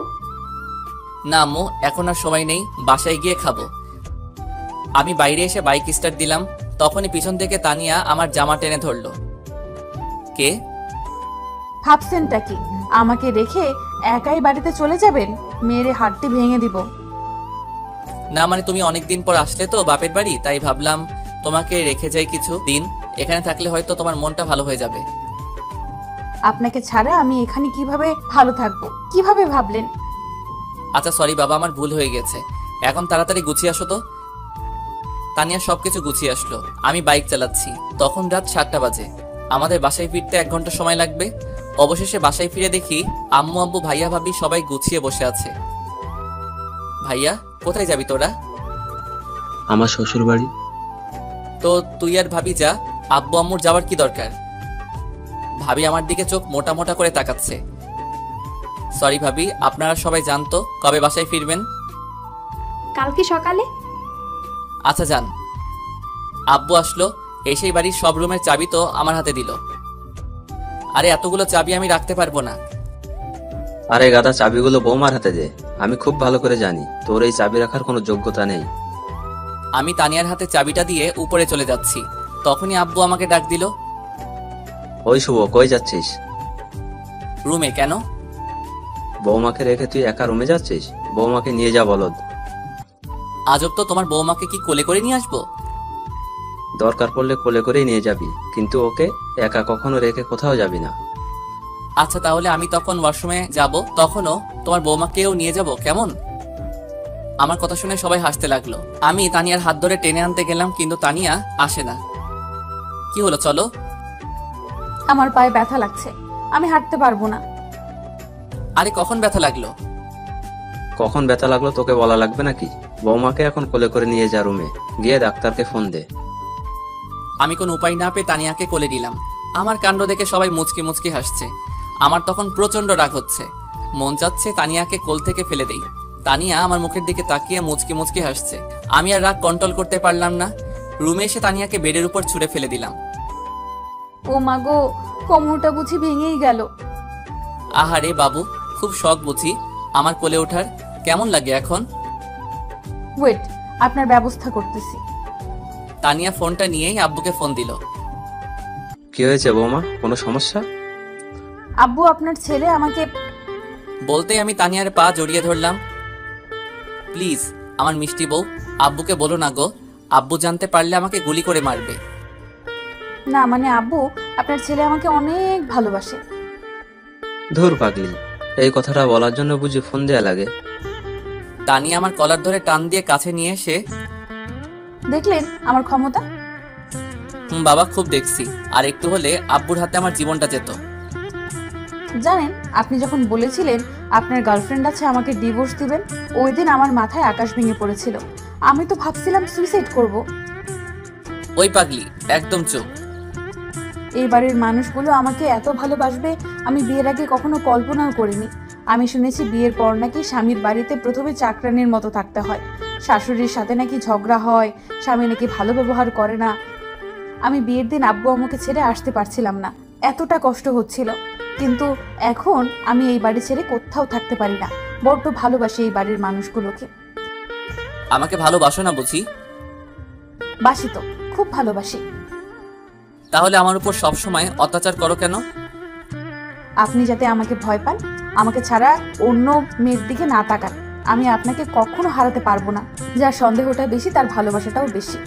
না আম্মু, এখন আর সময় নেই, বাসায় গিয়ে খাবো। আমি বাইরে এসে বাইক স্টার্ট দিলাম, তখনই পিছন থেকে তানিয়া আমার জামা টেনে ধরলো। কে? ভাবছেনটা কি আমাকে রেখে একাই বাড়িতে চলে যাবেন? মেরে হাতটি ভেঙে দিব। না মানে তুমি অনেকদিন পর আসলে তো বাপের বাড়ি, তাই ভাবলাম তোমাকে রেখে যাই কিছু দিন। এখানে থাকলে হয়তো তোমার মনটা ভালো হয়ে যাবে। আপনাকে ছাড়া আমি এখানে কিভাবে ভালো থাকবো? কিভাবে ভাবলেন? আচ্ছা সরি বাবা, আমার ভুল হয়ে গেছে। এখন তাড়াতাড়ি গুছিয়ে আসো তো। তানিয়া সবকিছু গুছিয়ে আসলো। আমি বাইক চালাচ্ছি। তখন রাত 7টা বাজে। আমাদের বাসায় ফিরতে 1 ঘন্টা সময় লাগবে। অবশেষে বাসায় ফিরে দেখি আম্মু আব্বু ভাইয়া ভাবি সবাই গুছিয়ে বসে আছে। ভাইয়া, কোথায় যাবি তোরা? আমার শ্বশুর বাড়ি। তো তুই আর ভাবি যা, আব্বু আম্মুর যাওয়ার কি দরকার? ভাবি আমার দিকে চোখ মোটা মোটা করে তাকাচ্ছে। সরি ভাবি, আপনারা সবাই জানতো কবে বাসায় ফিরবেন? কালকে সকালে। আচ্ছা যান। আব্বু আসলো, এসেই বাড়ির সব রুমের চাবি তো আমার হাতে দিল। আরে এতগুলো চাবি আমি রাখতে পারবো না। আরে গাদা, চাবিগুলো বৌমার হাতে দে। আমি খুব ভালো করে জানি তোর এই চাবি রাখার কোনো যোগ্যতা নেই। আমি তানিয়ার হাতে চাবিটা দিয়ে উপরে চলে যাচ্ছি। তখনই আব্বু আমাকে ডাক দিল। ওই শুভ, কই যাচ্ছিস? রুমে। কেন? বৌমাকে রেখে তুই একা রুমে যাচ্ছিস? বৌমাকে নিয়ে যা বলদ। আজব তো, তোমার বৌমাকে কি কোলে করে নিয়ে আসবো? দরকার পড়লে কোলে করেই নিয়ে যাবি, কিন্তু ওকে একা কখনো রেখে কোথাও যাবি না। আচ্ছা তাহলে আমি তখন ওয়াশরুমে যাব, তখনও তোমার বৌমাকেও নিয়ে যাব, কেমন? আমার কথা শুনে সবাই হাসতে লাগলো। আমি তানিয়ার হাত ধরে টেনে আনতে গেলাম, কিন্তু তানিয়া আসে না। কি হলো, চলো। আমার পায়ে ব্যথা লাগছে, আমি হাঁটতে পারবো না। আরে কখন ব্যথা লাগলো? কখন ব্যথা লাগলো তোকে বলা লাগবে নাকি? বৌমাকে এখন কোলে করে নিয়ে যা রুমে, গিয়ে ডাক্তারকে ফোন দে। আমি কোনো উপায় না পেয়ে তানিয়াকে কোলে নিলাম। আমার কাণ্ড দেখে সবাই মুচকি মুচকি হাসছে। আমার তখন প্রচন্ড রাগ হচ্ছে। মন চাচ্ছে তানিয়াকে কোল থেকে ফেলে দেই। তানিয়া আমার মুখের দিকে তাকিয়ে মুচকি মুচকি হাসছে। আমি আর রাগ কন্ট্রোল করতে পারলাম না। রুমে এসে তানিয়াকে বেডের উপর ছুঁড়ে ফেলে দিলাম। ও মা গো, কোমরটা বুঝি ভেঙেই গেল। আহারে বাবু, খুব শখ বুঝি আমার কোলে ওঠার? কেমন লাগে এখন? ওয়েট, আপনার ব্যবস্থা করতেছি। তানিয়া ফোনটা নিয়েই আব্বুকে ফোন দিল। কি হয়েছে বৌমা, কোনো সমস্যা? আব্বু, আপনার ছেলে আমাকে। বলতেই আমি তানিয়ার পা জড়িয়ে ধরলাম। প্লিজ আমার মিষ্টি বউ, আব্বুকে বলো না গো। আব্বু জানতে পারলে আমাকে গুলি করে মারবে। না মানে আব্বু, আপনার ছেলে আমাকে অনেক ভালোবাসে। ধুর পাগলি, এই কথাটা বলার জন্য বুঝি ফোন দেয়া লাগে? তানিয়া আমার কলার ধরে টান দিয়ে কাছে নিয়ে এসে, দেখলেন আমার ক্ষমতা? বাবা খুব দেখছি, আর একটু হলে আব্বুর হাতে আমার জীবনটা যেত। জানেন, আপনি যখন বলেছিলেন আপনার গার্লফ্রেন্ড আছে, আমাকে ডিভোর্স দিবেন, ওই দিন আমার মাথায় আকাশ ভেঙে পড়েছিল। আমি তো ভাবছিলাম সুইসাইড করব। ওই পাগলি, একদম চুপ। এই বাড়ির মানুষগুলো আমাকে এত ভালোবাসবে আমি বিয়ের আগে কখনো কল্পনাও করিনি। আমি শুনেছি বিয়ের পর নাকি স্বামীর বাড়িতে প্রথমে চাকরানির মতো থাকতে হয়, শাশুড়ির সাথে নাকি ঝগড়া হয়, স্বামী নাকি ভালো ব্যবহার করে না। আমি বিয়ের দিন আব্বু আমাকে ছেড়ে আসতে পারছিলাম না, এতটা কষ্ট হচ্ছিল। কিন্তু এখন আমি এই বাড়ি ছেড়ে কোথাও থাকতে পারি না। বড্ড ভালোবাসি এই বাড়ির মানুষগুলোকে। আমাকে ভালোবাসো না বুঝি? বাসি তো, খুব ভালোবাসি। তাহলে আমার উপর সবসময় অত্যাচার করো কেন? আপনি যাতে আমাকে ভয় পান, আমাকে ছাড়া অন্য মেয়ের দিকে না তাকান। আমি আপনাকে কখনো হারাতে পারবো না। যার সন্দেহটা বেশি তার ভালোবাসাটাও বেশি।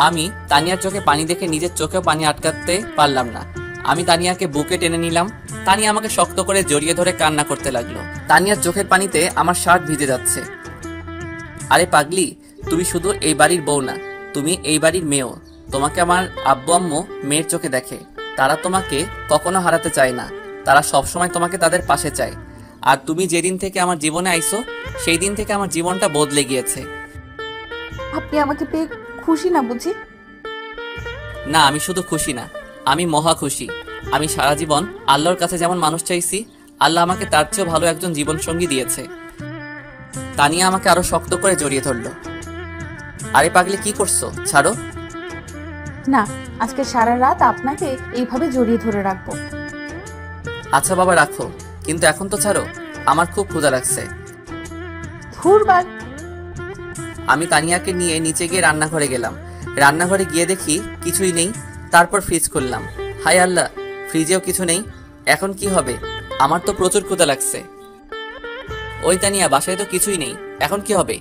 আমি তানিয়ার চোখে পানি দেখে নিজের চোখেও পানি আটকাতে পারলাম না। আমি তানিয়াকে বুকে টেনে নিলাম। তানিয়া আমাকে শক্ত করে জড়িয়ে ধরে কান্না করতে লাগলো। তানিয়ার চোখের পানিতে আমার শার্ট ভিজে যাচ্ছে। আরে পাগলি, তুমি শুধু এই বাড়ির বউ না, তুমি এই বাড়ির মেয়েও। তোমাকে আমার আব্বু আম্মু মেয়ের চোখে দেখে। তারা তোমাকে কখনো হারাতে চায় না, তারা সবসময় তোমাকে তাদের পাশে চায়। আর তুমি যেদিন থেকে আমার জীবনে আইছো, সেই দিন থেকে আমার জীবনটা বদলে গিয়েছে। আপনি আমাকে পেয়ে খুশি না বুঝি? না, আমি শুধু খুশি না, আমি মহা খুশি। আমি সারা জীবন আল্লাহর কাছে যেমন মানুষ চাইছি, আল্লাহ আমাকে তার চেয়েও ভালো একজন জীবন সঙ্গী দিয়েছে। তানিয়া আমাকে আরো শক্ত করে জড়িয়ে ধরলো। আরে পাগলি, কি করছো? ছাড়ো। না, আজকে সারা রাত আপনাকে এইভাবে জড়িয়ে ধরে রাখবো। আচ্ছা বাবা, রাখো, কিন্তু এখন তো ছাড়ো, আমার খুব ক্ষুধা লাগছে। ধুরবাদ। আমি তানিয়াকে নিয়ে নিচে গিয়ে রান্নাঘরে গেলাম। রান্নাঘরে গিয়ে দেখি কিছুই নেই। তারপর ফ্রিজ খুললাম। হায় আল্লাহ, ফ্রিজেও কিছু নেই। এখন কি হবে? আমার তো প্রচুর ক্ষুধা লাগছে। ওই তানিয়া, বাসায় তো কিছুই নেই, এখন কি হবে?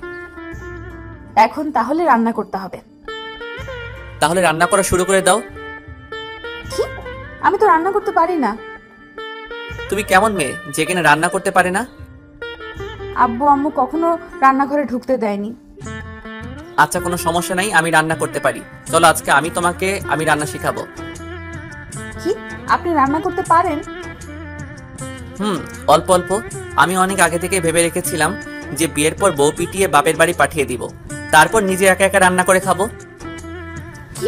এখন তাহলে রান্না করতে হবে। তাহলে রান্না করা শুরু করে দাও। কি? আমি তো রান্না করতে পারি না। তুমি কেমন মেয়ে যে কিনা রান্না করতে পারে না? আব্বু আম্মু কখনো রান্নাঘরে ঢুকতে দেয়নি। আচ্ছা কোনো সমস্যা নাই, আমি রান্না করতে পারি। চলো আজকে আমি রান্না শিখাবো। কি, আপনি রান্না করতে পারেন? অল্প অল্প। আমি অনেক আগে থেকে ভেবে রেখেছিলাম যে বিয়ের পর বউ পিটিয়ে বাপের বাড়ি পাঠিয়ে দিব, তারপর নিজে একা একা রান্না করে খাবো। কি,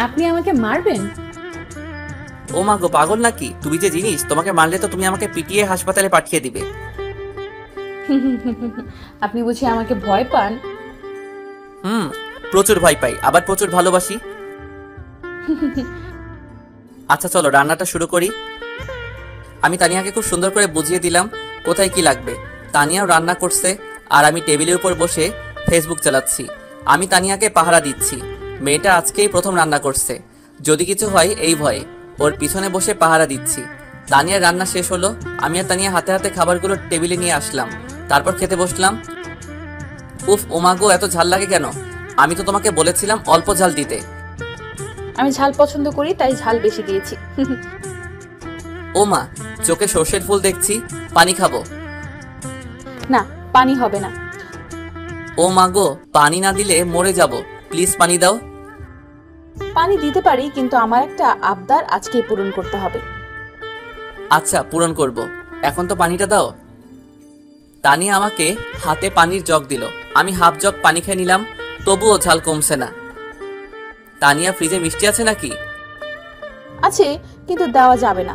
আপনি আমাকে মারবেন? ও মা গো, পাগল নাকি? তুমি যে জিনিস, তোমাকে মারলে তো তুমি আমাকে পিটিয়ে হাসপাতালে পাঠিয়ে দিবে। আপনি বুঝি আমাকে ভয় পান? প্রচুর ভয় পাই, আবার প্রচুর ভালোবাসি। আচ্ছা চলো রান্নাটা শুরু করি। আমি তানিয়াকে খুব সুন্দর করে বুঝিয়ে দিলাম কোথায় কি লাগবে। তানিয়াও রান্না করছে আর আমি টেবিলের উপর বসে ফেসবুক চালাচ্ছি। আমি তানিয়াকে পাহারা দিচ্ছি। মেয়েটা আজকেই প্রথম রান্না করছে, যদি কিছু হয় এই ভয়ে ওর পিছনে বসে পাহারা দিচ্ছি। তানিয়ার রান্না শেষ হলো, আমি আর তানিয়া হাতে হাতে খাবারগুলো টেবিলে নিয়ে আসলাম, তারপর খেতে বসলাম। উফ ওমাগো, এত ঝাল লাগে কেন? আমি তো তোমাকে বলেছিলাম অল্প ঝাল দিতে। আমি ঝাল পছন্দ করি, তাই ঝাল বেশি দিয়েছি। ও মা, চোখে সর্ষের ফুল দেখছি, পানি খাবো। না, পানি হবে না। ও মা গো, পানি না দিলে মরে যাব, প্লিজ পানি দাও। পানি দিতে পারি, কিন্তু আমার একটা আবদার আজকেই পূরণ করতে হবে। আচ্ছা পূরণ করব, এখন তো পানিটা দাও। তানিয়া আমাকে হাতে পানির জগ দিল, আমি হাফ জগ পানি খেয়ে নিলাম, তবুও ঝাল কমছে না। তানিয়া, ফ্রিজে মিষ্টি আছে নাকি? আছে, কিন্তু দেওয়া যাবে না।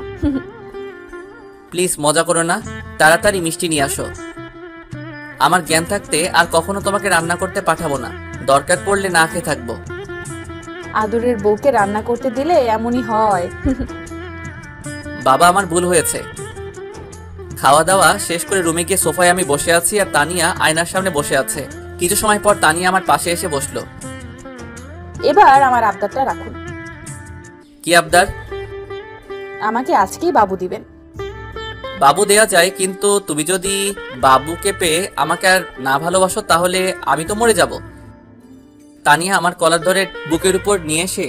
প্লিজ মজা করো না, তাড়াতাড়ি মিষ্টি নিয়ে আসো। আমার জ্ঞান থাকতে আর কখনো তোমাকে রান্না করতে পাঠাবো না, দরকার পড়লে না খেয়ে থাকবো। আদরের বউকে রান্না করতে দিলে এমনই হয়। বাবা, আমার ভুল হয়েছে। খাওয়া দাওয়া শেষ করে রুমে গিয়ে সোফায় আমি বসে আছি আর তানিয়া আয়নার সামনে বসে আছে। কিছু সময় পর তানিয়া আমার পাশে এসে বসলো। এবার আমার আবদারটা রাখুন। কি আবদার? আমাকে আজকেই বাবু দিবেন। বাবু দেয়া যায়, কিন্তু তুমি যদি বাবুকে পেয়ে আমাকে আর না ভালোবাসো তাহলে আমি তো মরে যাব। তানিয়া আমার কলার ধরে বুকের উপর নিয়ে এসে,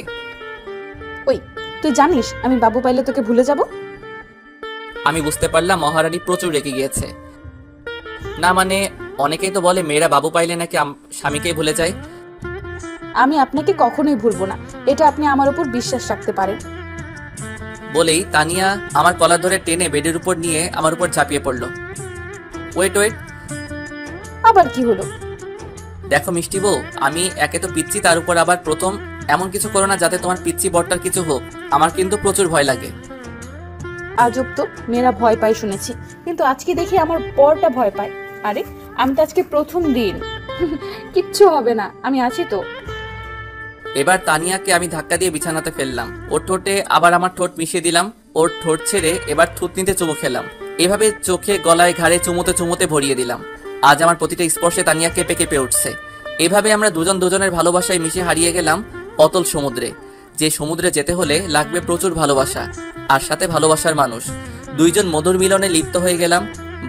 ওই তুই জানিস আমি বাবু পাইলে তোকে ভুলে যাব? আমি বুঝতে পারলাম মহারানী প্রচুর রেগে গিয়েছে। না মানে, অনেকেই তো বলে মেয়েরা বাবু পাইলে নাকি স্বামীকেই ভুলে যায়। আমি আপনাকে কখনোই ভুলবো না, এটা আপনি আমার উপর বিশ্বাস রাখতে পারেন। বলেই তানিয়া আমার কলার ধরে টেনে বেডের উপর নিয়ে আমার উপর ঝাঁপিয়ে পড়লো। ওয়েট ওয়েট, আবার কি হলো? দেখো মিষ্টি বউ, আমি একে তো পিচ্ছি, তার উপর আবার প্রথম, এমন কিছু করো না যাতে তোমার পিচ্ছি বরটার কিছু হোক। আমার কিন্তু প্রচুর ভয় লাগে। আজব তো, মেয়েরা ভয় পায় শুনেছি, কিন্তু আজকে দেখি আমার বরটা ভয় পায়। আরে আমি তো আজকে প্রথম দিন। কিচ্ছু হবে না, আমি আছি তো। এবার তানিয়াকে আমি ধাক্কা দিয়ে বিছানাতে ফেললাম, ওর ঠোঁটে আবার আমার ঠোঁট মিশিয়ে দিলাম, ওর ঠোঁট ছেড়ে এবার থুতনিতে চুমু খেলাম। এভাবে চোখে গলায় ঘাড়ে চুমুতে চুমুতে ভরিয়ে দিলাম। আজ আমার প্রতিটা স্পর্শে তানিয়া কেঁপে কেঁপে উঠছে। এভাবে আমরা দুজন দুজনের ভালোবাসায় মিশে হারিয়ে গেলাম অতল সমুদ্রে, যে সমুদ্রে যেতে হলে লাগবে প্রচুর ভালোবাসা আর সাথে ভালোবাসার মানুষ। দুইজন মধুর মিলনে লিপ্ত হয়ে গেলাম,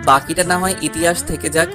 বাকিটা না হয় ইতিহাস থেকে যাক।